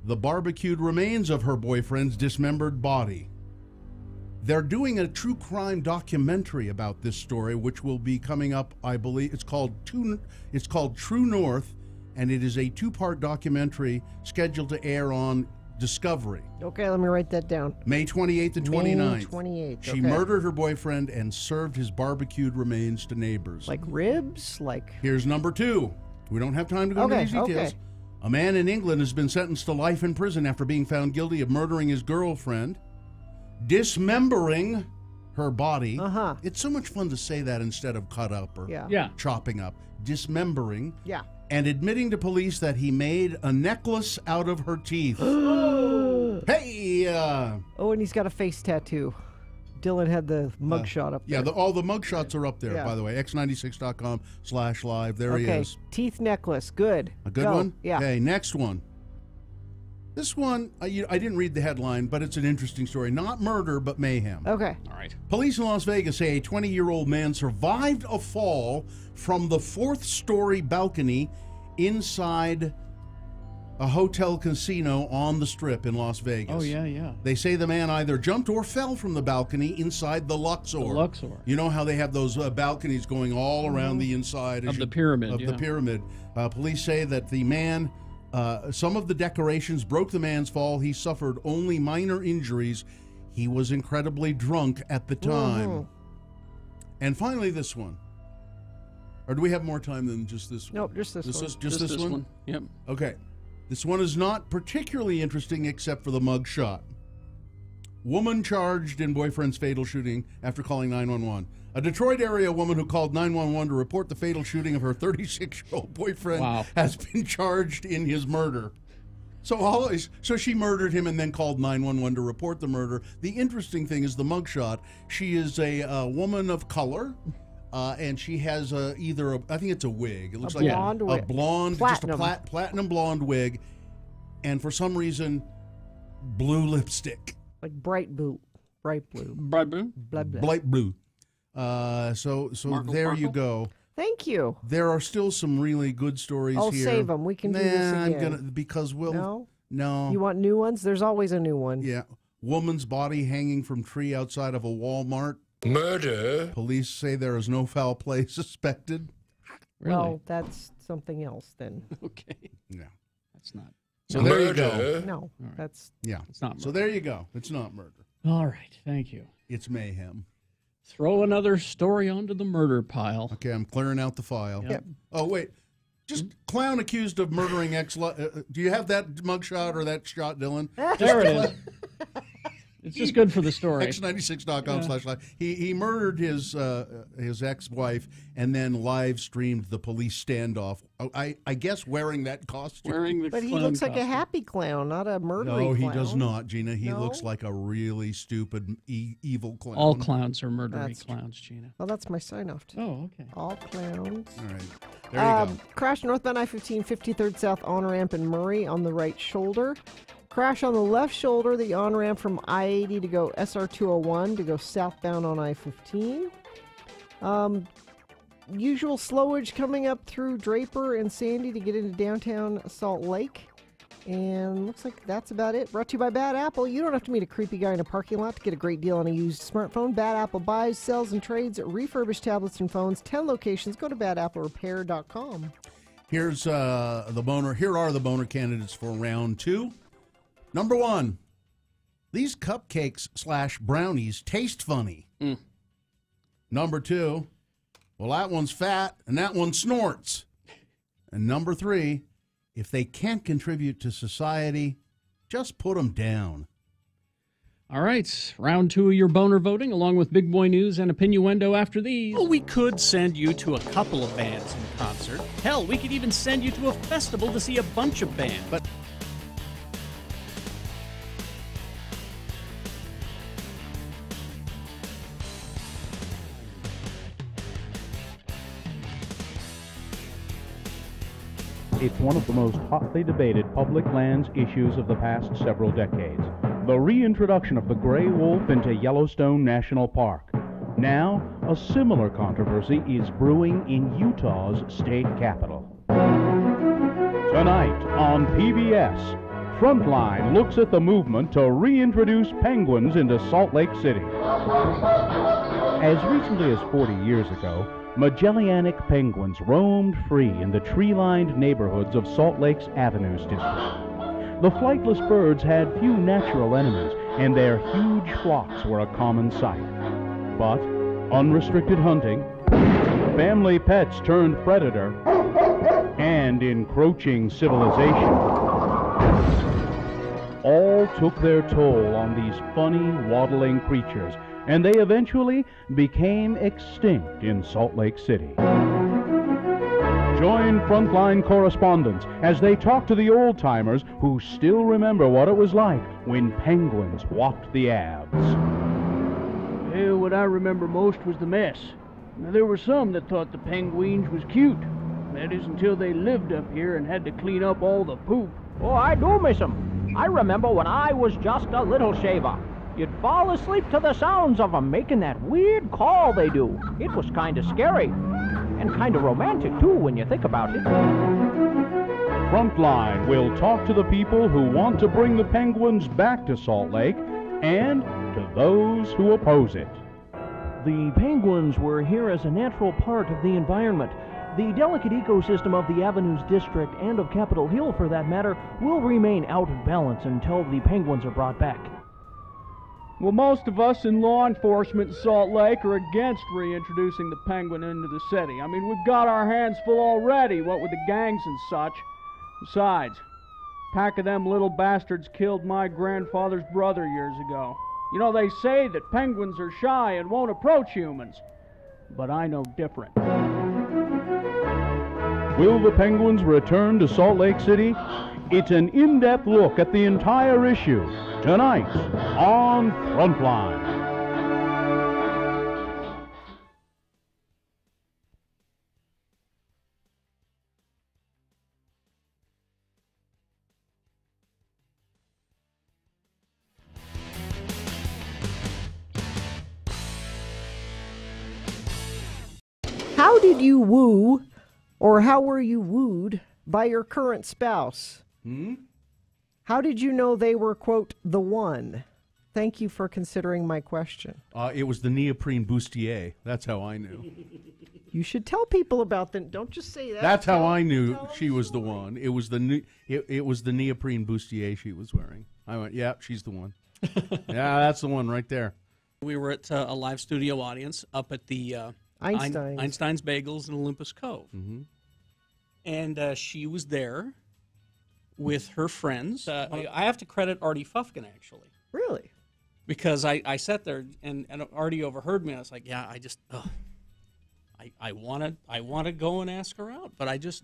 the barbecued remains of her boyfriend's dismembered body. They're doing a true crime documentary about this story, which will be coming up, I believe. It's called True North, and it is a 2-part documentary scheduled to air on Discovery. Okay, let me write that down. May 28th and 29th. May 28th. She murdered her boyfriend and served his barbecued remains to neighbors. Like ribs? Like. Here's number 2. We don't have time to go into these details. Okay. A man in England has been sentenced to life in prison after being found guilty of murdering his girlfriend, dismembering her body. It's so much fun to say that instead of cut up or chopping up. Dismembering. Yeah. And admitting to police that he made a necklace out of her teeth. Hey! Oh, and he's got a face tattoo. Dylan had the mugshot up there. Yeah, all the mugshots are up there, Yeah. by the way. X96.com/live. There he Okay, is. teeth necklace. Good. A good Go. one? Yeah. Okay, next one. This one, I didn't read the headline, but it's an interesting story. Not murder, but mayhem. Okay. All right. Police in Las Vegas say a 20-year-old man survived a fall from the 4th-story balcony inside a hotel casino on the Strip in Las Vegas. Oh, yeah. They say the man either jumped or fell from the balcony inside the Luxor. The Luxor. You know how they have those balconies going all around the inside Of the pyramid, Of yeah. the pyramid. Police say that the man, some of the decorations broke the man's fall. He suffered only minor injuries. He was incredibly drunk at the time. And finally, this one. Or do we have more time than just this one? Nope, just this one. Just this one? Yep. Okay. This one is not particularly interesting except for the mug shot. Woman charged in boyfriend's fatal shooting after calling 911. A Detroit area woman who called 911 to report the fatal shooting of her 36-year-old boyfriend has been charged in his murder. So she murdered him and then called 911 to report the murder. The interesting thing is the mugshot. She is a woman of color, and she has I think it's a wig. It looks like blonde wig. a blonde, Platinum. just a platinum blonde wig, and for some reason, blue lipstick. Like bright blue. Bright blue? Blah, blah. Bright blue. So there you go. Thank you. There are still some really good stories I'll here. save them. We can do this again. Because we'll... No? You want new ones? There's always a new one. Yeah. Woman's body hanging from tree outside of a Walmart. Murder. Police say there is no foul play suspected. Well, that's something else then. Okay. Yeah. That's not. So there you go. No, that's... Yeah. It's not murder. So there you go. It's not murder. All right. Thank you. It's mayhem. Throw another story onto the murder pile. Okay, I'm clearing out the file. Yep. Oh, wait. Just clown accused of murdering ex... do you have that mugshot or that shot, Dylan? There it is. It's just good for the story. X96.com/live. He murdered his ex-wife and then live streamed the police standoff. I guess wearing that costume. But he looks like a happy clown, not a murdery No, he clown. does not, Gina. He No? looks like a really stupid, evil clown. All clowns are murdery That's clowns, Gina. Well, that's my sign-off. Oh, okay. All clowns. All right. There you go. Crash northbound I-15, 53rd South on-ramp in Murray on the right shoulder. Crash on the left shoulder, the on-ramp from I-80 to go SR-201 to go southbound on I-15. Usual slowage coming up through Draper and Sandy to get into downtown Salt Lake. And looks like that's about it. Brought to you by Bad Apple. You don't have to meet a creepy guy in a parking lot to get a great deal on a used smartphone. Bad Apple buys, sells, and trades refurbished tablets and phones. 10 locations. Go to badapplerepair.com. Here's the boner. Here are the boner candidates for round 2. Number 1, these cupcakes/brownies taste funny. Number 2, well, that one's fat and that one snorts. And number 3, if they can't contribute to society, just put them down. All right, round 2 of your boner voting, along with Big Boy News and Opinioendo after these. Well, we could send you to a couple of bands in concert. Hell, we could even send you to a festival to see a bunch of bands. But It's one of the most hotly debated public lands issues of the past several decades. The reintroduction of the gray wolf into Yellowstone National Park. Now, a similar controversy is brewing in Utah's state capital. Tonight on PBS, Frontline looks at the movement to reintroduce penguins into Salt Lake City. As recently as 40 years ago, Magellanic penguins roamed free in the tree-lined neighborhoods of Salt Lake's Avenues district. The flightless birds had few natural enemies, and their huge flocks were a common sight. But unrestricted hunting, family pets turned predator, and encroaching civilization all took their toll on these funny, waddling creatures, and they eventually became extinct in Salt Lake City. Join Frontline correspondents as they talk to the old-timers who still remember what it was like when penguins walked the Abs. Well, what I remember most was the mess. Now, there were some that thought the penguins was cute. That is until they lived up here and had to clean up all the poop. Oh, I do miss 'em. I remember when I was just a little shaver. You'd fall asleep to the sounds of 'em making that weird call they do. It was kind of scary. And kind of romantic, too, when you think about it. Frontline will talk to the people who want to bring the Penguins back to Salt Lake and to those who oppose it. The penguins were here as a natural part of the environment. The delicate ecosystem of the Avenues District and of Capitol Hill, for that matter, will remain out of balance until the penguins are brought back. Well, most of us in law enforcement in Salt Lake are against reintroducing the penguin into the city. I mean, we've got our hands full already, what with the gangs and such. Besides, a pack of them little bastards killed my grandfather's brother years ago. You know, they say that penguins are shy and won't approach humans, but I know different. Will the Penguins return to Salt Lake City? It's an in-depth look at the entire issue tonight on Frontline. How did you woo, or how were you wooed by your current spouse? How did you know they were, quote, the one? Thank you for considering my question. It was the neoprene bustier. That's how I knew. You should tell people about them. Don't just say that. That's how I knew she was the one. It was it was the neoprene bustier she was wearing. I went, yeah, she's the one. Yeah, that's the one right there. We were at a live studio audience up at the Einstein's Bagels in Olympus Cove. Mm-hmm. And she was there with her friends. I have to credit Artie Fufkin, actually. Really? Because I sat there, and Artie overheard me. I was like, yeah, I want to go and ask her out. But I just...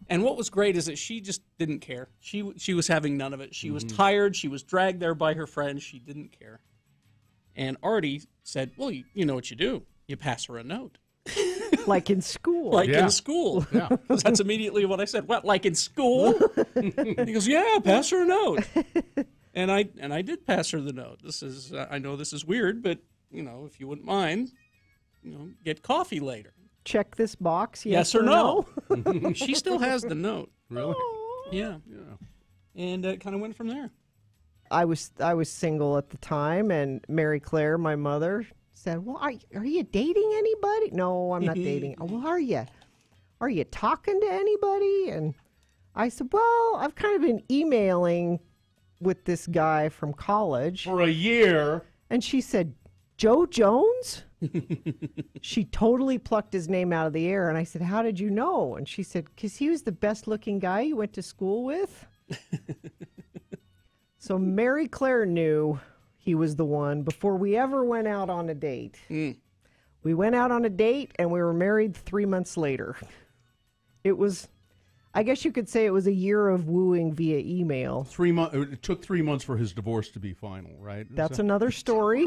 And what was great is that she just didn't care. She was having none of it. She was tired. She was dragged there by her friends. She didn't care. And Artie said, well, you know what you do. You pass her a note. Like in school. Like in school. Yeah. That's immediately what I said. What, like in school? He goes, yeah, pass her a note. And I did pass her the note. This is I know this is weird, but you know, if you wouldn't mind, you know, get coffee later. Check this box. Yes or no? She still has the note. Really? Yeah. Yeah. And it kind of went from there. I was single at the time, and Mary Claire, my mother, said, well, are you dating anybody? No, I'm not dating. Well, are you? Are you talking to anybody? And I said, well, I've kind of been emailing with this guy from college. For a year. And she said, Joe Jones? She totally plucked his name out of the air. And I said, how did you know? And she said, because he was the best looking guy you went to school with. So Mary Claire knew he was the one before we ever went out on a date. We went out on a date and we were married 3 months later. It was, I guess you could say it was a year of wooing via email. 3 months. It took 3 months for his divorce to be final, right? That's another story.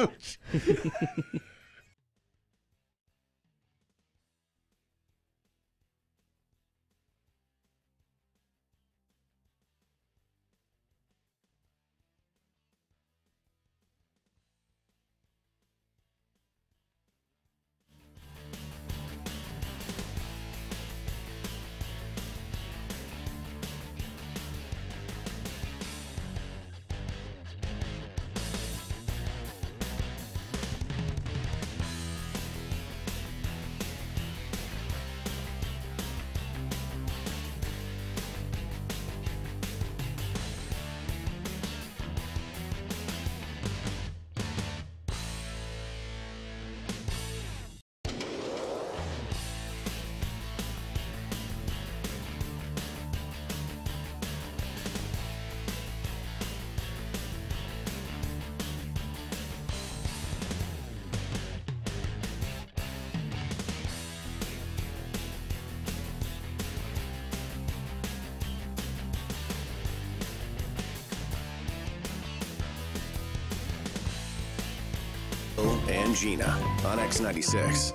And Gina on X96.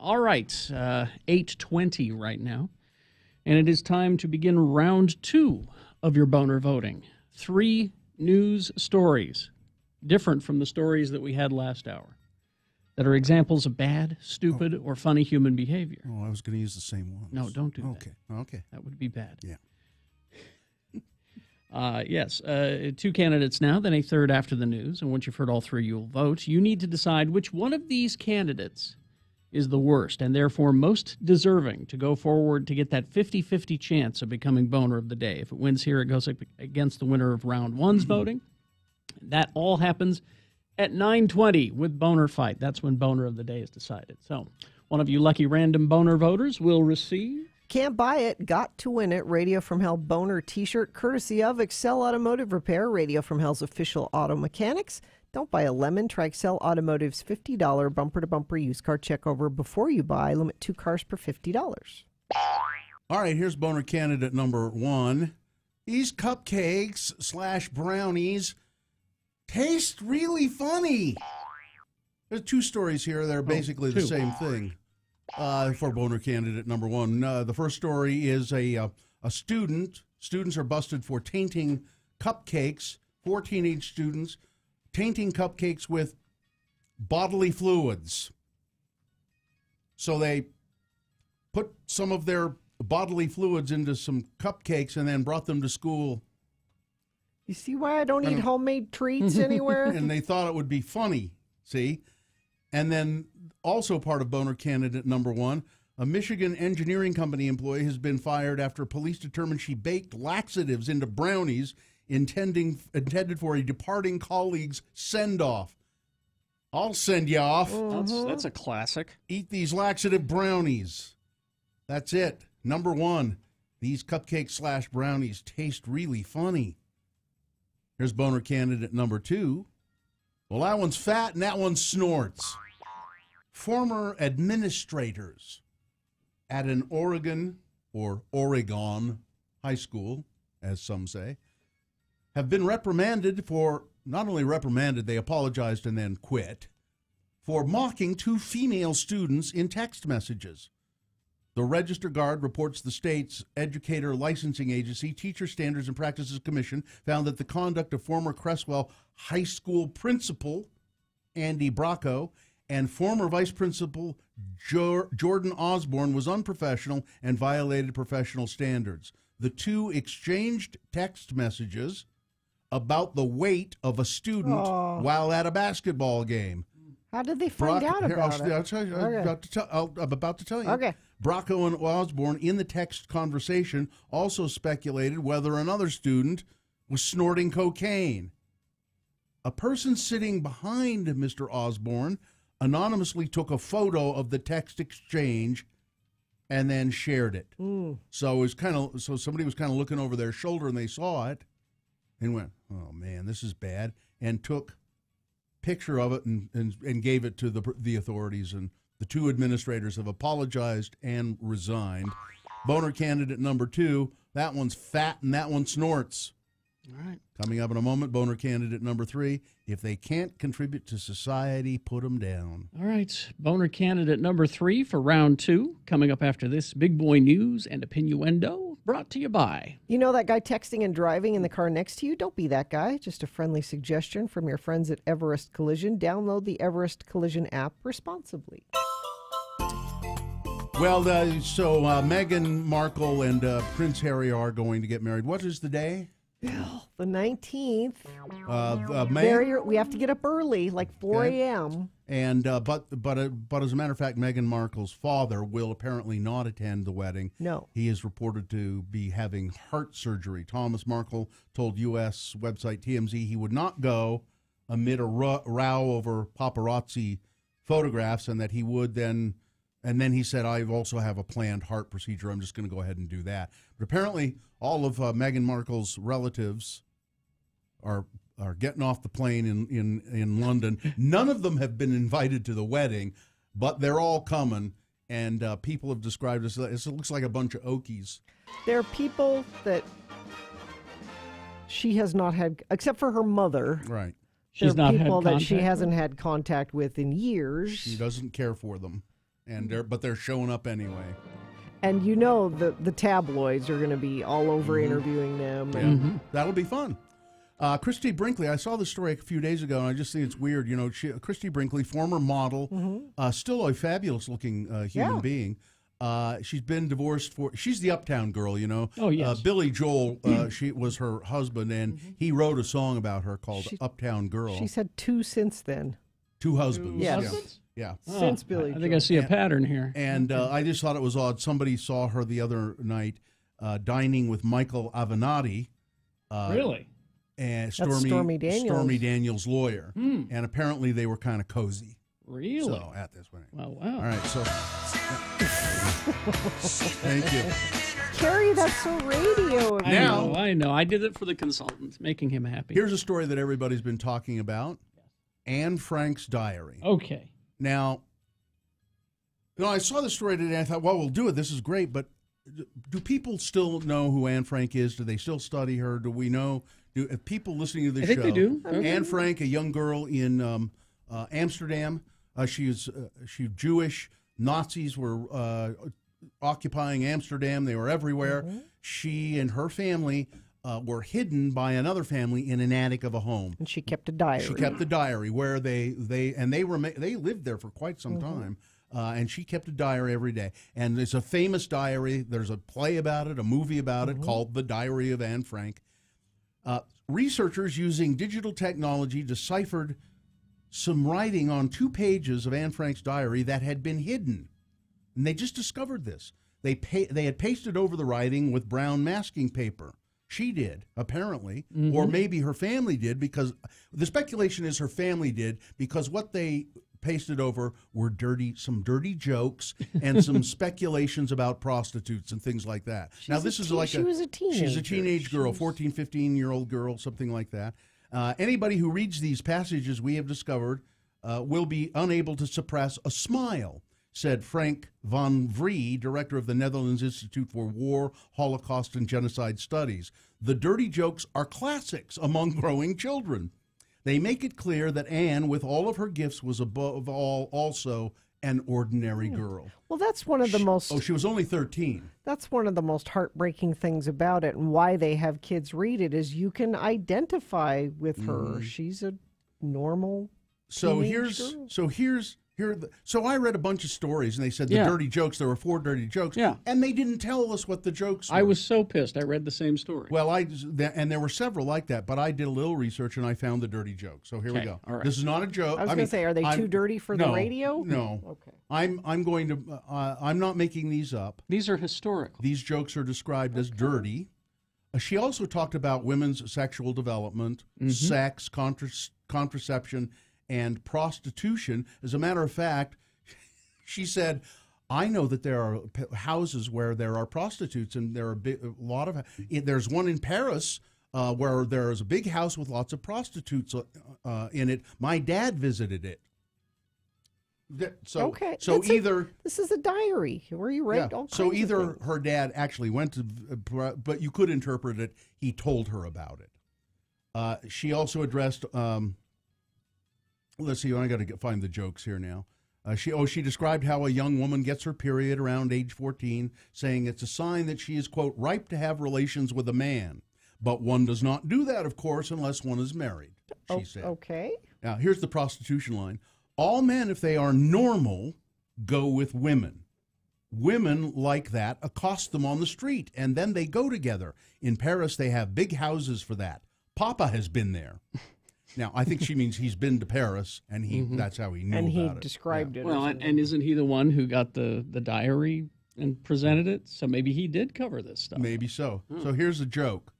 All right, 8:20 right now, and it is time to begin round 2 of your boner voting. 3 news stories, different from the stories that we had last hour. that are examples of bad, stupid, or funny human behavior. Oh, I was going to use the same one. No, don't do that. Okay. That would be bad. Yeah. Yes, 2 candidates now, then a third after the news. And once you've heard all three, you'll vote. You need to decide which one of these candidates is the worst and therefore most deserving to go forward to get that 50-50 chance of becoming Boner of the Day. If it wins here, it goes up against the winner of round one's voting. That all happens at 9:20 with Boner Fight. That's when Boner of the Day is decided. So one of you lucky random Boner voters will receive... Can't buy it, got to win it. Radio from Hell Boner t-shirt, courtesy of Excel Automotive Repair, Radio from Hell's official auto mechanics. Don't buy a lemon. Try Excel Automotive's $50 bumper-to-bumper used car checkover before you buy. Limit 2 cars per $50. All right, here's Boner candidate number 1. These cupcakes / brownies taste really funny. There's 2 stories here that are basically the same thing. For Boner candidate number 1. The first story is a student. Students are busted for tainting cupcakes. 4 teenage students tainting cupcakes with bodily fluids. So they put some of their bodily fluids into some cupcakes and then brought them to school. You see why I don't eat homemade treats anywhere? And they thought it would be funny, see? And then also part of Boner candidate number 1, a Michigan engineering company employee has been fired after police determined she baked laxatives into brownies intended for a departing colleague's send-off. I'll send you off. That's a classic. Eat these laxative brownies. That's it. Number 1, these cupcakes / brownies taste really funny. Here's Boner candidate number 2. Well, that one's fat and that one snorts. Former administrators at an Oregon high school, as some say, have been reprimanded for, not only reprimanded, they apologized and then quit, for mocking 2 female students in text messages. The Register Guard reports the state's educator licensing agency, Teacher Standards and Practices Commission, found that the conduct of former Creswell High School principal Andy Bracco and former vice principal Jordan Osborne was unprofessional and violated professional standards. The 2 exchanged text messages about the weight of a student while at a basketball game. How did they find out about it? I'll tell you. I'm about to tell you. Okay. Bracco and Osborne, in the text conversation, also speculated whether another student was snorting cocaine. A person sitting behind Mr. Osborne anonymously took a photo of the text exchange and then shared it. So it was so somebody was kind of looking over their shoulder and they saw it and went, "Oh man, this is bad," and took picture of it and gave it to the authorities, and the 2 administrators have apologized and resigned. Boner candidate number 2, that one's fat and that one snorts. All right. Coming up in a moment, Boner candidate number 3, if they can't contribute to society, put them down. All right. Boner candidate number 3 for round 2. Coming up after this, Big Boy News and Opinioendo, brought to you by... You know that guy texting and driving in the car next to you? Don't be that guy. Just a friendly suggestion from your friends at Everest Collision. Download the Everest Collision app responsibly. Well, so Meghan Markle and Prince Harry are going to get married. What is the day? The 19th. May? We have to get up early, like 4 a.m. And but as a matter of fact, Meghan Markle's father will apparently not attend the wedding. No. He is reported to be having heart surgery. Thomas Markle told U.S. website TMZ he would not go amid a row over paparazzi photographs, and that he would then... And then he said, I also have a planned heart procedure. I'm just going to go ahead and do that. But apparently all of Meghan Markle's relatives are getting off the plane in London. None of them have been invited to the wedding, but they're all coming. And people have described it as it looks like a bunch of Okies. There are people that she has not had, except for her mother. Right. She's not had people that she contact hasn't had contact with in years. She doesn't care for them. But they're showing up anyway. And you know the tabloids are going to be all over interviewing them. And That'll be fun. Christy Brinkley, I saw this story a few days ago, and I just think it's weird. You know, Christy Brinkley, former model, still a fabulous-looking human being. She's been divorced she's the Uptown Girl, you know. Oh, yes. Billy Joel, she was her husband, and he wrote a song about her called Uptown Girl. She's had 2 since then. 2 husbands. Yes. Yeah. Since Billy I think I see a pattern here. And I just thought it was odd. Somebody saw her the other night dining with Michael Avenatti. Really? And That's Stormy Daniels. Stormy Daniels' lawyer. And apparently they were kind of cozy. Really? So at this point. Wow. All right, so thank you. Carrie, that's so radio of you. I know. I did it for the consultants, making him happy. Here's a story that everybody's been talking about. Anne Frank's diary. Okay. Now, you know, I saw the story today and I thought, well, we'll do it. This is great. But do people still know who Anne Frank is? Do they still study her? Do we know? If people listening to this show, I think they do. Anne Frank, a young girl in Amsterdam. She's Jewish. Nazis were occupying Amsterdam. They were everywhere. She and her family were hidden by another family in an attic of a home. And she kept a diary. She kept a diary where they lived there for quite some time. And she kept a diary every day. And it's a famous diary. There's a play about it, a movie about it called The Diary of Anne Frank. Researchers using digital technology deciphered some writing on 2 pages of Anne Frank's diary that had been hidden. And they just discovered this. They had pasted over the writing with brown masking paper. She did, apparently, or maybe her family did, because the speculation is her family did, because what they pasted over were some dirty jokes and some speculations about prostitutes and things like that. Now, this is like she was a teenager. She's a teenage girl, 14, 15-year-old girl, something like that. Anybody who reads these passages, we have discovered, will be unable to suppress a smile, said Frank van Vree, director of the Netherlands Institute for War, Holocaust, and Genocide Studies. The dirty jokes are classics among growing children. They make it clear that Anne, with all of her gifts, was above all also an ordinary girl. Well, that's one of the most... Oh, she was only 13. That's one of the most heartbreaking things about it, and why they have kids read it, is you can identify with her. She's a normal teenage girl. So I read a bunch of stories, and they said the dirty jokes. There were 4 dirty jokes, and they didn't tell us what the jokes were. I was so pissed. I read the same story. Well, and there were several like that, but I did a little research, and I found the dirty joke. So here we go. All right. This is not a joke. I was going to say, are they too dirty for the radio? No. Okay. I'm going to. I'm not making these up. These are historical. These jokes are described as dirty. She also talked about women's sexual development, sex, contraception, and prostitution. As a matter of fact, she said, I know that there are houses where there are prostitutes, and there are a lot of. There's one in Paris where there is a big house with lots of prostitutes in it. My dad visited it. Okay. So this is a diary where you write all kinds So either of things. her dad actually went to, but you could interpret it, he told her about it. She also addressed. Let's see. I got to find the jokes here now. She described how a young woman gets her period around age 14, saying it's a sign that she is, quote, ripe to have relations with a man. But one does not do that, of course, unless one is married, she said. Okay. Now, here's the prostitution line. All men, if they are normal, go with women. Women like that accost them on the street, and then they go together. In Paris, they have big houses for that. Papa has been there. Now, I think she means he's been to Paris, and that's how he knew and about he it. described it. Well, and isn't he the one who got the diary and presented it? So maybe he did cover this stuff. Maybe so. So here's a joke.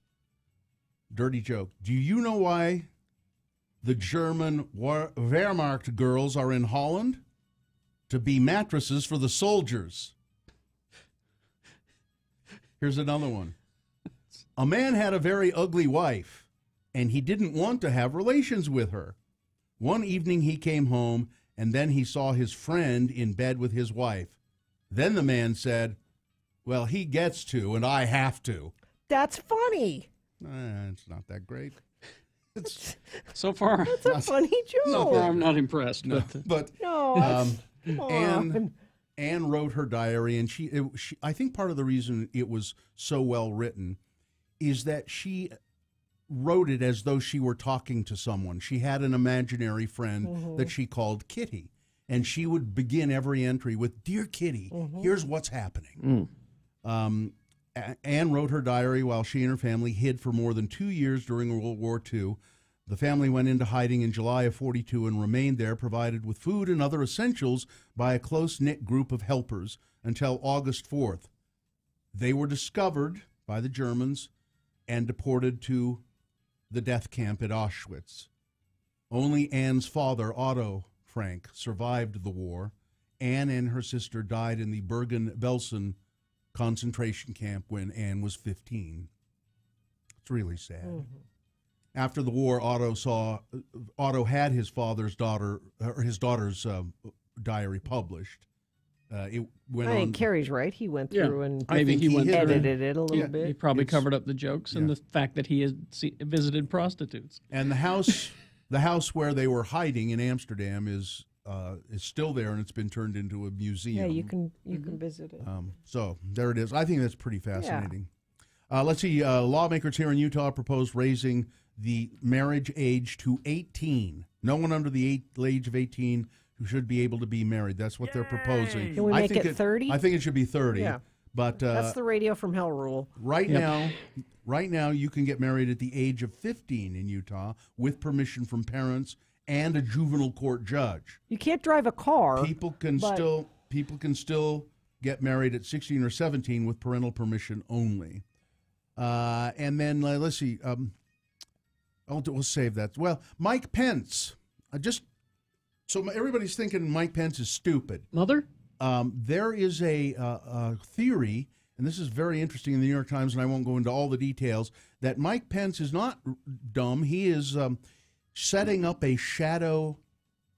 Dirty joke. Do you know why the German Wehrmacht girls are in Holland? To be mattresses for the soldiers. Here's another one. A man had a very ugly wife, and he didn't want to have relations with her. One evening he came home, and then he saw his friend in bed with his wife. Then the man said, well, he gets to, and I have to. That's funny. It's not that great. So far, that's a funny joke. So far, I'm not impressed. But Anne wrote her diary, and she I think part of the reason it was so well written is that she wrote it as though she were talking to someone. She had an imaginary friend Mhm. that she called Kitty, and she would begin every entry with, "Dear Kitty, here's what's happening." Anne wrote her diary while she and her family hid for more than 2 years during World War II. The family went into hiding in July of 42 and remained there, provided with food and other essentials by a close-knit group of helpers until August 4th. They were discovered by the Germans and deported to the death camp at Auschwitz. Only Anne's father, Otto Frank, survived the war. Anne and her sister died in the Bergen-Belsen concentration camp when Anne was 15. It's really sad. After the war, Otto had his daughter's diary published. It went I on. think Carrie's right. He went through and I think he went through edited it a little bit. He probably covered up the jokes and the fact that he had visited prostitutes. And the house where they were hiding in Amsterdam is still there, and it's been turned into a museum. Yeah, you can visit it. So there it is. I think that's pretty fascinating. Let's see. Lawmakers here in Utah proposed raising the marriage age to 18. No one under the age of 18 who should be able to be married. That's what they're proposing. Can we make it 30? I think it should be 30. Yeah. But That's the Radio from Hell rule. Right now, you can get married at the age of 15 in Utah with permission from parents and a juvenile court judge. You can't drive a car. People can still get married at 16 or 17 with parental permission only. And then let's see. We'll save that. Well, Mike Pence. So everybody's thinking Mike Pence is stupid. Mother? There is a theory, and this is very interesting in the New York Times, and I won't go into all the details, that Mike Pence is not dumb. He is setting up a shadow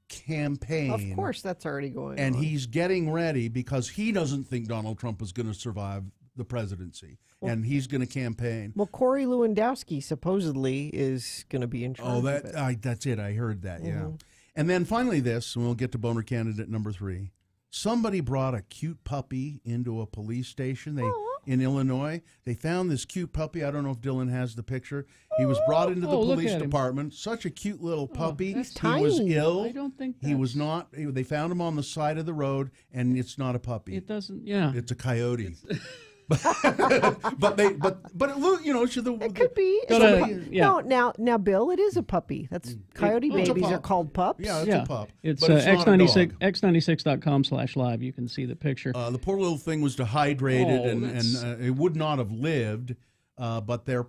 campaign. Of course, that's already going on. And he's getting ready because he doesn't think Donald Trump is going to survive the presidency, and he's going to campaign. Well, Corey Lewandowski supposedly is going to be in charge of it. That's it. I heard that, yeah. And then finally this, and we'll get to boner candidate number 3. Somebody brought a cute puppy into a police station in Illinois. They found this cute puppy. I don't know if Dylan has the picture. He was brought into the police department. Such a cute little puppy. That's he was tiny. ill. I don't think he was not. They found him on the side of the road, and it's not a puppy. It doesn't. Yeah, it's a coyote. but it could be. Now, Bill, it is a puppy. That's coyote babies are called pups. Yeah, it's a pup. It's but it's not a dog. x96.com/live. You can see the picture. The poor little thing was dehydrated and it would not have lived. But they're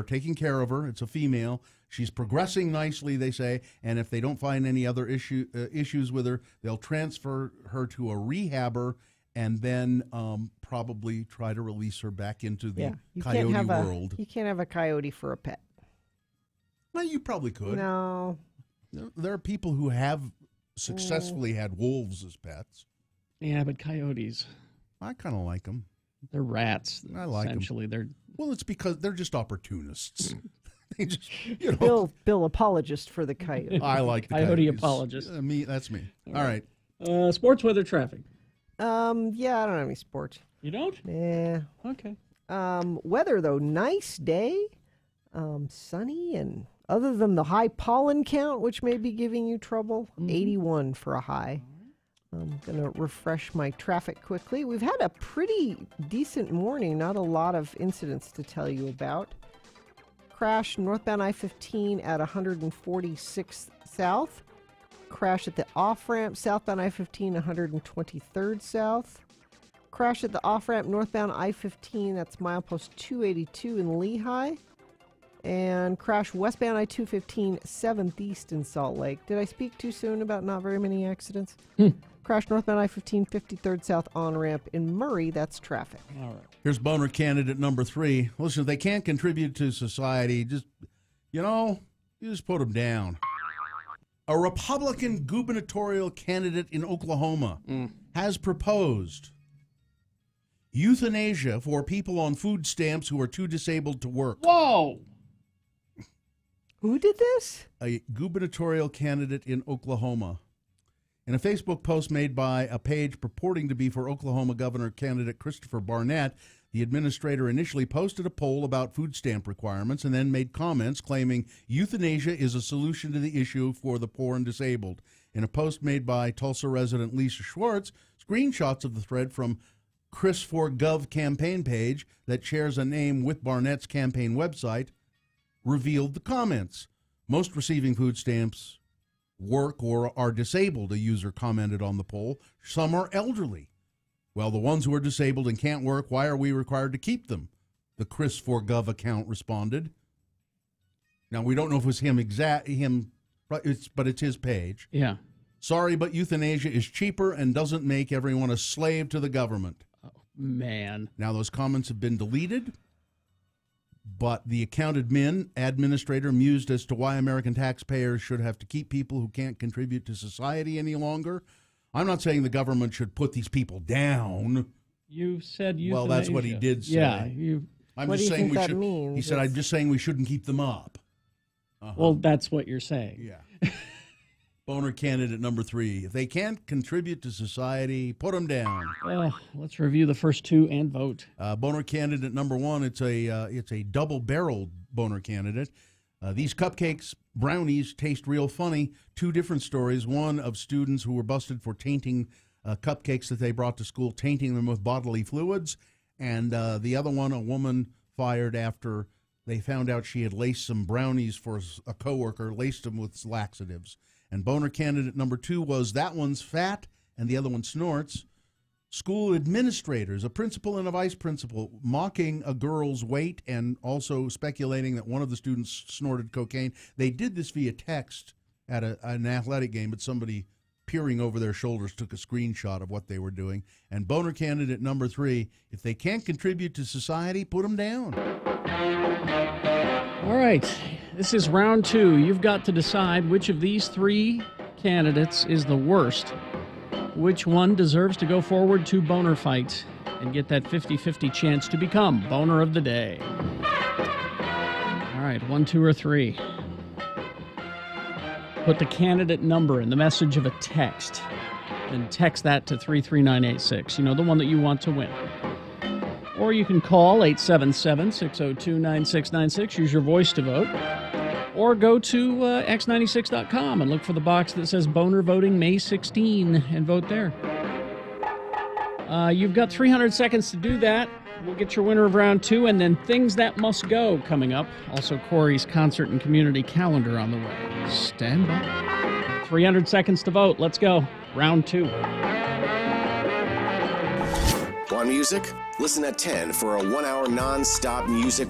taking care of her. It's a female. She's progressing nicely, they say. And if they don't find any other issues with her, they'll transfer her to a rehabber and then probably try to release her back into the coyote world. You can't have a coyote for a pet. Well, you probably could. No. There are people who have successfully had wolves as pets. Yeah, but coyotes. I kind of like them. They're rats. I like Essentially, them. Well, it's because they're just opportunists. They just, Bill, apologist for the coyote. I like the coyote coyotes. apologist. That's me. All right. Sports, weather, traffic. Yeah, I don't have any sports. You don't? Yeah. Okay. Weather though, nice day, sunny, and other than the high pollen count, which may be giving you trouble, 81 for a high. I'm going to refresh my traffic quickly. We've had a pretty decent morning, not a lot of incidents to tell you about. Crash northbound I-15 at 146th South. Crash at the off-ramp southbound I-15 123rd South. Crash at the off-ramp northbound I-15, that's milepost 282 in Lehigh. And crash westbound I-215 7th East in Salt Lake. Did I speak too soon about not very many accidents? Crash northbound I-15 53rd South on-ramp in Murray, that's traffic. All right. Here's boner candidate number 3. Listen, they can't contribute to society. Just, you just put them down. A Republican gubernatorial candidate in Oklahoma has proposed euthanasia for people on food stamps who are too disabled to work. Whoa! Who did this? A gubernatorial candidate in Oklahoma. In a Facebook post made by a page purporting to be for Oklahoma governor candidate Christopher Barnett, the administrator initially posted a poll about food stamp requirements and then made comments claiming euthanasia is a solution to the issue for the poor and disabled. In a post made by Tulsa resident Lisa Schwartz, screenshots of the thread from Chris4Gov campaign page that shares a name with Barnett's campaign website revealed the comments. Most receiving food stamps work or are disabled, a user commented on the poll. Some are elderly. Well, the ones who are disabled and can't work, why are we required to keep them? The Chris4Gov account responded. Now, we don't know if it was but it's his page. Yeah. Sorry, but euthanasia is cheaper and doesn't make everyone a slave to the government. Oh, man. Now, those comments have been deleted, but the account administrator mused as to why American taxpayers should have to keep people who can't contribute to society any longer. I'm not saying the government should put these people down. You said euthanasia. Well, that's what he did say. Yeah. What do you think that means? He said, I'm just saying we shouldn't keep them up. Well, that's what you're saying. Yeah. Boner candidate number 3. If they can't contribute to society, put them down. Well, let's review the first two and vote. Boner candidate number 1. It's a double-barreled boner candidate. These cupcakes, brownies, taste real funny. 2 different stories. One of students who were busted for tainting cupcakes that they brought to school, tainting them with bodily fluids. And the other one, a woman fired after they found out she had laced some brownies for a coworker, laced them with laxatives. And boner candidate number 2 was that one's fat and the other one snorts. School administrators, a principal and a vice principal, mocking a girl's weight and also speculating that one of the students snorted cocaine. They did this via text at an athletic game, but somebody peering over their shoulders took a screenshot of what they were doing. And boner candidate number 3, if they can't contribute to society, put them down. All right, this is round 2. You've got to decide which of these 3 candidates is the worst. Which one deserves to go forward to Boner Fight and get that 50-50 chance to become Boner of the Day. All right, 1, 2, or 3. Put the candidate number in the message of a text, and text that to 33986. You know, the one that you want to win. Or you can call 877-602-9696. Use your voice to vote. Or go to x96.com and look for the box that says Boner Voting May 16 and vote there. You've got 300 seconds to do that. We'll get your winner of round 2, and then Things That Must Go coming up. Also, Corey's concert and community calendar on the way. Stand by. 300 seconds to vote. Let's go. Round 2. Want music? Listen at 10 for a 1-hour non-stop music.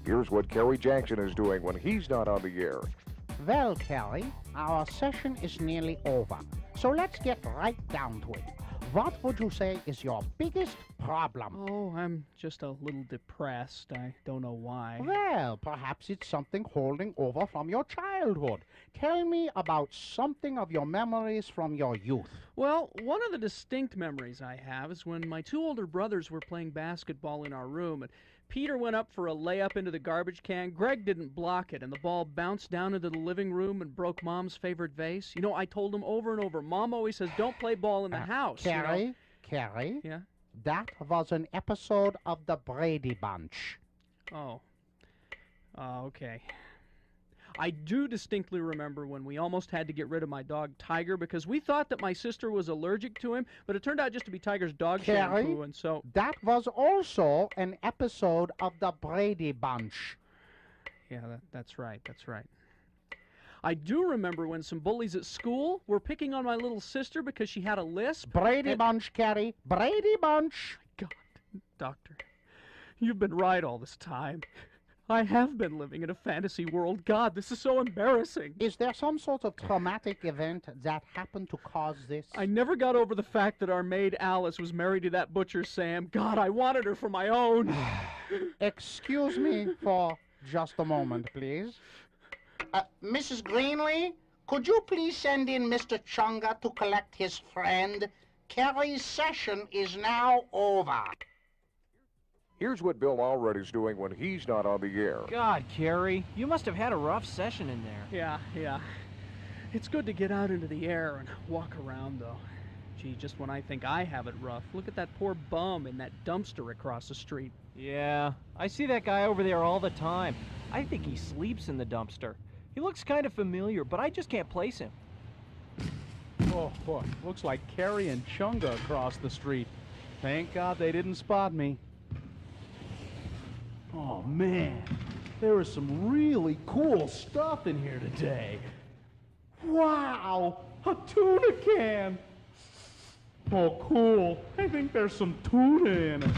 Here's what Kerry Jackson is doing when he's not on the air. Well, Kelly, our session is nearly over, so let's get right down to it. What would you say is your biggest problem? Oh, I'm just a little depressed. I don't know why. Well, perhaps it's something holding over from your childhood. Tell me about something of your memories from your youth. Well, one of the distinct memories I have is when my two older brothers were playing basketball in our room, and Peter went up for a layup into the garbage can. Greg didn't block it, and the ball bounced down into the living room and broke Mom's favorite vase. You know, I told him over and over, Mom always says, don't play ball in the house. Carrie, Yeah? that was an episode of the Brady Bunch. Oh. Okay. I do distinctly remember when we almost had to get rid of my dog Tiger because we thought that my sister was allergic to him, but it turned out just to be Tiger's dog shampoo, and so... That was also an episode of the Brady Bunch. Yeah, that's right, that's right. I do remember when some bullies at school were picking on my little sister because she had a lisp. Brady Bunch, Carrie. Brady Bunch. God, Doctor, you've been right all this time. I have been living in a fantasy world. God, this is so embarrassing. Is there some sort of traumatic event that happened to cause this? I never got over the fact that our maid Alice was married to that butcher Sam. God, I wanted her for my own. Excuse me for just a moment, please. Mrs. Greenlee, could you please send in Mr. Chunga to collect his friend? Carrie's session is now over. Here's what Bill Allreddy's doing when he's not on the air. God, Carrie, you must have had a rough session in there. Yeah. It's good to get out into the air and walk around, though. Gee, just when I think I have it rough, look at that poor bum in that dumpster across the street. Yeah, I see that guy over there all the time. I think he sleeps in the dumpster. He looks kind of familiar, but I just can't place him. Oh, boy, looks like Carrie and Chunga across the street. Thank God they didn't spot me. Oh, man, there is some really cool stuff in here today. Wow, a tuna can. Oh, cool. I think there's some tuna in it.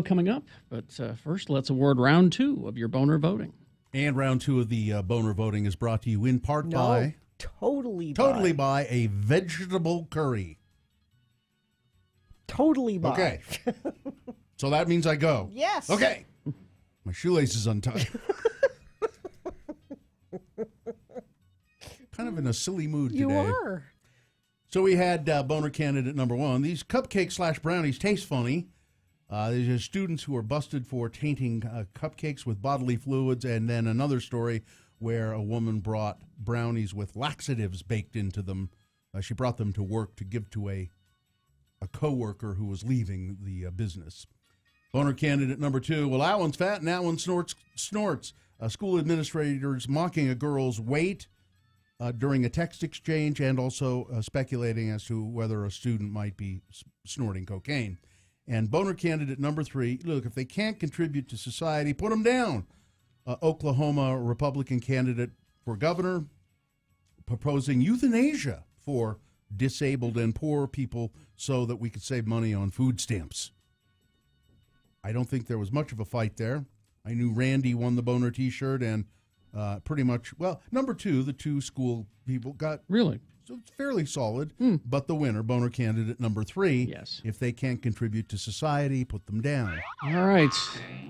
Coming up, but first let's award round 2 of your boner voting. And round 2 of the boner voting is brought to you in part by totally by a vegetable curry. Totally by. Okay. So that means I go. Yes. Okay. My shoelace is untied. Kind of in a silly mood today. You are. So we had boner candidate number 1. These cupcakes / brownies taste funny. These are students who are busted for tainting cupcakes with bodily fluids, and then another story where a woman brought brownies with laxatives baked into them. She brought them to work to give to a coworker who was leaving the business. Boner candidate number 2. Well, that one's fat and that one snorts. School administrators mocking a girl's weight during a text exchange, and also speculating as to whether a student might be snorting cocaine. And boner candidate number 3, look, if they can't contribute to society, put them down. Oklahoma Republican candidate for governor proposing euthanasia for disabled and poor people so that we could save money on food stamps. I don't think there was much of a fight there. I knew Randy won the boner T-shirt, and pretty much, well, number 2, the 2 school people got... Really? So it's fairly solid, but the winner, boner candidate number 3, yes. If they can't contribute to society, put them down. All right.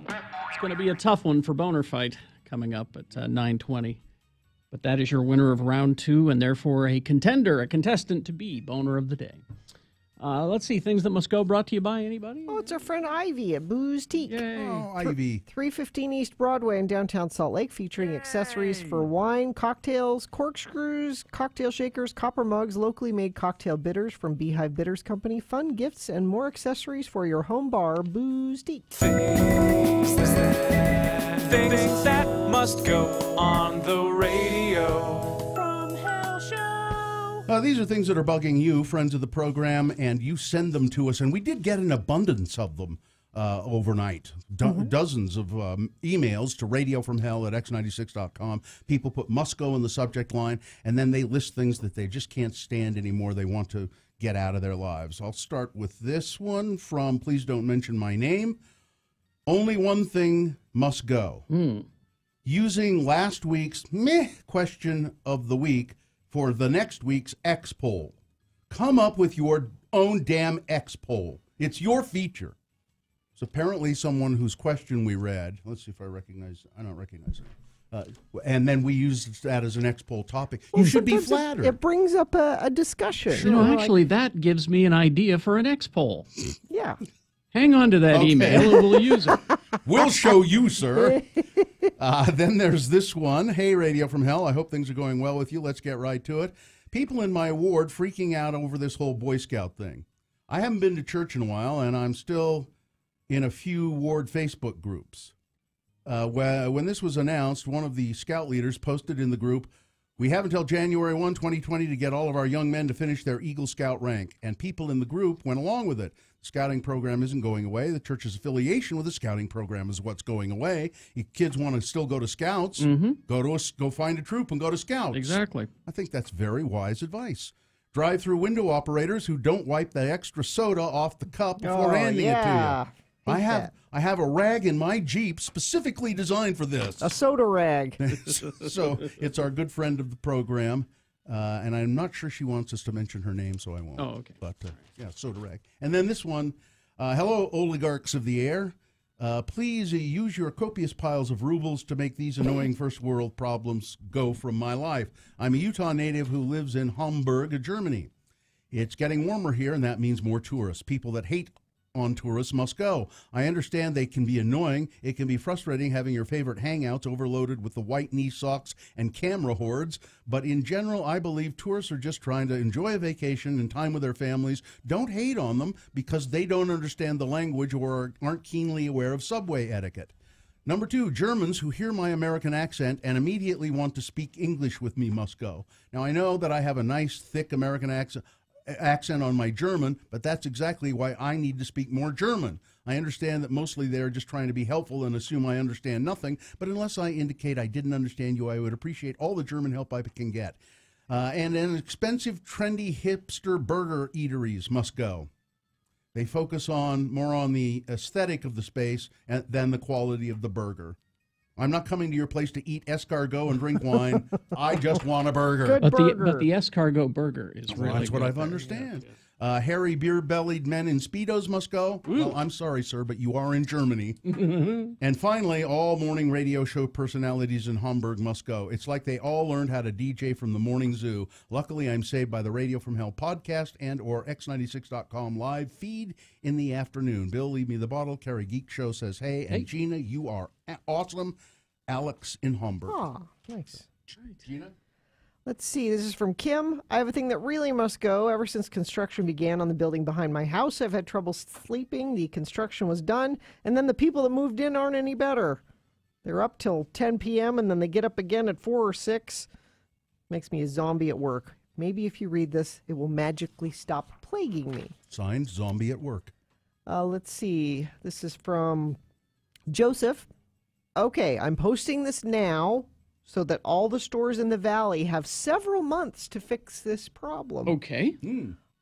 It's going to be a tough one for boner fight coming up at 9:20. But that is your winner of round 2, and therefore a contestant to be boner of the day. Let's see, things that must go, brought to you by anybody? Oh, it's our friend Ivy at Booze Teak. Oh, Ivy. 315 East Broadway in downtown Salt Lake, featuring accessories for wine, cocktails, corkscrews, cocktail shakers, copper mugs, locally made cocktail bitters from Beehive Bitters Company, fun gifts, and more accessories for your home bar, Booze Teak. Things that must go on the radio. These are things that are bugging you, friends of the program, and you send them to us. And we did get an abundance of them overnight. Dozens of emails to radiofromhell@x96.com. People put must go in the subject line, and then they list things that they just can't stand anymore. They want to get out of their lives. I'll start with this one from Please Don't Mention My Name. Only one thing must go. Using last week's question of the week for the next week's X poll. Come up with your own damn X poll. It's your feature. It's apparently someone whose question we read. Let's see if I recognize. I don't recognize it. And then we use that as an X poll topic. Well, you should be sometimes flattered. It brings up a discussion. You know, actually, that gives me an idea for an X poll. Yeah. Hang on to that email and we'll use it. We'll show you, sir. Then there's this one. Hey, Radio from Hell. I hope things are going well with you. Let's get right to it. People in my ward freaking out over this whole Boy Scout thing. I haven't been to church in a while, and I'm still in a few ward Facebook groups. When this was announced, one of the scout leaders posted in the group, "We have until January 1, 2020 to get all of our young men to finish their Eagle Scout rank." And people in the group went along with it. The scouting program isn't going away. The church's affiliation with the scouting program is what's going away. You kids want to still go to scouts, go find a troop and go to scouts. Exactly. I think that's very wise advice. Drive-through window operators who don't wipe the extra soda off the cup before handing it to you. I have a rag in my Jeep specifically designed for this. A soda rag. So it's our good friend of the program. And I'm not sure she wants us to mention her name, so I won't. Oh, okay. But, yeah, soda rag. And then this one, hello, oligarchs of the air. Please use your copious piles of rubles to make these annoying first world problems go from my life. I'm a Utah native who lives in Hamburg, Germany. It's getting warmer here, and that means more tourists. People that hate on tourists must go. I understand they can be annoying. It can be frustrating having your favorite hangouts overloaded with the white knee socks and camera hordes, but in general, I believe tourists are just trying to enjoy a vacation and time with their families. Don't hate on them because they don't understand the language or aren't keenly aware of subway etiquette. Number 2, Germans who hear my American accent and immediately want to speak English with me must go. Now, I know that I have a nice, thick American accent on my German, but that's exactly why I need to speak more German. I understand that mostly they're just trying to be helpful and assume I understand nothing, but unless I indicate I didn't understand you, I would appreciate all the German help I can get. And an expensive, trendy, hipster burger eateries must go. They focus more on the aesthetic of the space than the quality of the burger. I'm not coming to your place to eat escargot and drink wine. I just want a burger. But the escargot burger is really that's what good I've there. understand. Hairy, beer-bellied men in Speedos must go. Well, I'm sorry, sir, but you are in Germany. And finally, all morning radio show personalities in Hamburg must go. It's like they all learned how to DJ from the morning zoo. Luckily, I'm saved by the Radio from Hell podcast and or x96.com live feed in the afternoon. Bill, leave me the bottle. Carrie Geek Show says, hey. And Gina, you are awesome. Alex in Hamburg. Oh, nice. Gina? Let's see, this is from Kim. I have a thing that really must go. Ever since construction began on the building behind my house, I've had trouble sleeping. The construction was done, and then the people that moved in aren't any better. They're up till 10 p.m. and then they get up again at 4 or 6. Makes me a zombie at work. Maybe if you read this, it will magically stop plaguing me. Signed, Zombie at Work. Let's see. This is from Joseph. Okay, I'm posting this now so that all the stores in the valley have several months to fix this problem. Okay.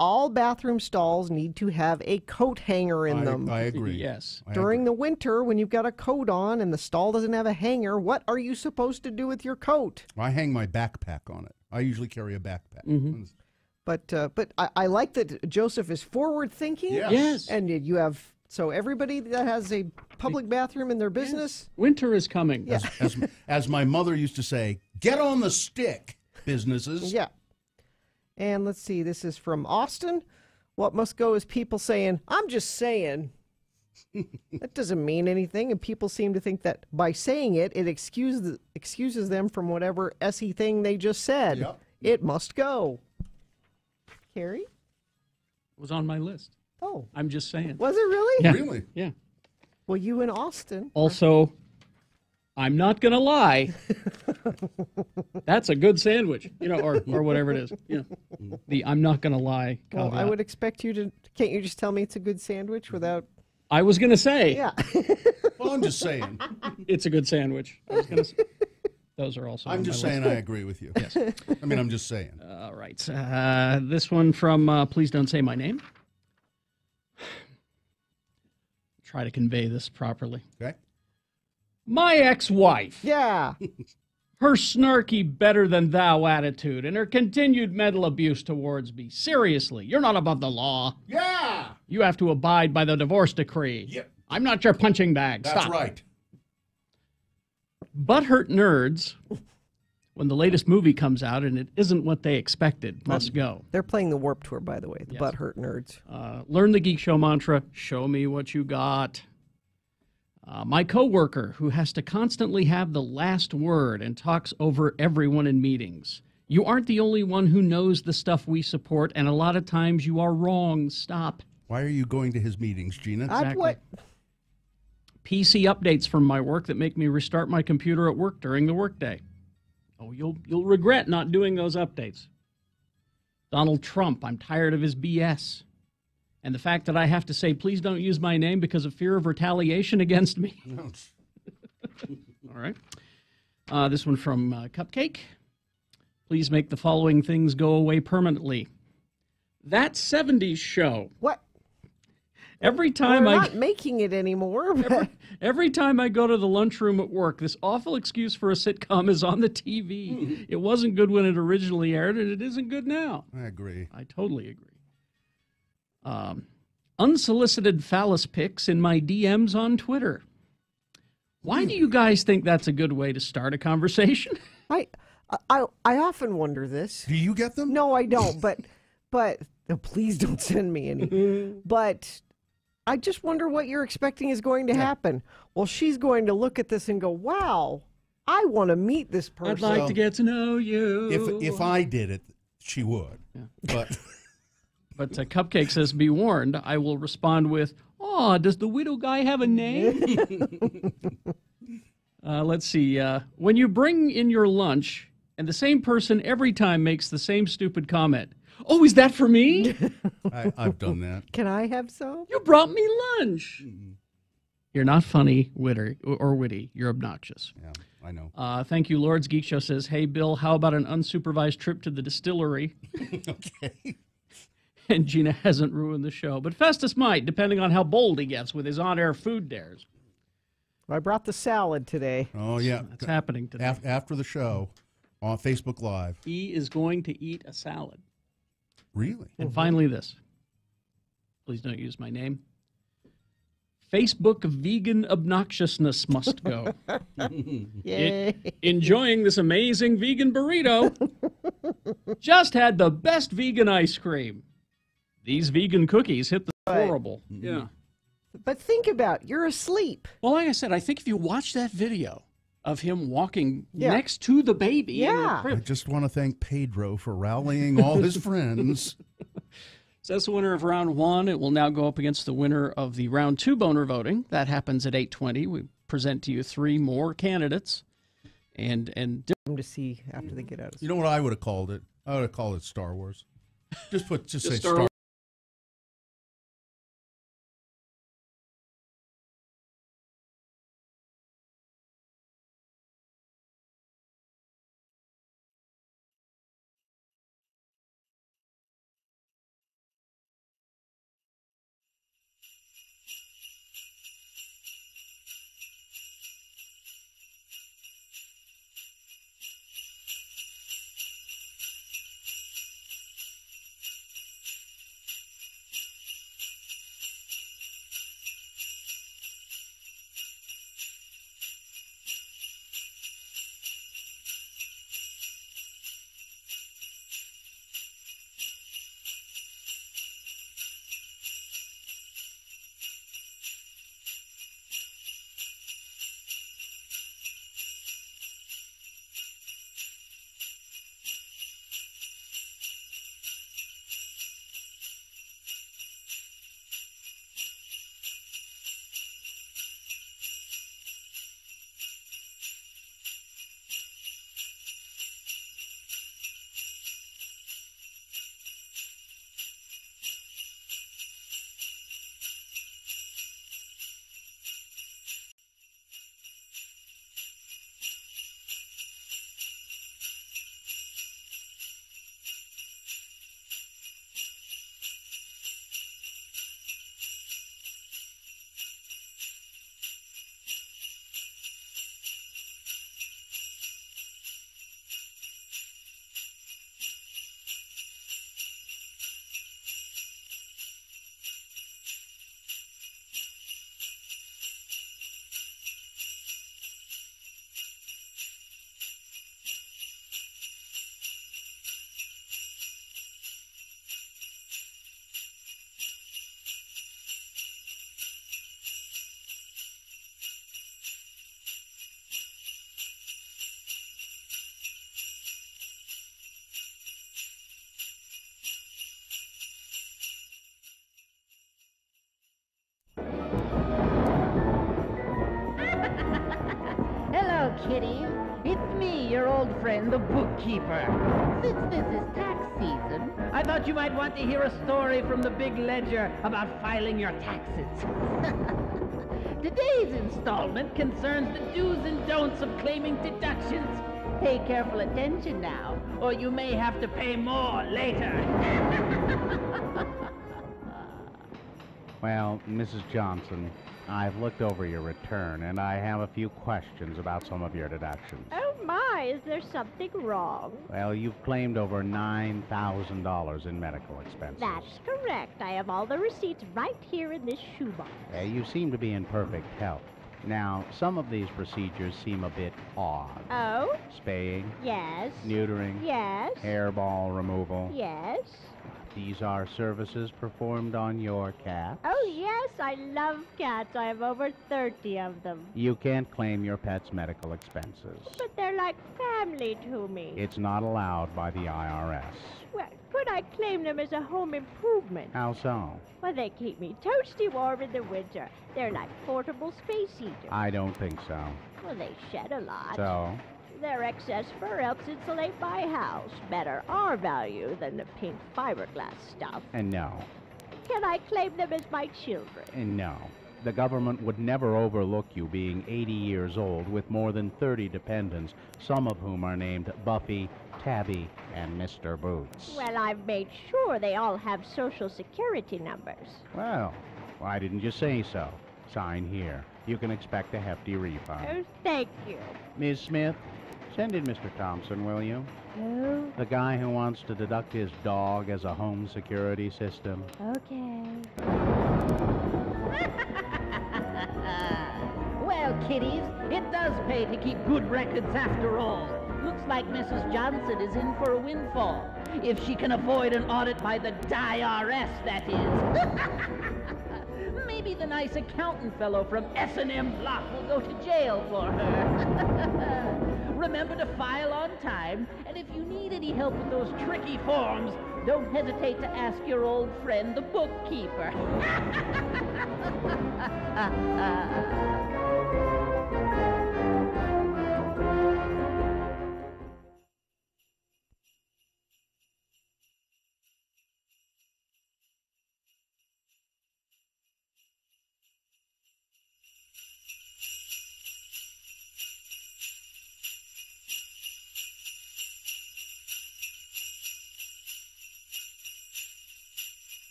All bathroom stalls need to have a coat hanger in them. I agree. Yes. During the winter, when you've got a coat on and the stall doesn't have a hanger, what are you supposed to do with your coat? I hang my backpack on it. I usually carry a backpack. But I like that Joseph is forward thinking. Yes. And you have, so everybody that has a public bathroom in their business. Winter is coming. Yeah. As my mother used to say, get on the stick, businesses. Yeah. And let's see, this is from Austin. What must go is people saying, I'm just saying. That doesn't mean anything, and people seem to think that by saying it, it excuses them from whatever SE thing they just said. Yep. It must go. Carrie? It was on my list. Oh. I'm just saying. Was it really? Yeah. Really? Yeah. Well, you and Austin. Also, I'm not going to lie. That's a good sandwich, or whatever it is. The I'm not going to lie. Well, I caveat. would expect you to, can't you just tell me it's a good sandwich without... I was going to say. Yeah. Well, I'm just saying. It's a good sandwich. I was going to say. Those are also. I'm just saying I agree with you. Yes. I mean, I'm just saying. All right. This one from Please Don't Say My Name. Try to convey this properly. Okay. My ex-wife. Yeah. Her snarky better than thou attitude and her continued mental abuse towards me. Seriously, you're not above the law. Yeah. You have to abide by the divorce decree. Yep. I'm not your punching bag. That's Stop. right. Butthurt nerds, when the latest movie comes out and it isn't what they expected, must go. They're playing the Warped Tour, by the way, the Yes. Butthurt Nerds. Learn the Geek Show mantra, show me what you got. My coworker, who has to constantly have the last word and talks over everyone in meetings. You aren't the only one who knows the stuff we support, and a lot of times you are wrong. Stop. Why are you going to his meetings, Gina? Exactly. PC updates from my work that make me restart my computer at work during the workday. Oh, you'll regret not doing those updates. Donald Trump, I'm tired of his BS. And the fact that I have to say, please don't use my name because of fear of retaliation against me. All right. This one from Cupcake. Please make the following things go away permanently. That 70s show. What? Every time We're not making it anymore. Every time I go to the lunchroom at work, this awful excuse for a sitcom is on the TV. It wasn't good when it originally aired, and it isn't good now. I agree. I totally agree. Unsolicited phallus pics in my DMs on Twitter. Why do you guys think that's a good way to start a conversation? I often wonder this. Do you get them? No, I don't. But no, please don't send me any. But I just wonder what you're expecting is going to happen. Well, she's going to look at this and go, "Wow, I want to meet this person. I'd like to get to know you." If I did it, she would. Yeah. But Cupcake says, be warned, I will respond with, "Oh, does the widow guy have a name?" Let's see. When you bring in your lunch and the same person every time makes the same stupid comment, "Oh, is that for me?" I've done that. Can I have some? You brought me lunch. You're not funny, witty. You're obnoxious. Yeah, I know. Thank you, Lord's Geek Show says, hey, Bill, how about an unsupervised trip to the distillery? Okay. And Gina hasn't ruined the show. But Festus might, depending on how bold he gets with his on-air food dares. I brought the salad today. Oh, yeah. That's happening today. After the show on Facebook Live. He is going to eat a salad. Really? And finally this. Please don't use my name. Facebook vegan obnoxiousness must go. Yay. Enjoying this amazing vegan burrito. Just had the best vegan ice cream. These vegan cookies hit the horrible. Yeah. But think about it. You're asleep. Well, like I said, I think if you watch that video of him walking next to the baby. in the crib, I just want to thank Pedro for rallying all his friends. So that's the winner of round one. It will now go up against the winner of the round two boner voting. That happens at 8:20. We present to you 3 more candidates, and to see after they get out of You know what I would have called it? I would have called it Star Wars. Just say Star Star Wars. Hello, kitties. It's me, your old friend, the bookkeeper. Since this is tax season, I thought you might want to hear a story from the big ledger about filing your taxes. Today's installment concerns the do's and don'ts of claiming deductions. Pay careful attention now, or you may have to pay more later. Well, Mrs. Johnson, I've looked over your return, and I have a few questions about some of your deductions. Oh my, is there something wrong? Well, you've claimed over $9,000 in medical expenses. That's correct. I have all the receipts right here in this shoebox. You seem to be in perfect health. Now, some of these procedures seem a bit odd. Oh? Spaying? Yes. Neutering? Yes. Hairball removal? Yes. These are services performed on your cat. Oh, yes, I love cats. I have over 30 of them. You can't claim your pet's medical expenses. But they're like family to me. It's not allowed by the IRS. Well, could I claim them as a home improvement? How so? Well, they keep me toasty warm in the winter. They're like portable space heaters. I don't think so. Well, they shed a lot. So? Their excess fur helps insulate my house. Better R value than the pink fiberglass stuff. And no. Can I claim them as my children? And no. The government would never overlook you being 80 years old with more than 30 dependents, some of whom are named Buffy, Tabby, and Mr. Boots. Well, I've made sure they all have Social Security numbers. Well, why didn't you say so? Sign here. You can expect a hefty refund. Oh, thank you. Ms. Smith, send in Mr. Thompson, will you? Oh, The guy who wants to deduct his dog as a home security system. okay. Well, kiddies, it does pay to keep good records after all. Looks like Mrs. Johnson is in for a windfall. If she can avoid an audit by the IRS, that is. Maybe the nice accountant fellow from S&M Block will go to jail for her. Remember to file on time, and if you need any help with those tricky forms, don't hesitate to ask your old friend, the bookkeeper.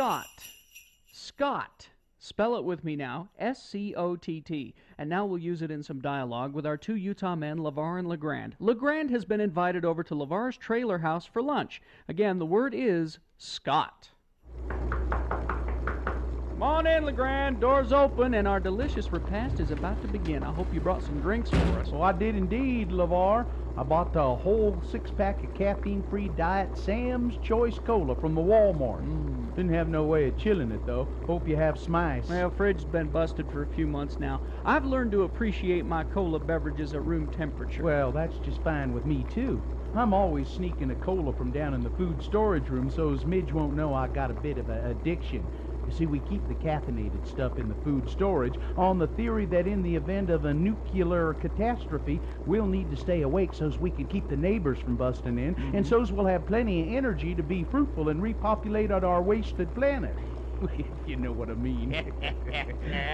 Scott. Scott. Spell it with me now, S-C-O-T-T. And now we'll use it in some dialogue with our two Utah men, LeVar and LeGrand. LeGrand has been invited over to LeVar's trailer house for lunch. Again, the word is Scott. Come on in, LeGrand. Door's open, and our delicious repast is about to begin. I hope you brought some drinks for us. Well, I did indeed, LeVar. I bought the whole 6-pack of caffeine-free Diet Sam's Choice Cola from the Walmart. Didn't have no way of chilling it, though. Hope you have smice. Well, fridge's been busted for a few months now. I've learned to appreciate my cola beverages at room temperature. Well, that's just fine with me, too. I'm always sneaking a cola from down in the food storage room so as Midge won't know I got a bit of an addiction. You see, we keep the caffeinated stuff in the food storage on the theory that in the event of a nuclear catastrophe, we'll need to stay awake so's we can keep the neighbors from busting in, and so's we'll have plenty of energy to be fruitful and repopulate on our wasted planet. If you know what I mean.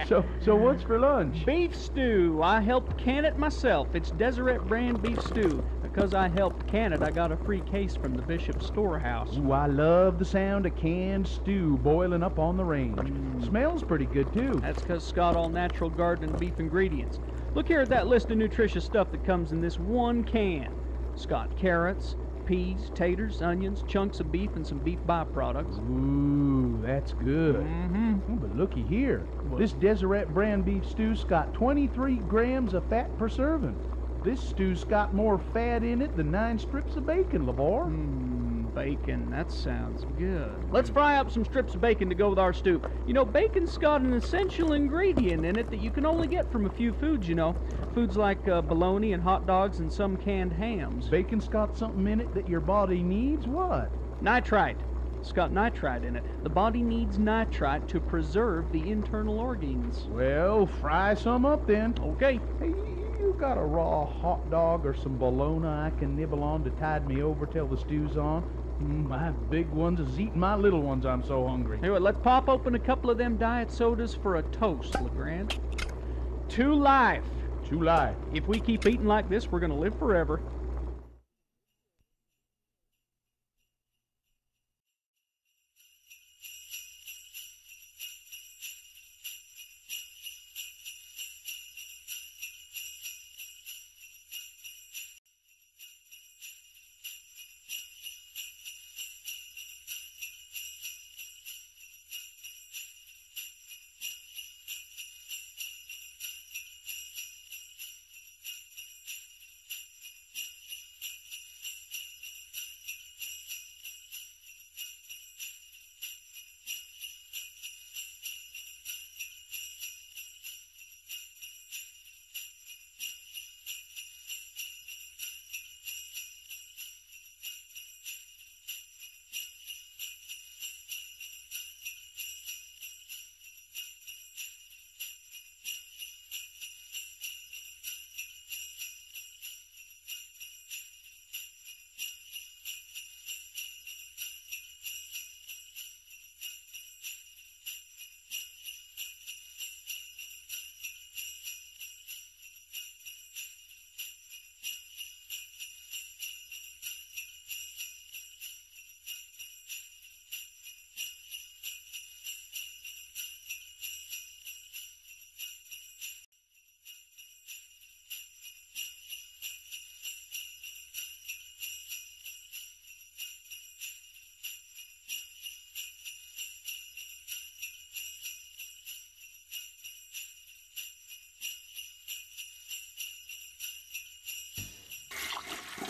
So what's for lunch? Beef stew. I helped can it myself. It's Deseret brand beef stew. Because I helped can it, I got a free case from the Bishop Storehouse. Ooh, I love the sound of canned stew boiling up on the range. Smells pretty good, too. That's because Scott All Natural Garden and Beef Ingredients. Look here at that list of nutritious stuff that comes in this one can. Scott carrots, peas, taters, onions, chunks of beef, and some beef byproducts. Ooh, that's good. Oh, but looky here. This Deseret brand beef stew's got 23 grams of fat per serving. This stew's got more fat in it than 9 strips of bacon, LeVar. Bacon, that sounds good. Let's fry up some strips of bacon to go with our stew. You know, bacon's got an essential ingredient in it that you can only get from a few foods, you know. Foods like bologna and hot dogs and some canned hams. Bacon's got something in it that your body needs? What? Nitrite. It's got nitrite in it. The body needs nitrite to preserve the internal organs. Well, fry some up then. Okay. Hey, you got a raw hot dog or some bologna I can nibble on to tide me over till the stew's on? My big ones is eating my little ones. I'm so hungry. Hey, well, let's pop open a couple of them diet sodas for a toast, LeGrand. To life. To life. If we keep eating like this, we're going to live forever.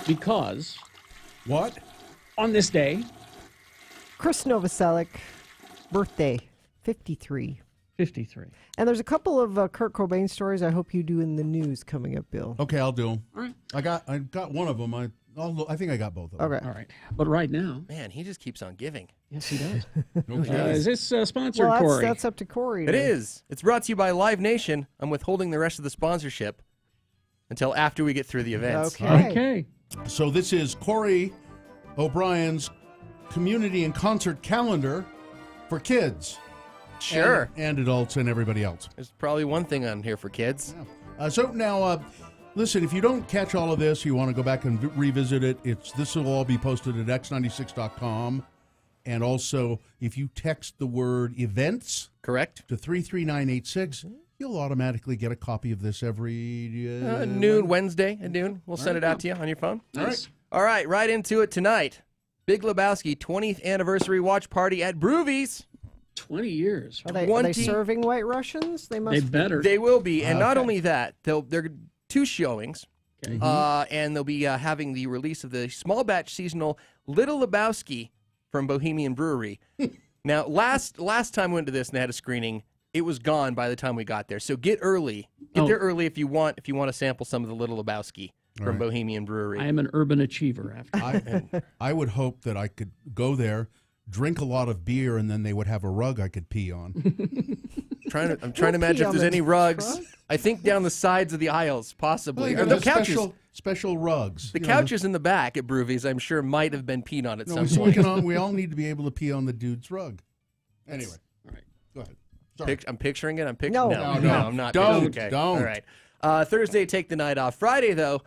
Because... What? On this day... Chris Novoselic, birthday, 53. 53. And there's a couple of Kurt Cobain stories I hope you do in the news coming up, Bill. Okay, I'll do them. All right. I got one of them. I think I got both of them. Okay. All right. But right now... Man, he just keeps on giving. Yes, he does. Okay. Is this sponsored, Well, Corey? that's up to Corey. It is. It's brought to you by Live Nation. I'm withholding the rest of the sponsorship until after we get through the events. Okay. So this is Corey O'Brien's community and concert calendar for kids. Sure. And adults and everybody else. There's probably one thing on here for kids. So now, listen, if you don't catch all of this, you want to go back and revisit it, this will all be posted at x96.com. And also, if you text the word events correct to 33986, you'll automatically get a copy of this every noon Wednesday at noon. We'll send it out to you on your phone. Nice. All right, right into it tonight. Big Lebowski 20th anniversary watch party at Broovies. 20 years. Are they serving White Russians? They must. They better. They will be, and not Okay. only that, they're 2 showings, Okay. and they'll be having the release of the small batch seasonal Little Lebowski from Bohemian Brewery. Now, last time we went to this and they had a screening, it was gone by the time we got there. So get early. Get there early if you want to sample some of the Little Lebowski from right. Bohemian Brewery. I am an urban achiever. After I would hope that I could go there, drink a lot of beer, and then they would have a rug I could pee on. I'm trying to imagine if there's any rugs. I think down the sides of the aisles, possibly. Or the couches. Special rugs. The couches in the back at Broovies, I'm sure, might have been peed on at some so point. we all need to be able to pee on the dude's rug. Anyway. All right. Go ahead. Sorry. I'm picturing it. No, I'm not. Don't. Okay. Don't. All right. Thursday, take the night off. Friday, though,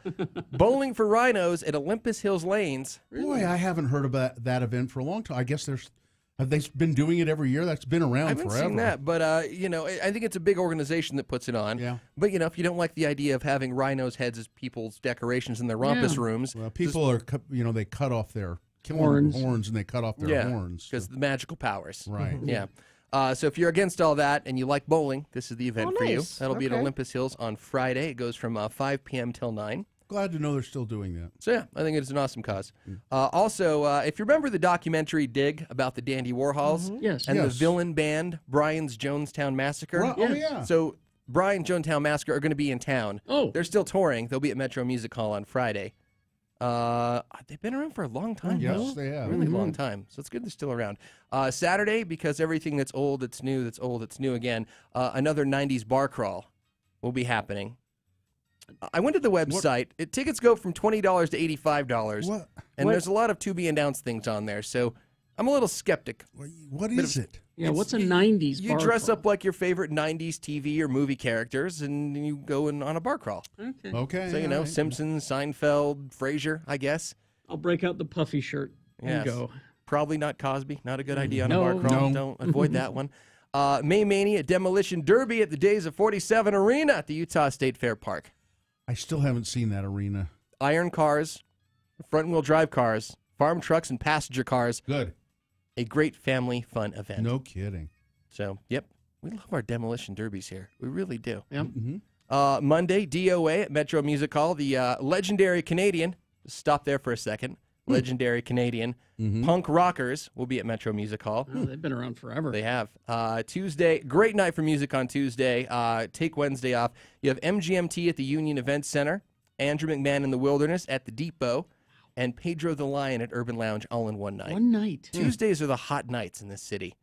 bowling for rhinos at Olympus Hills Lanes. Boy, I haven't heard about that event for a long time. I guess have they been doing it every year? That's been around I haven't forever. seen that, but I think it's a big organization that puts it on. Yeah. But if you don't like the idea of having rhinos' heads as people's decorations in their rumpus rooms, well, people are they cut off their horns and they cut off their horns because the magical powers. Right. Yeah. So if you're against all that and you like bowling, this is the event for you. nice. That'll be at Okay. Olympus Hills on Friday. It goes from 5 p.m. till 9. Glad to know they're still doing that. So yeah, I think it's an awesome cause. Also, if you remember the documentary Dig about the Dandy Warhols Yes. and the Yes. villain band Brian's Jonestown Massacre. Right. Oh, yeah. So Brian Jonestown Massacre are going to be in town. Oh. They're still touring. They'll be at Metro Music Hall on Friday. They've been around for a long time. Yes, though. they have. Really long time. So it's good they're still around. Saturday, because everything that's old, it's new, that's old, it's new again, another 90s bar crawl will be happening. I went to the website. Tickets go from $20 to $85. What? And there's a lot of to be announced things on there. So I'm a little skeptic. What is it? Yeah, what's a 90s You bar dress crawl? up like your favorite 90s TV or movie characters, and you go in on a bar crawl. Okay. Okay. So, all right. Simpsons, Seinfeld, Frasier, I guess. I'll break out the puffy shirt and Yes. go. Probably not Cosby. Not a good idea on No. a bar crawl. No. Don't avoid that one. May Mania Demolition Derby at the Days of 47 Arena at the Utah State Fair Park. I still haven't seen that arena. Iron cars, front-wheel drive cars, farm trucks, and passenger cars. Good. A great family fun event. No kidding. So, yep, we love our demolition derbies here. We really do. Yep. Mm-hmm. Monday, DOA at Metro Music Hall. The legendary Canadian, stop there for a second, legendary Canadian punk rockers will be at Metro Music Hall. Oh, they've been around forever. They have. Tuesday, great night for music on Tuesday. Take Wednesday off. You have MGMT at the Union Events Center, Andrew McMahon in the Wilderness at the Depot, and Pedro the Lion at Urban Lounge all in one night. One night. Tuesdays are the hot nights in this city.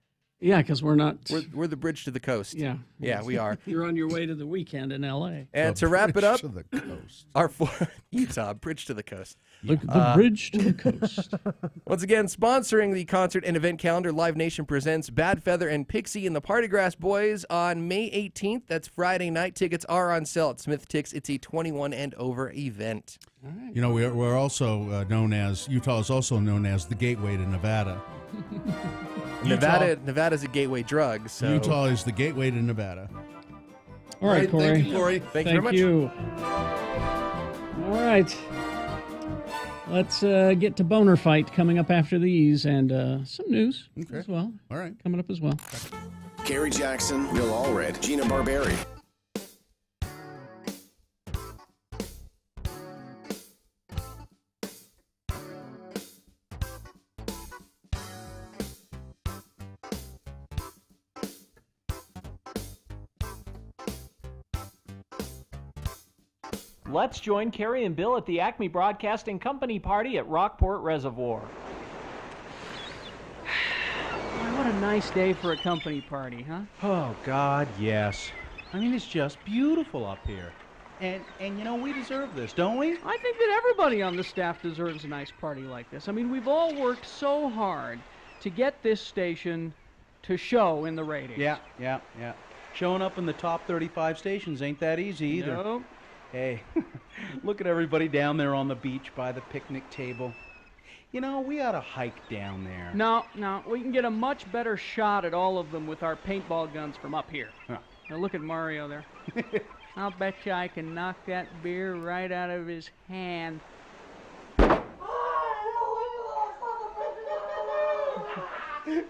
Yeah, because we're not. We're the bridge to the coast. Yeah. Yeah, we are. You're on your way to the weekend in L.A. And to wrap it up, To the coast. our Utah bridge to the coast. Look at the bridge to the coast. Once again, sponsoring the concert and event calendar, Live Nation presents Bad Feather and Pixie and the Partygrass Boys on May 18th. That's Friday night. Tickets are on sale at Smith Tix. It's a 21 and over event. You know, we're also known as, Utah is also known as the gateway to Nevada. Nevada's a gateway drug. So Utah is the gateway to Nevada. All right, Corey. Thank you, Corey. Thank you very much. All right. Let's get to Boner Fight coming up after these and some news as well. All right. Coming up as well. Gary Jackson, Bill Allred, Gina Barberi. Let's join Carrie and Bill at the Acme Broadcasting Company party at Rockport Reservoir. Boy, what a nice day for a company party, huh? Oh, God, yes. I mean, it's just beautiful up here. And you know, we deserve this, don't we? I think that everybody on the staff deserves a nice party like this. I mean, we've all worked so hard to get this station to show in the ratings. Yeah. Showing up in the top 35 stations ain't that easy either. No. Hey, look at everybody down there on the beach by the picnic table. You know, we ought to hike down there. No, we can get a much better shot at all of them with our paintball guns from up here. Huh. Now look at Mario there. I'll bet you I can knock that beer right out of his hand.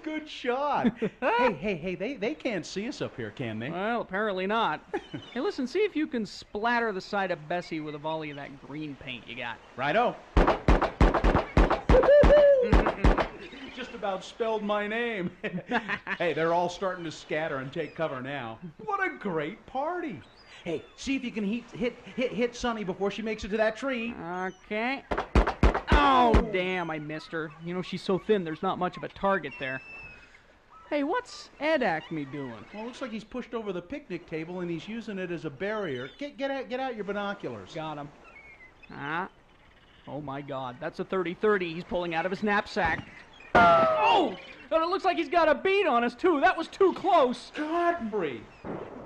Good shot. hey, they can't see us up here, can they? Well, apparently not. Hey, listen, see if you can splatter the side of Bessie with a volley of that green paint you got. Righto. Just about spelled my name. Hey, they're all starting to scatter and take cover now. What a great party. Hey, see if you can hit Sonny before she makes it to that tree. Okay. Oh, damn, I missed her. You know, she's so thin, there's not much of a target there. Hey, what's Ed Acme doing? Well, it looks like he's pushed over the picnic table and he's using it as a barrier. Get out your binoculars. Got him. Oh, my God. That's a 30-30 he's pulling out of his knapsack. Oh! And it looks like he's got a bead on us, too. That was too close. Godfrey!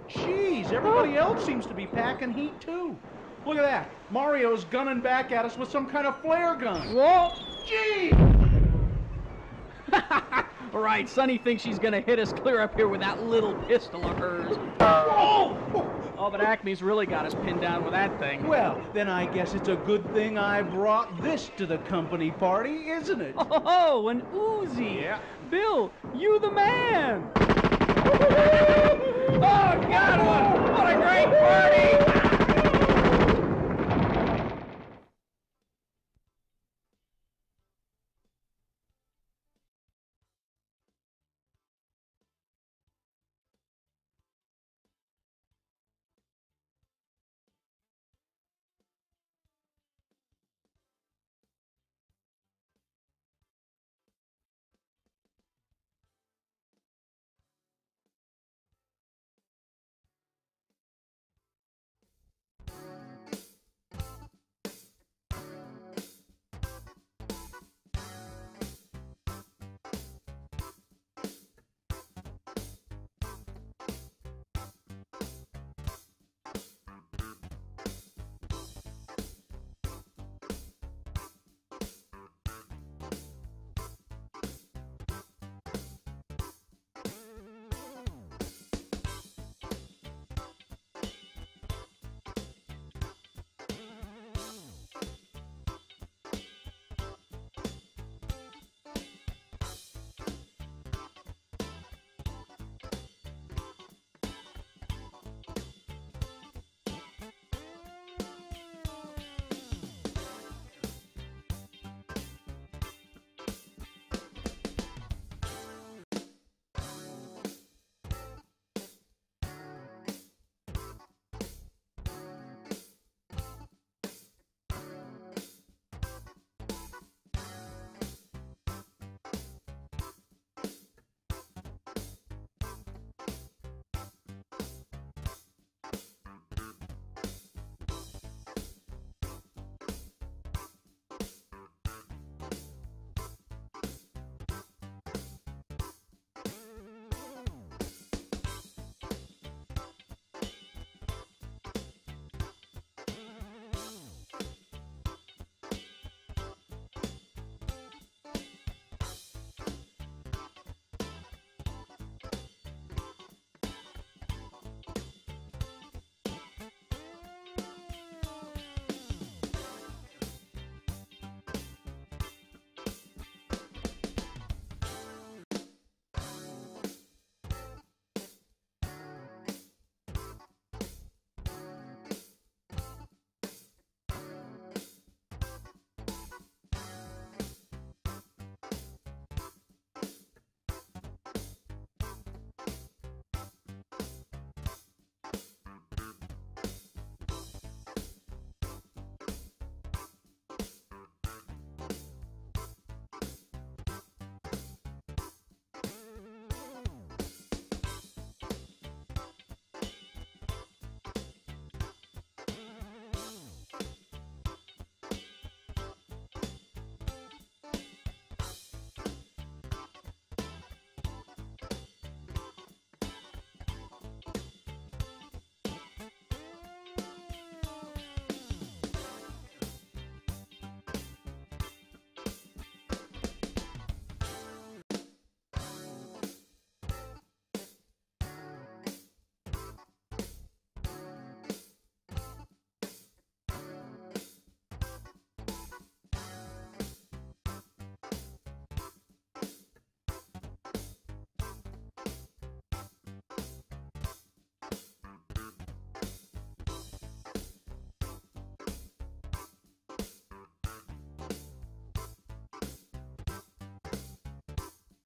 Jeez, everybody else seems to be packing heat, too. Look at that. Mario's gunning back at us with some kind of flare gun. Whoa! Gee! All right, Sonny thinks she's going to hit us clear up here with that little pistol of hers. Oh! Oh, but Acme's really got us pinned down with that thing. Well, then I guess it's a good thing I brought this to the company party, isn't it? Oh, an Uzi. Yeah. Bill, you the man. Oh, God, what a great party.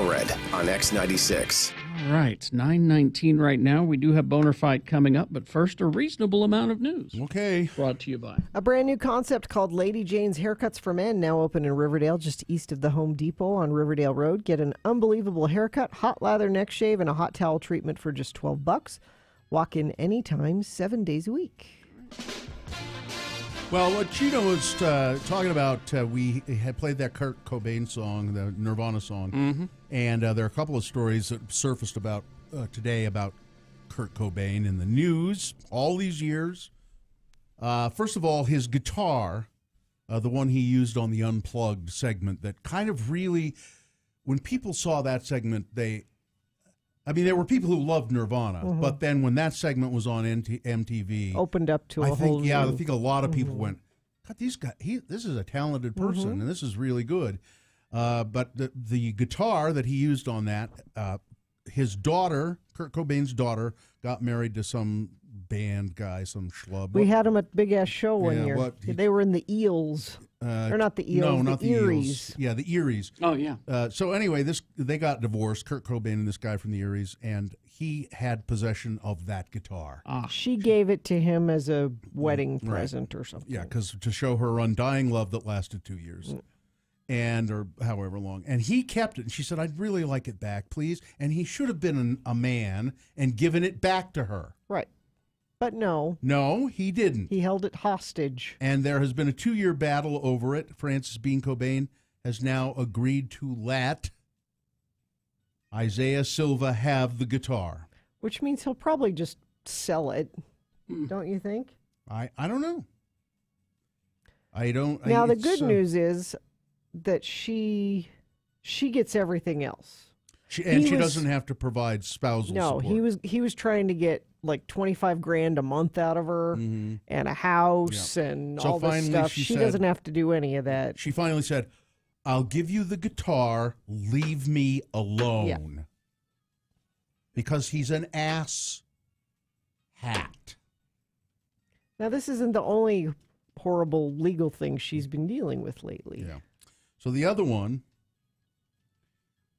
Infrared on X96. All right, 9:19 right now. We do have Boner Fight coming up, but first, a reasonable amount of news. Okay. Brought to you by A brand new concept called Lady Jane's Haircuts for Men, now open in Riverdale, just east of the Home Depot on Riverdale Road. Get an unbelievable haircut, hot lather neck shave, and a hot towel treatment for just $12. Walk in anytime, 7 days a week. Well, what Chino was talking about, we had played that Kurt Cobain song, the Nirvana song, and there are a couple of stories that surfaced about today about Kurt Cobain in the news all these years. First of all, his guitar, the one he used on the Unplugged segment, that kind of really, when people saw that segment, there were people who loved Nirvana, but then when that segment was on MTV, opened up to I a whole think, new... I think a lot of people went, God, these guys, this is a talented person, and this is really good. But the guitar that he used on that, his daughter, Kurt Cobain's daughter, got married to some band guy, some schlub. We had him at Big Ass Show one Yeah, year. They were in the Eels. Or not the Eels, no, the not the Eries. Eels. Yeah, the Eries. Oh, yeah. So anyway, they got divorced, Kurt Cobain and this guy from the Eries, and he had possession of that guitar. She gave it to him as a wedding present or something. Yeah, because to show her undying love that lasted 2 years. Or however long. And he kept it. And she said, I'd really like it back, please. And he should have been a man and given it back to her. Right. But no. No, he didn't. He held it hostage. And there has been a 2-year battle over it. Francis Bean Cobain has now agreed to let Isaiah Silva have the guitar. Which means he'll probably just sell it. Don't you think? I don't know. I don't. Now, the good news is that she gets everything else. She doesn't have to provide spousal support. No, he was trying to get like $25,000 a month out of her and a house and So all this finally stuff. she She said- doesn't have to do any of that. She finally said, I'll give you the guitar, leave me alone. Because he's an ass hat. Now, this isn't the only horrible legal thing she's been dealing with lately. Yeah. So the other one,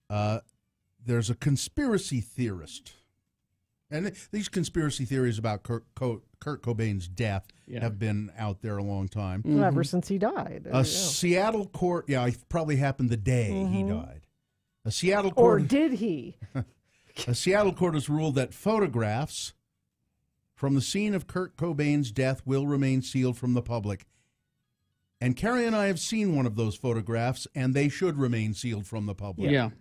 there's a conspiracy theorist. And these conspiracy theories about Kurt Cobain's death have been out there a long time. Well, ever since he died. A Seattle court, it probably happened the day he died. A Seattle court. Or did he? A Seattle court has ruled that photographs from the scene of Kurt Cobain's death will remain sealed from the public. And Carrie and I have seen one of those photographs, and they should remain sealed from the public. Yeah.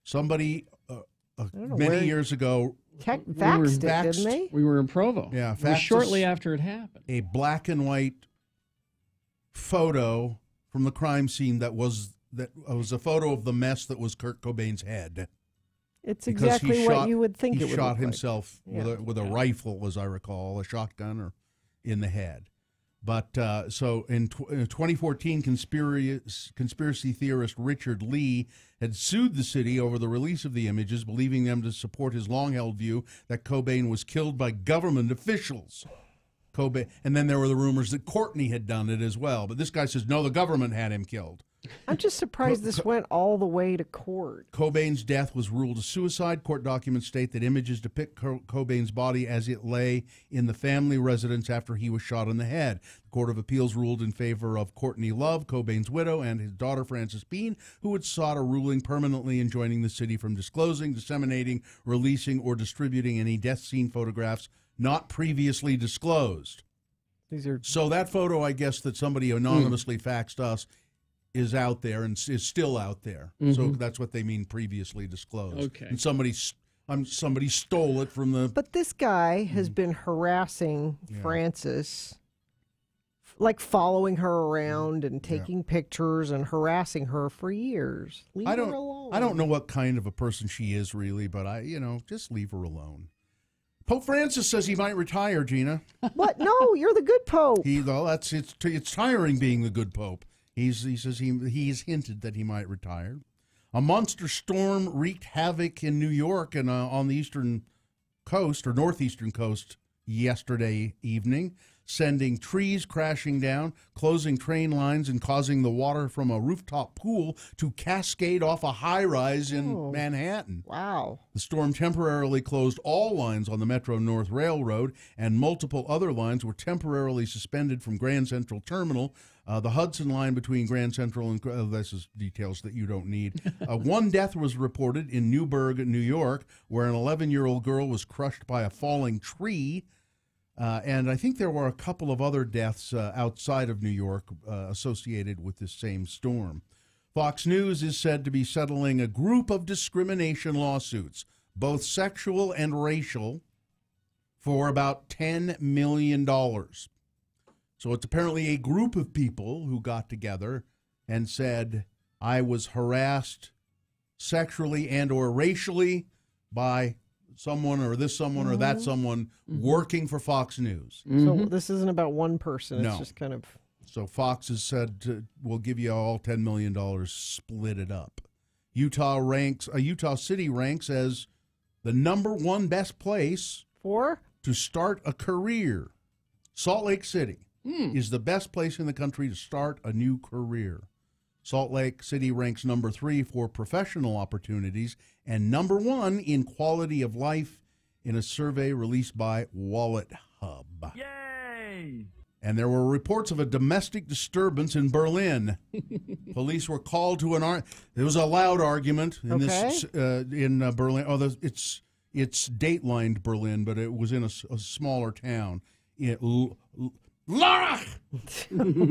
Somebody know, many years ago faxed it, didn't they? We were in Provo. Yeah, It was shortly after it happened. a black and white photo from the crime scene that was a photo of the mess that was Kurt Cobain's head. It's Because exactly what you would think he it would shot look like. himself with a rifle, as I recall, a shotgun or in the head. But so in 2014, conspiracy theorist Richard Lee had sued the city over the release of the images, believing them to support his long-held view that Cobain was killed by government officials. And then there were the rumors that Courtney had done it as well. But this guy says, no, the government had him killed. I'm just surprised this went all the way to court. Cobain's death was ruled a suicide. Court documents state that images depict Cobain's body as it lay in the family residence after he was shot in the head. The Court of Appeals ruled in favor of Courtney Love, Cobain's widow, and his daughter Frances Bean, who had sought a ruling permanently enjoining the city from disclosing, disseminating, releasing, or distributing any death scene photographs not previously disclosed. So that photo, I guess, that somebody anonymously faxed us is out there and is still out there. So that's what they mean previously disclosed. Okay. And somebody stole it from the... But this guy has been harassing Frances, like following her around and taking pictures and harassing her for years. Leave her alone. I don't know what kind of a person she is really, but just leave her alone. Pope Francis says he might retire, Gina. What? No, you're the good Pope. It's tiring being the good Pope. He says he's hinted that he might retire. A monster storm wreaked havoc in New York and on the eastern coast or northeastern coast yesterday evening. sending trees crashing down, closing train lines, and causing the water from a rooftop pool to cascade off a high-rise in Manhattan. Wow. The storm temporarily closed all lines on the Metro North Railroad, and multiple other lines were temporarily suspended from Grand Central Terminal. The Hudson line between Grand Central and this is details that you don't need. One death was reported in Newburgh, New York, where an 11-year-old girl was crushed by a falling tree. And I think there were a couple of other deaths outside of New York associated with this same storm. Fox News is said to be settling a group of discrimination lawsuits, both sexual and racial, for about $10 million. So it's apparently a group of people who got together and said, I was harassed sexually and or racially by someone or this someone or that someone working for Fox News. So this isn't about one person. No. It's just kind of... So Fox has said, we'll give you all $10 million, split it up. Utah City ranks as the #1 best place to start a career. Salt Lake City is the best place in the country to start a new career. Salt Lake City ranks #3 for professional opportunities and #1 in quality of life in a survey released by Wallet Hub. Yay! And there were reports of a domestic disturbance in Berlin. Police were called to there was a loud argument in in Berlin. Oh, it's datelined Berlin, but it was in a smaller town. Lörrach,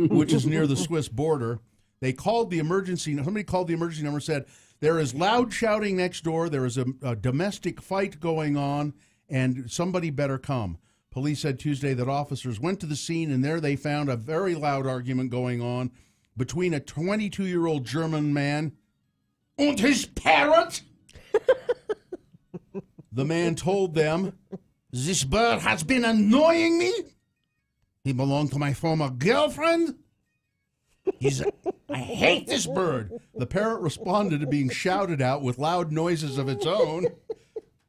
which is near the Swiss border. They called the emergency. Somebody called the emergency number and said, there is loud shouting next door. There is a domestic fight going on, and somebody better come. Police said Tuesday that officers went to the scene, and there they found a very loud argument going on between a 22-year-old German man and his parrot. The man told them, this bird has been annoying me. He belonged to my former girlfriend. I hate this bird. The parrot responded to being shouted at with loud noises of its own.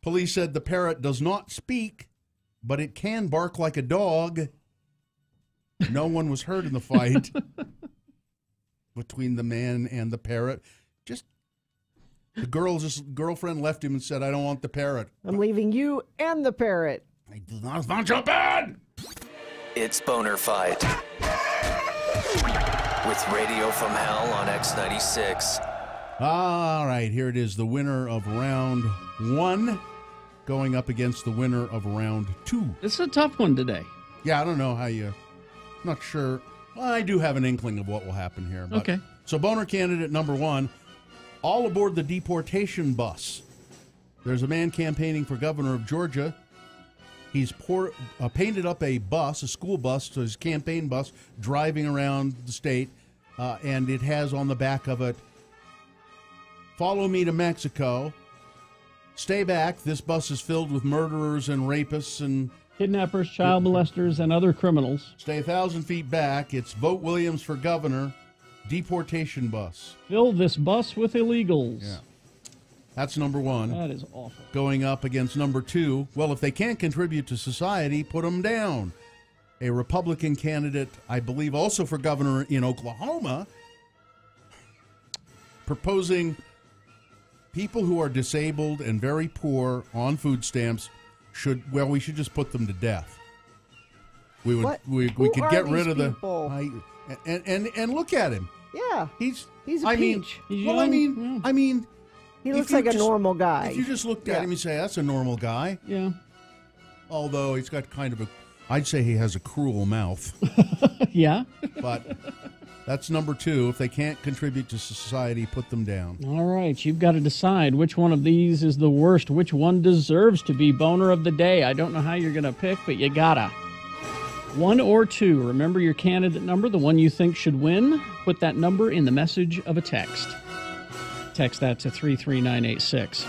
Police said the parrot does not speak, but it can bark like a dog. No one was hurt in the fight between the man and the parrot. The girlfriend left him and said, I don't want the parrot. I'm leaving you and the parrot. I do not want your bed. It's Boner Fight with Radio from Hell on X96. All right, here it is. The winner of round 1 going up against the winner of round 2. It's a tough one today. Yeah, I don't know how I'm not sure. Well, I do have an inkling of what will happen here. But, okay. So boner candidate #1, all aboard the deportation bus. There's a man campaigning for governor of Georgia. He's painted up a school bus, so his campaign bus, driving around the state, and it has on the back of it, follow me to Mexico. Stay back. This bus is filled with murderers and rapists and kidnappers, child molesters, and other criminals. Stay 1,000 feet back. It's Vote Williams for governor. Deportation bus. Fill this bus with illegals. Yeah. That's #1. That is awful. Going up against #2. Well, if they can't contribute to society, put them down. A Republican candidate, I believe also for governor in Oklahoma, proposing people who are disabled and very poor on food stamps we should just put them to death. We could get rid of and look at him. Yeah. He's a peach. He looks like a normal guy. If you just looked at him, you say, that's a normal guy. Yeah. Although he's got kind of I'd say he has a cruel mouth. Yeah. But that's #2. If they can't contribute to society, put them down. All right. You've got to decide which one of these is the worst. Which one deserves to be boner of the day? I don't know how you're going to pick, but you gotta. 1 or 2. Remember your candidate number, the one you think should win. Put that number in the message of a text. Text that to 33986.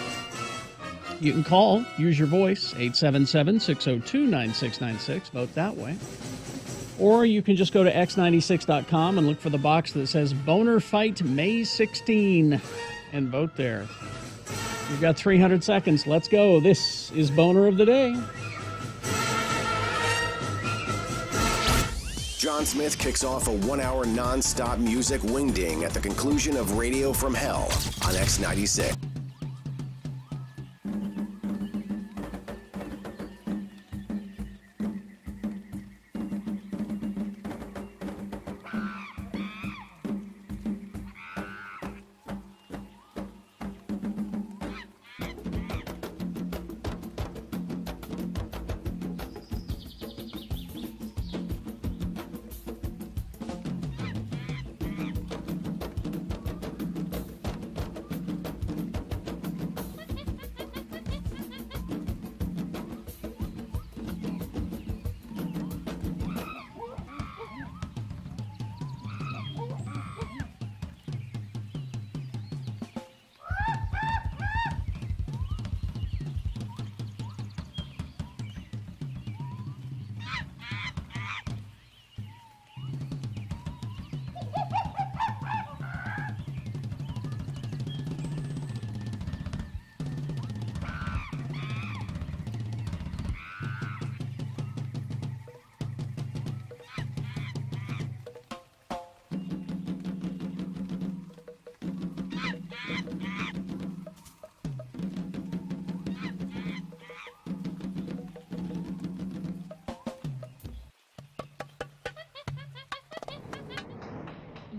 You can call, use your voice, 877-602-9696. Vote that way. Or you can just go to x96.com and look for the box that says Boner Fight May 16 and vote there. You've got 300 seconds. Let's go. This is Boner of the Day. John Smith kicks off a 1-hour non-stop music wingding at the conclusion of Radio from Hell on X96.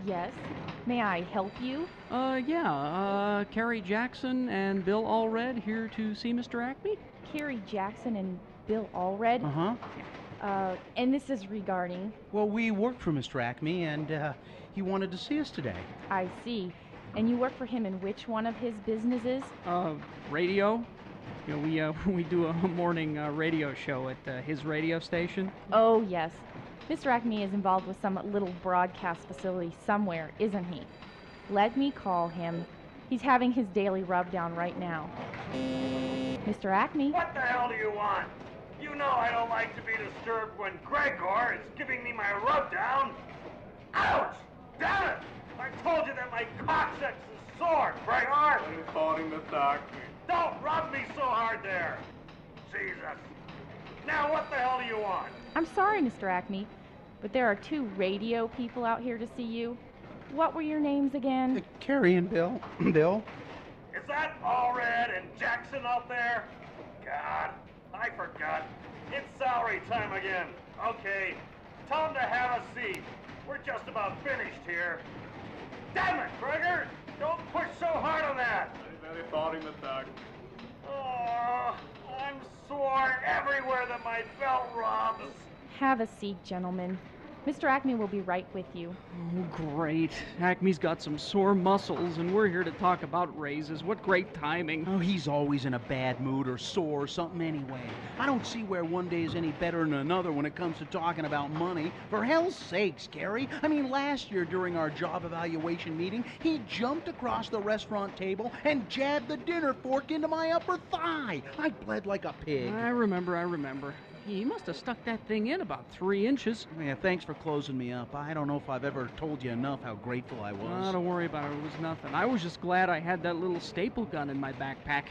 Yes. May I help you? Carrie Jackson and Bill Allred here to see Mr. Acme? Carrie Jackson and Bill Allred? And this is regarding... Well, we work for Mr. Acme, and he wanted to see us today. I see. And you work for him in which one of his businesses? Radio. You know, we do a morning radio show at his radio station. Oh, yes. Mr. Acme is involved with some little broadcast facility somewhere, isn't he? Let me call him. He's having his daily rub-down right now. Mr. Acme? What the hell do you want? You know I don't like to be disturbed when Gregor is giving me my rub-down. Ouch! Damn it! I told you that my coccyx is sore, Gregor! I'm calling the doctor. Don't rub me so hard there! Jesus! Now what the hell do you want? I'm sorry, Mr. Acme, but there are 2 radio people out here to see you. What were your names again? Carrie and Bill. Bill? Is that Allred and Jackson out there? God, I forgot. It's salary time again. Okay, tell them to have a seat. We're just about finished here. Damn it, Gregor! Don't push so hard on that! Oh, I'm sore everywhere that my belt rubs. Have a seat, gentlemen. Mr. Acme will be right with you. Oh, great. Acme's got some sore muscles, and we're here to talk about raises. What great timing. Oh, he's always in a bad mood or sore or something anyway. I don't see where one day is any better than another when it comes to talking about money. For hell's sakes, Gary. I mean, last year during our job evaluation meeting, he jumped across the restaurant table and jabbed the dinner fork into my upper thigh. I bled like a pig. I remember. He must have stuck that thing in about 3 inches. Yeah, thanks for closing me up. I don't know if I've ever told you enough how grateful I was. Don't worry about it. It was nothing. I was just glad I had that little staple gun in my backpack.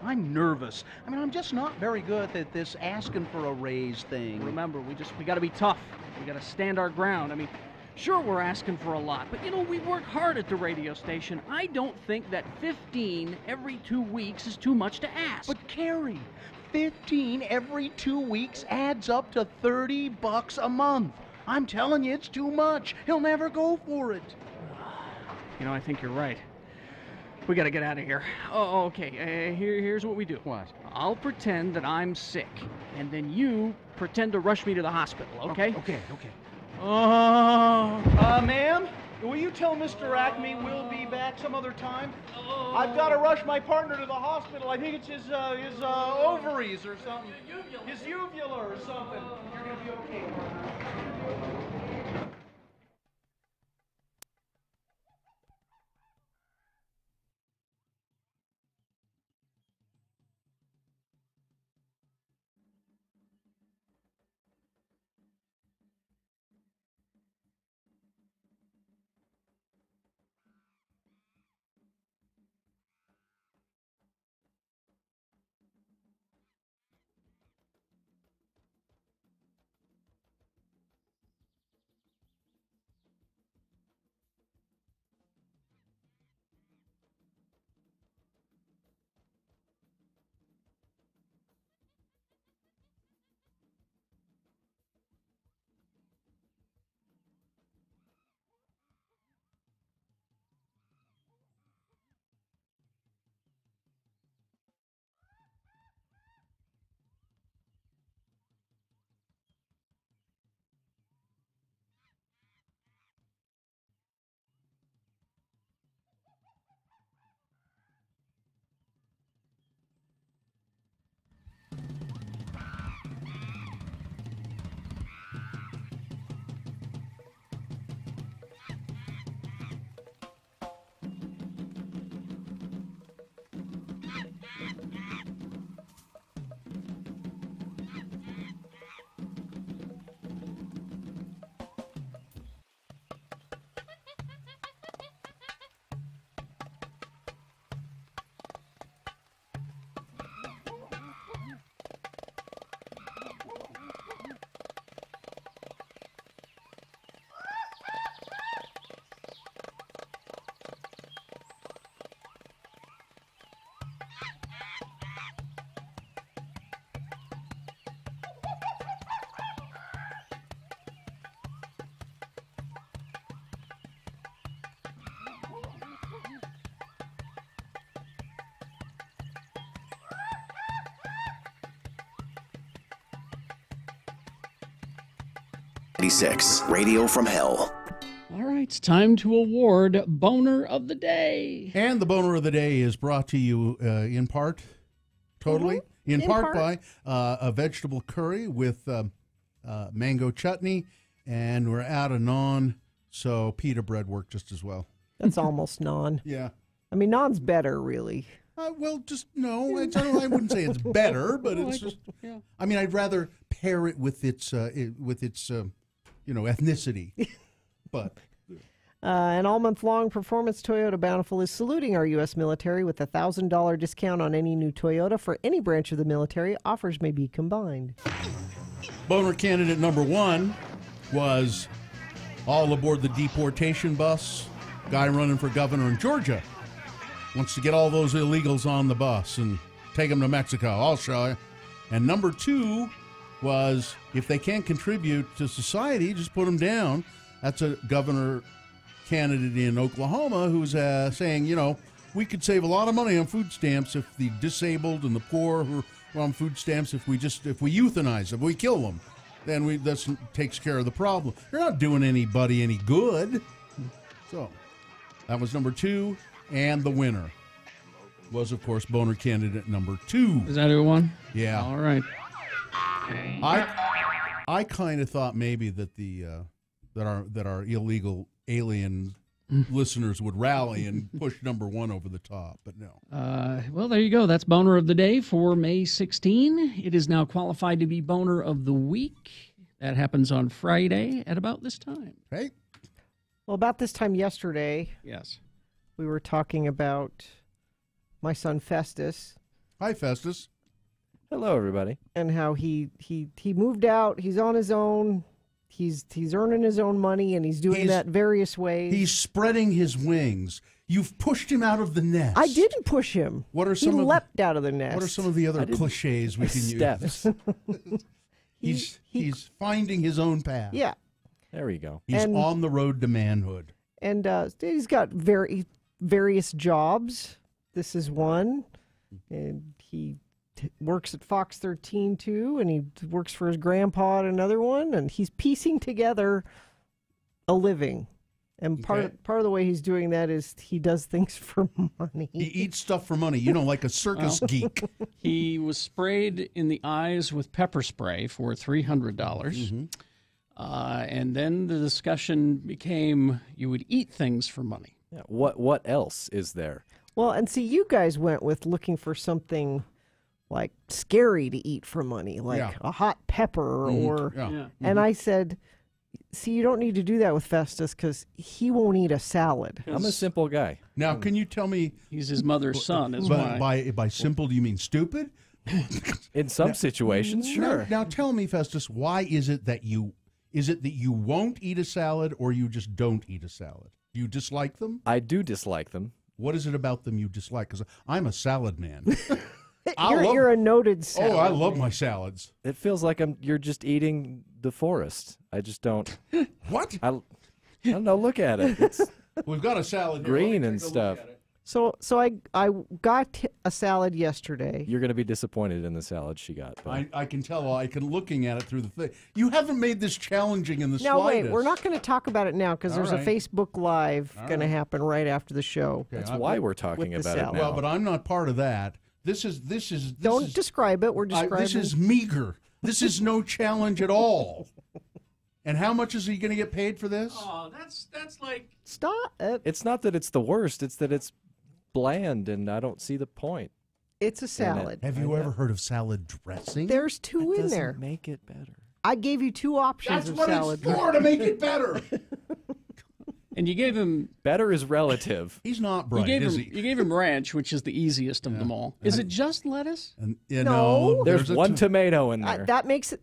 I'm nervous. I mean, I'm just not very good at this asking for a raise thing. Remember, we got to be tough. We got to stand our ground. I mean, sure, we're asking for a lot, but we work hard at the radio station. I don't think that 15 every 2 weeks is too much to ask. But Carrie, 15 every 2 weeks adds up to $30 a month. I'm telling you, it's too much. He'll never go for it. I think you're right. We gotta get out of here. Oh, okay. Here's what we do. What? I'll pretend that I'm sick, and then you pretend to rush me to the hospital, okay? Okay. Ma'am, will you tell Mr. Acme we'll be back some other time? I've got to rush my partner to the hospital. I think it's his ovaries or something. His uvula or something. You're going to be okay. X96, radio from hell. All right, it's time to award Boner of the Day. And the Boner of the Day is brought to you in part, totally, in part by a vegetable curry with mango chutney, and we're out of naan, so pita bread worked just as well. That's almost naan. Yeah. I mean, naan's better, really. Well, just no. I wouldn't say it's better, but it's just. Yeah. I mean, I'd rather pair it with its ethnicity. But and all month long, Performance Toyota Bountiful is saluting our U.S. military with a $1,000 discount on any new Toyota for any branch of the military. Offers may be combined. Boner candidate number 1 was all aboard the deportation bus. Guy running for governor in Georgia wants to get all those illegals on the bus and take them to Mexico. I'll show you. And number 2 was if they can't contribute to society, just put them down. That's a governor candidate in Oklahoma who's saying, we could save a lot of money on food stamps if the disabled and the poor who are on food stamps, if we euthanize them, we kill them, then that takes care of the problem. You're not doing anybody any good. So that was number 2, and the winner was, of course, Boner candidate number 2. Is that who won? Yeah. All right. I kind of thought maybe that that our illegal alien listeners would rally and push number 1 over the top, but no. Well, there you go. That's Boner of the Day for May 16. It is now qualified to be Boner of the Week. That happens on Friday at about this time. Right. Well, about this time yesterday, yes, we were talking about my son Festus. Hi, Festus. Hello, everybody. And how he moved out. He's on his own. He's earning his own money, and he's doing that various ways. He's spreading his wings. You've pushed him out of the nest. I didn't push him. What are he some leapt out of the nest. What are some of the other cliches we can Steps. use? He's finding his own path. Yeah. There we go. He's on the road to manhood. And he's got various jobs. This is one. And he works at Fox 13 too, and he works for his grandpa at another one, and he's piecing together a living. And part of the way he's doing that is he does things for money. He eats stuff for money, like a circus geek. He was sprayed in the eyes with pepper spray for $300. And then the discussion became you would eat things for money. Yeah, what else is there? Well, and see, you guys went with looking for something like scary to eat for money, like a hot pepper and I said, see, you don't need to do that with Festus because he won't eat a salad. I'm a simple guy. Now, can you tell me? He's his mother's son, is why. By simple, do you mean stupid? In some situations, sure. Now, tell me, Festus, why is it that you won't eat a salad, or you just don't eat a salad? Do you dislike them? I do dislike them. What is it about them you dislike? Because I'm a salad man. You're a noted salad. Oh, I love my salads. It feels like you're just eating the forest. I just don't. What? I don't know. Look at it. We've got a salad green and stuff. So I got a salad yesterday. You're going to be disappointed in the salad she got. I can tell. Looking at it through the thing. You haven't made this challenging in the slightest. No, wait. We're not going to talk about it now because there's a Facebook Live going to happen right after the show. Okay, that's why we're talking about it now. Well, but I'm not part of that. This is. Don't describe it. We're describing. This is meager. This is no challenge at all. And how much is he going to get paid for this? Oh, that's like. Stop it. It's not that it's the worst. It's that it's bland, and I don't see the point. It's a salad. Have you ever heard of salad dressing? There's 2 in doesn't there. Make it better. I gave you 2 options of salad. That's what it's for, to make it better. And you gave him... Better is relative. He's not bright, is he? You gave him ranch, which is the easiest of them all. Is it just lettuce? No. There's one tomato in there. That makes it...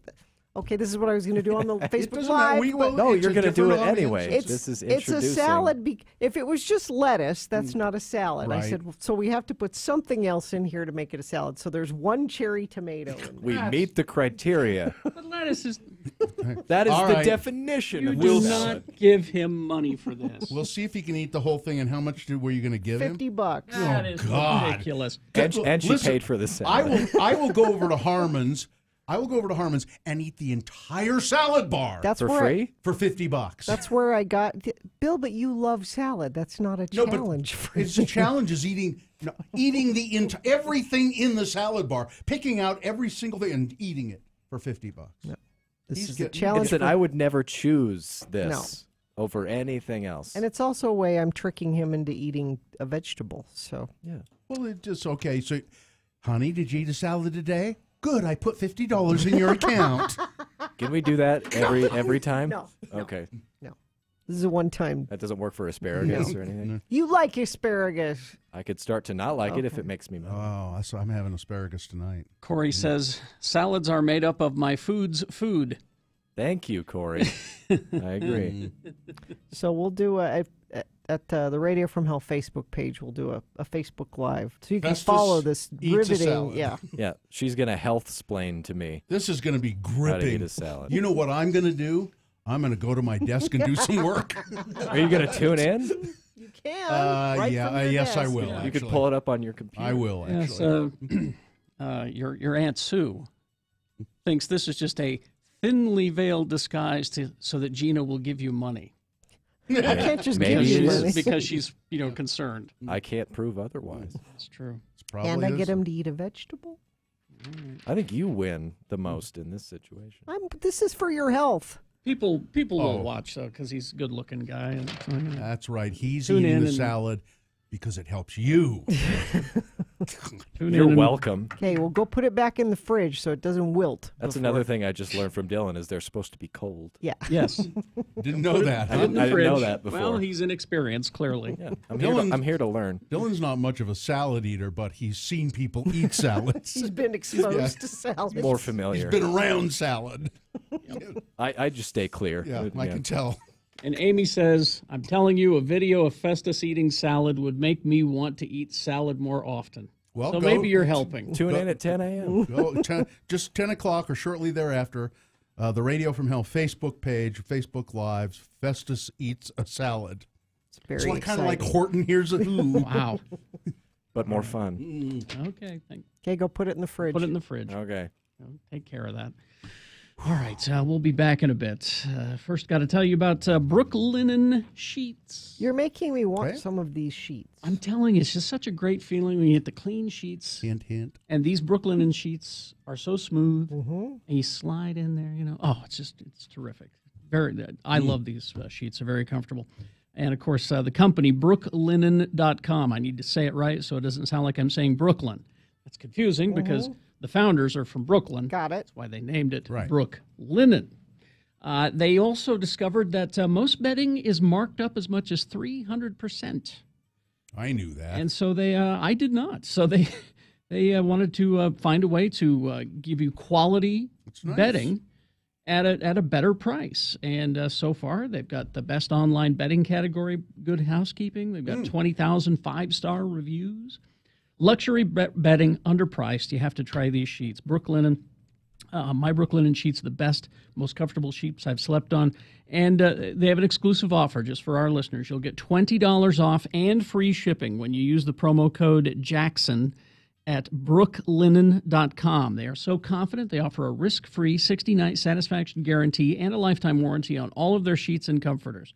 Okay, this is what I was going to do on the Facebook Live. No, you're going to do it anyway. This is introducing. It's a salad. If it was just lettuce, that's not a salad. Right. I said, so we have to put something else in here to make it a salad. So there's 1 cherry tomato in there. We meet the criteria. But lettuce is... That is the definition of do salad. not give him money for this. We'll see if he can eat the whole thing. And how much were you going to give him? $50. That is ridiculous. And she Listen, paid for the salad. I will go over to Harmon's. I will go over to Harmon's and eat the entire salad bar. That's For where free? For $50. That's where I got Bill. But you love salad. That's not a challenge for It's you. a challenge is eating the everything in the salad bar, picking out every single thing and eating it for $50. No. This is a challenge. It's that I would never choose this No. over anything else. And it's also a way I'm tricking him into eating a vegetable. So yeah. Well, it's just okay. So, honey, did you eat a salad today? Good. I put $50 in your account. Can we do that every time? No. Okay. No. This is a one-time. That doesn't work for asparagus No. or anything. You like asparagus. I could start to not like it if it makes me mad. Oh, I'm having asparagus tonight. Corey says, salads are made up of my food's food. Thank you, Corey. I agree. So we'll do at the Radio from Hell Facebook page. We'll do a Facebook Live, so you can Festus follow this eats a riveting. salad. Yeah, Yeah, she's gonna health-splain to me. This is going to be How to gripping. eat a salad. You know what I'm going to do? I'm going to go to my desk and do some work. Are you gonna tune in? You can. Right yeah, from your yes, I desk. will. You could actually. pull it up on your computer. I will, actually. Yes, your Aunt Sue thinks this is just a thinly veiled disguise so that Gina will give you money. I can't just Maybe give you it is. money. Because she's concerned. I can't prove otherwise. That's true. And I get him to eat a vegetable. I think you win the most in this situation. This is for your health. People Oh. will watch though because he's a good looking guy. And That's right. He's Tune eating in the and- salad because it helps you. You're welcome. Okay, well, go put it back in the fridge so it doesn't wilt. That's before- another thing I just learned from Dylan is they're supposed to be cold. Yeah. Yes. Didn't know that. I didn't know that before. Well, he's inexperienced, clearly. Yeah, I'm here to learn. Dylan's not much of a salad eater, but he's seen people eat salads. He's been exposed Yeah. to salad. More familiar. He's been around salad. I just stay clear. Yeah, I can tell. And Amy says, I'm telling you, a video of Festus eating salad would make me want to eat salad more often. Well, so go- maybe you're helping. Tune in at 10 a.m. Just 10 o'clock or shortly thereafter, the Radio from Hell Facebook page, Facebook Lives, Festus eats a salad. It's very kind of like exciting. Horton Hears a Who. Wow. But more fun. Okay, Okay, go put it in the fridge. Put it in the fridge. Okay. Take care of that. All right, we'll be back in a bit. First, got to tell you about Brooklinen sheets. You're making me want some of these sheets. I'm telling you, it's just such a great feeling when you get the clean sheets. Hint, hint. And these Brooklinen sheets are so smooth, Mm-hmm. and you slide in there. Oh, it's terrific. I love these sheets. They're very comfortable. And of course, the company brooklinen.com. I need to say it right so it doesn't sound like I'm saying Brooklyn. That's confusing because the founders are from Brooklyn. Got it. That's why they named it Right. Brooklinen. They also discovered that most bedding is marked up as much as 300%. I knew that. And so I did not. So they wanted to find a way to give you quality nice. bedding at a better price. And so far, they've got the best online bedding category, Good Housekeeping. They've got 20,000 five-star reviews. Luxury bedding, underpriced. You have to try these sheets. Brooklinen. My Brooklinen sheets are the best, most comfortable sheets I've slept on. And they have an exclusive offer just for our listeners. You'll get $20 off and free shipping when you use the promo code Jackson at brooklinen.com. They are so confident they offer a risk-free 60-night satisfaction guarantee and a lifetime warranty on all of their sheets and comforters.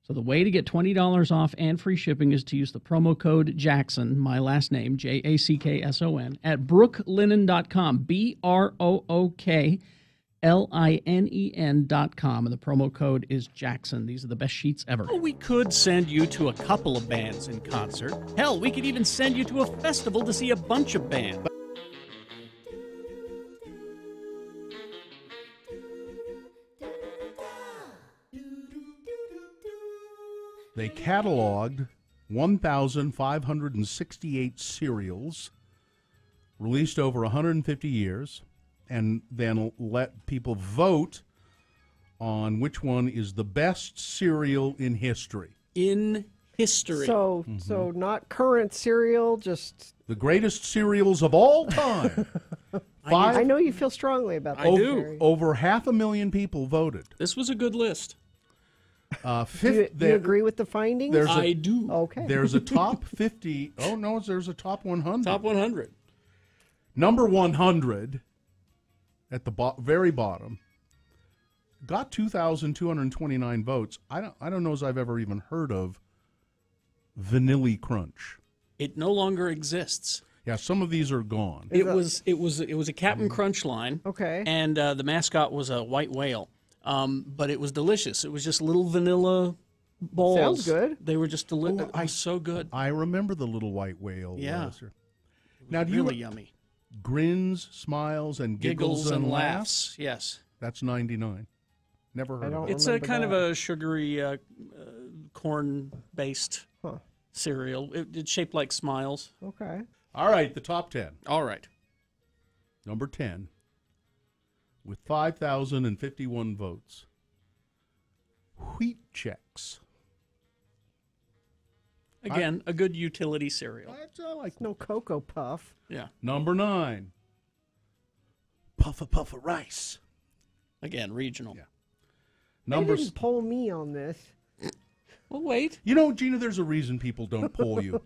So the way to get $20 off and free shipping is to use the promo code Jackson, my last name, Jackson, at brooklinen.com, BROOKLINEN.com, and the promo code is Jackson. These are the best sheets ever. Well, we could send you to a couple of bands in concert. Hell, we could even send you to a festival to see a bunch of bands. They cataloged 1,568 serials, released over 150 years, and then let people vote on which one is the best serial in history. In history. So not current cereal, just The greatest serials of all time. I know you feel strongly about that. Jerry. Over 500,000 people voted. This was a good list. Do you agree with the findings? I do. Okay. There's a top 50. Oh, no, there's a top 100. Top 100. Number 100 at the very bottom, got 2,229 votes. I don't know as I've ever even heard of Vanilla Crunch. It no longer exists. Yeah, some of these are gone. It was a Captain Crunch line. Okay. And the mascot was a white whale. But it was delicious. It was just little vanilla balls. Sounds good. They were just delicious. So good. I remember the little white whale. Yeah. Now, do really you yummy. Grins, smiles, and giggles and laughs? Yes. That's 99. Never heard of it. It's a kind of a sugary corn-based cereal. It's shaped like smiles. Okay. All right, the top 10. All right. Number 10, with 5,051 votes, Wheat Chex. Again, a good utility cereal. I like no Cocoa Puff. Yeah. Number 9, Puffa Rice. Again, regional. Yeah. They didn't poll me on this. Well, wait. You know, Gina, there's a reason people don't poll you.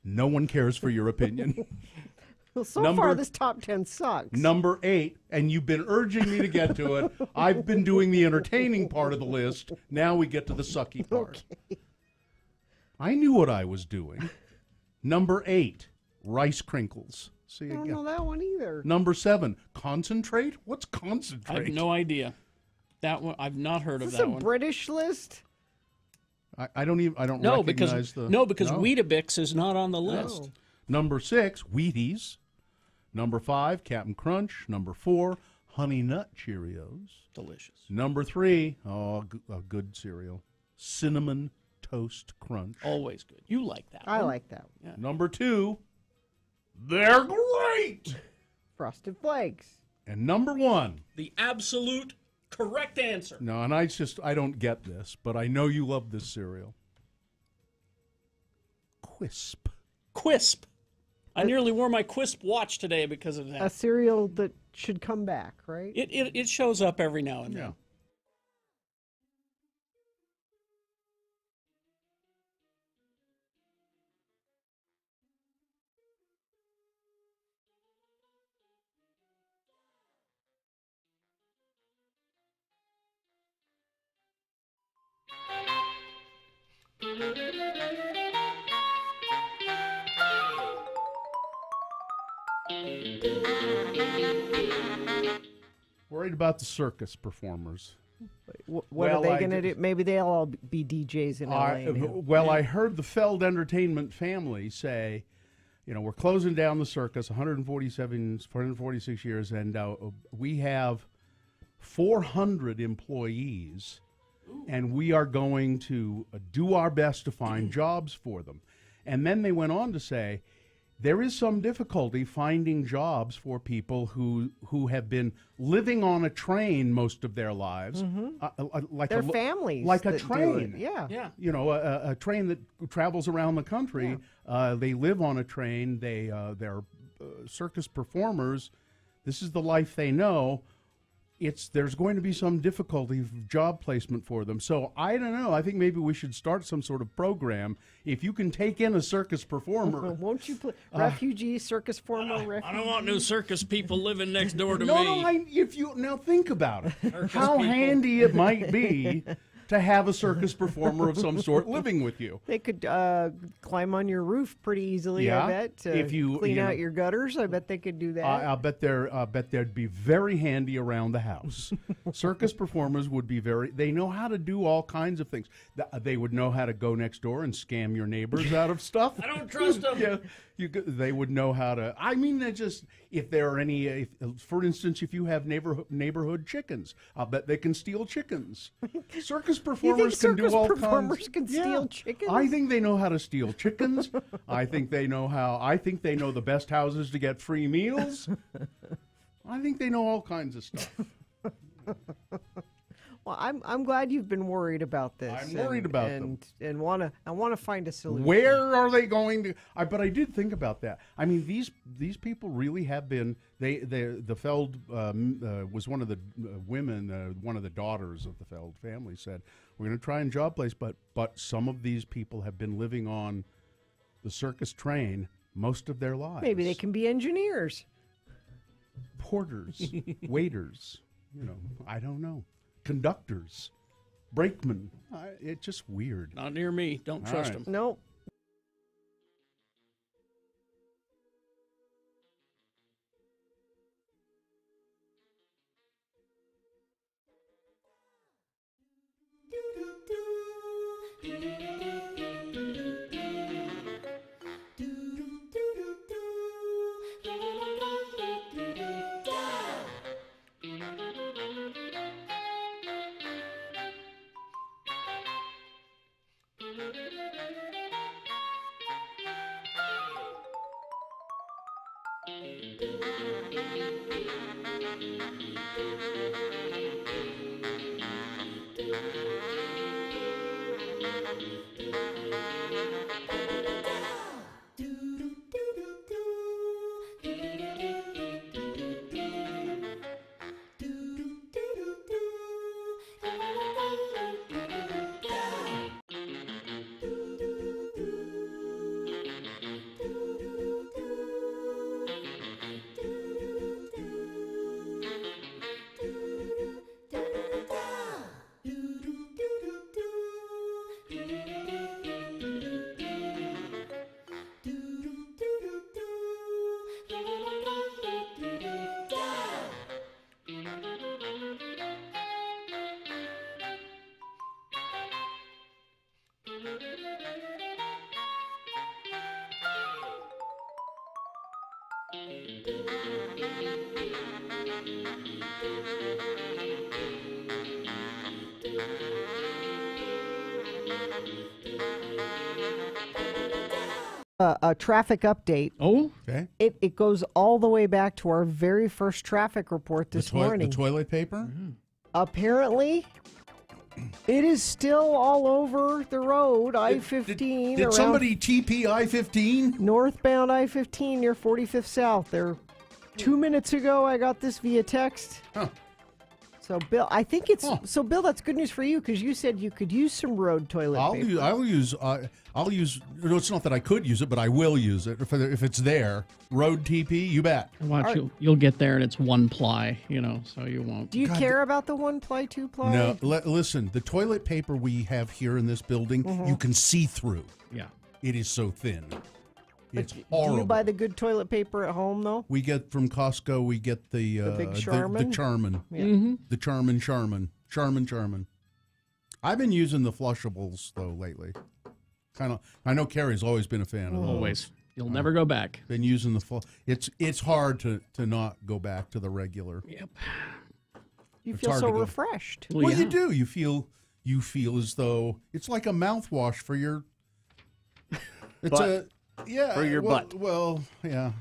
No one cares for your opinion. Well, so far this top 10 sucks. Number 8, and you've been urging me to get to it. I've been doing the entertaining part of the list. Now we get to the sucky part. Okay. I knew what I was doing. Number 8, Rice Crinkles. See I again. don't know that one either. Number 7, Concentrate. What's Concentrate? I have no idea. That one I've not heard Is of this that a one. British list? I don't No, recognize because Weetabix is not on the list. Number 6, Wheaties. Number 5, Captain Crunch. Number 4, Honey Nut Cheerios. Delicious. Number 3, a good cereal, Cinnamon Toast Crunch. Always good. You like that I one. like that one. Yeah. Number 2, they're great. Frosted Flakes. And number 1. The absolute correct answer. No, and I don't get this, but I know you love this cereal. Quisp. Quisp. I nearly wore my Quisp watch today because of that. A cereal that should come back, right? It shows up every now and then. Worried about the circus performers. What Well, are they I going to did- do? Maybe they'll all be DJs in LA. now. I heard the Feld Entertainment family say, we're closing down the circus, 446 years, and we have 400 employees, and we are going to do our best to find jobs for them. And then they went on to say, there is some difficulty finding jobs for people who have been living on a train most of their lives, like Their families like a that do train. it, yeah. A train that travels around the country. They live on a train. They're circus performers. This is the life they know. There's going to be some difficulty of job placement for them. So I don't know. I think maybe we should start some sort of program. If you can take in a circus performer, Won't you play refugee circus former refugee? I don't want new circus people living next door to me. Now think about it. Circus How people. handy it might be to have a circus performer of some sort living with you. They could climb on your roof pretty easily, Yeah, I bet. To if you- clean you out know- your gutters, I bet they could do that. I'll bet they'd be very handy around the house. Circus performers would be they know how to do all kinds of things. They would know how to go next door and scam your neighbors out of stuff. I don't trust them. Yeah, they would know how to. I mean, if there are any, for instance, if you have neighborhood chickens, I'll bet they can steal chickens. Circus performers can do circus all performers kinds. can steal chickens? I think they know how to steal chickens. I think they know the best houses to get free meals. I think they know all kinds of stuff. Well, I'm glad you've been worried about this. I'm worried about them. and I want to find a solution. Where are they going to? But I did think about that. I mean, these people really have been. The Feld was one of the women, one of the daughters of the Feld family said, "We're going to try and job place, but some of these people have been living on the circus train most of their lives." Maybe they can be engineers. porters, waiters, I don't know, conductors, brakemen. It's just weird. Not near me. Don't All trust right. them. Nope. A traffic update. Oh, okay. It goes all the way back to our very first traffic report this morning. The toilet paper? Apparently, it is still all over the road, I-15. Did somebody TP I-15? Northbound I-15 near 45th South. There, 2 minutes ago, I got this via text. Huh. So, Bill, I think it's... So, Bill, that's good news for you because you said you could use some road toilet paper. I'll use. It's not that I could use it, but I will use it if it's there. Road TP, you bet. Watch, you'll get there and it's one ply, so you won't. Do you care about the one ply, two ply? No, listen. The toilet paper we have here in this building, you can see through. Yeah, it is so thin. It's Do horrible. you buy the good toilet paper at home, though? We get from Costco. We get the big Charmin? the Charmin, Yeah. the Charmin. I've been using the flushables though lately. Kind of. I know Carrie's always been a fan of those. Always. You'll never go back. Been using the It's hard to not go back to the regular. Yep. You It's feel hard so to go. refreshed. Well, you do. You feel as though it's like a mouthwash for your. It's Butt. For your butt. Well, yeah.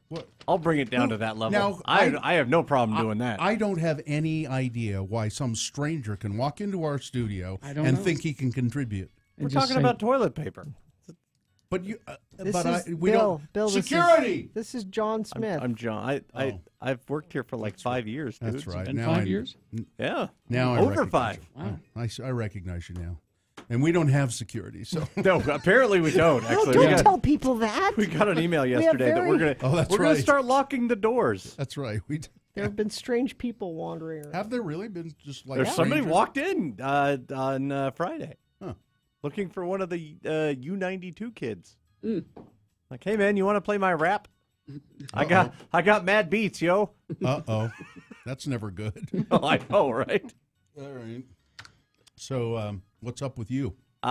What? I'll bring it down to that level. Now, I have no problem doing that. I don't have any idea why some stranger can walk into our studio and think he can contribute. We're talking about toilet paper. But you, This but is we Bill. don't. Bill, Security. This is John Smith. I'm John. I've worked here for like 5 years, dude. That's right. Been Now 5 years? Yeah. Now I over recognize 5. you. I recognize you now, and we don't have security. So No, apparently we don't. Actually, Don't tell people that. we got an email We have yesterday that we're very- gonna. Oh, that's we're gonna right. start locking the doors. that's right. There have been strange people wandering around. Have there really been just like There's somebody strangers? walked in on Friday, Huh. looking for one of the U92 kids. Like, hey man, you want to play my rap? I got mad beats, yo. Uh-oh. That's never good. Oh, I know, right? All right. So, what's up with you? Going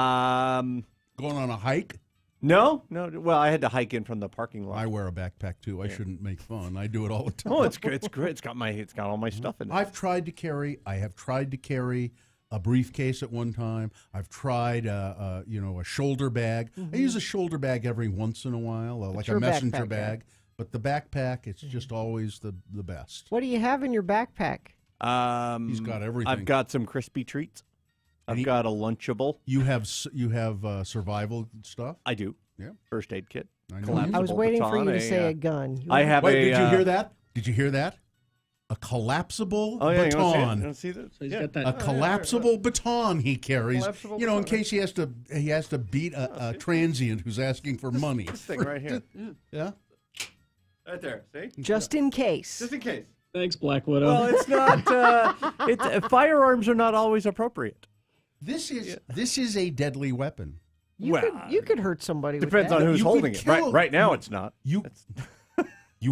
on a hike? No. Well, I had to hike in from the parking lot. I wear a backpack too. I shouldn't make fun. I do it all the time. Oh, it's good. It's great. It's got all my stuff in it. I have tried to carry a briefcase at one time. I've tried a shoulder bag. I use a shoulder bag every once in a while, like a your messenger backpack, bag. But the backpack, it's just always the best. What do you have in your backpack? He's got everything. I've got some crispy treats. I've got a Lunchable. You have survival stuff? I do. Yeah. First aid kit. I know. Collapsible I was waiting for you to baton, say a gun. You I have Wait, a. did you hear that? Did you hear that? A collapsible Oh yeah, baton. you want to see that? So he's Yeah. got that. A collapsible baton he carries. Collapsible in baton. case he has to beat a transient who's asking for money. This thing right here. Yeah. Right there. See? Just in case. Just in case. Thanks, Black Widow. Well, it's not. Firearms are not always appropriate. This is a deadly weapon. You could hurt somebody with Depends that. on who's You holding could it. kill- Right now, it's not. You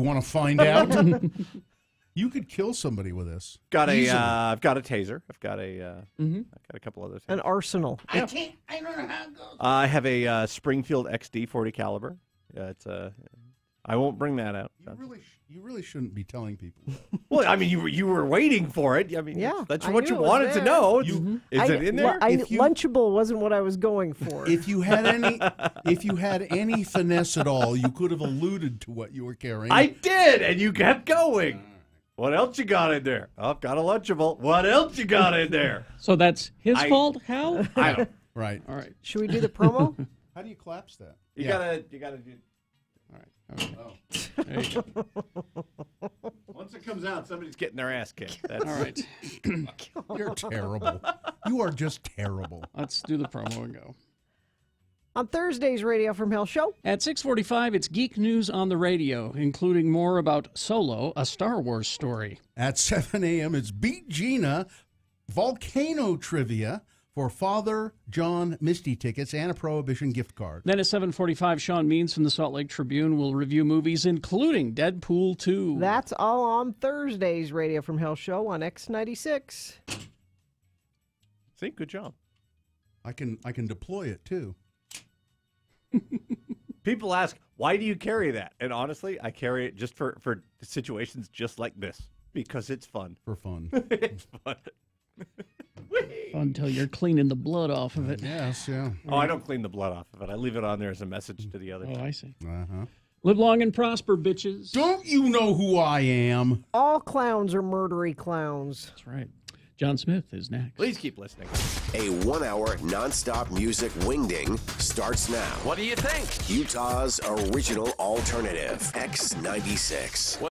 want to find out? You could kill somebody with this. I've got a taser. I've got a couple other things. An arsenal. I don't know how it goes. I have a Springfield XD 40 caliber. I won't bring that out. You really shouldn't be telling people. Well, I mean, you were waiting for it. I mean, that's I what knew you it was wanted to there. know. Is it in there? Lunchable wasn't what I was going for. If you had any finesse at all, you could have alluded to what you were carrying. I did, and you kept going. What else you got in there? Oh, got a Lunchable. What else you got in there? So that's his fault, Hal? I don't. Right. All right. Should we do the promo? How do you collapse that? You gotta do. All right. Oh. There you go. Once it comes out, somebody's getting their ass kicked. That's All right. You're terrible. You are just terrible. Let's do the promo and go. On Thursday's Radio from Hell show. At 6:45, it's Geek News on the Radio, including more about Solo, a Star Wars story. At 7 a.m., it's Beat Gina Volcano Trivia for Father John Misty tickets and a Prohibition gift card. Then at 7:45, Sean Means from the Salt Lake Tribune will review movies, including Deadpool 2. That's all on Thursday's Radio from Hell show on X96. See, good job. I can deploy it too. People ask, why do you carry that? And honestly, I carry it just for situations just like this because it's fun. For fun. It's fun. Until you're cleaning the blood off of it. Yes, yeah. Oh, I don't clean the blood off of it. I leave it on there as a message to the other. Oh, I see. Uh-huh. Live long and prosper, bitches. Don't you know who I am? All clowns are murdery clowns. That's right. John Smith is next. Please keep listening. A 1-hour nonstop music wingding starts now. What do you think? Utah's original alternative, X96.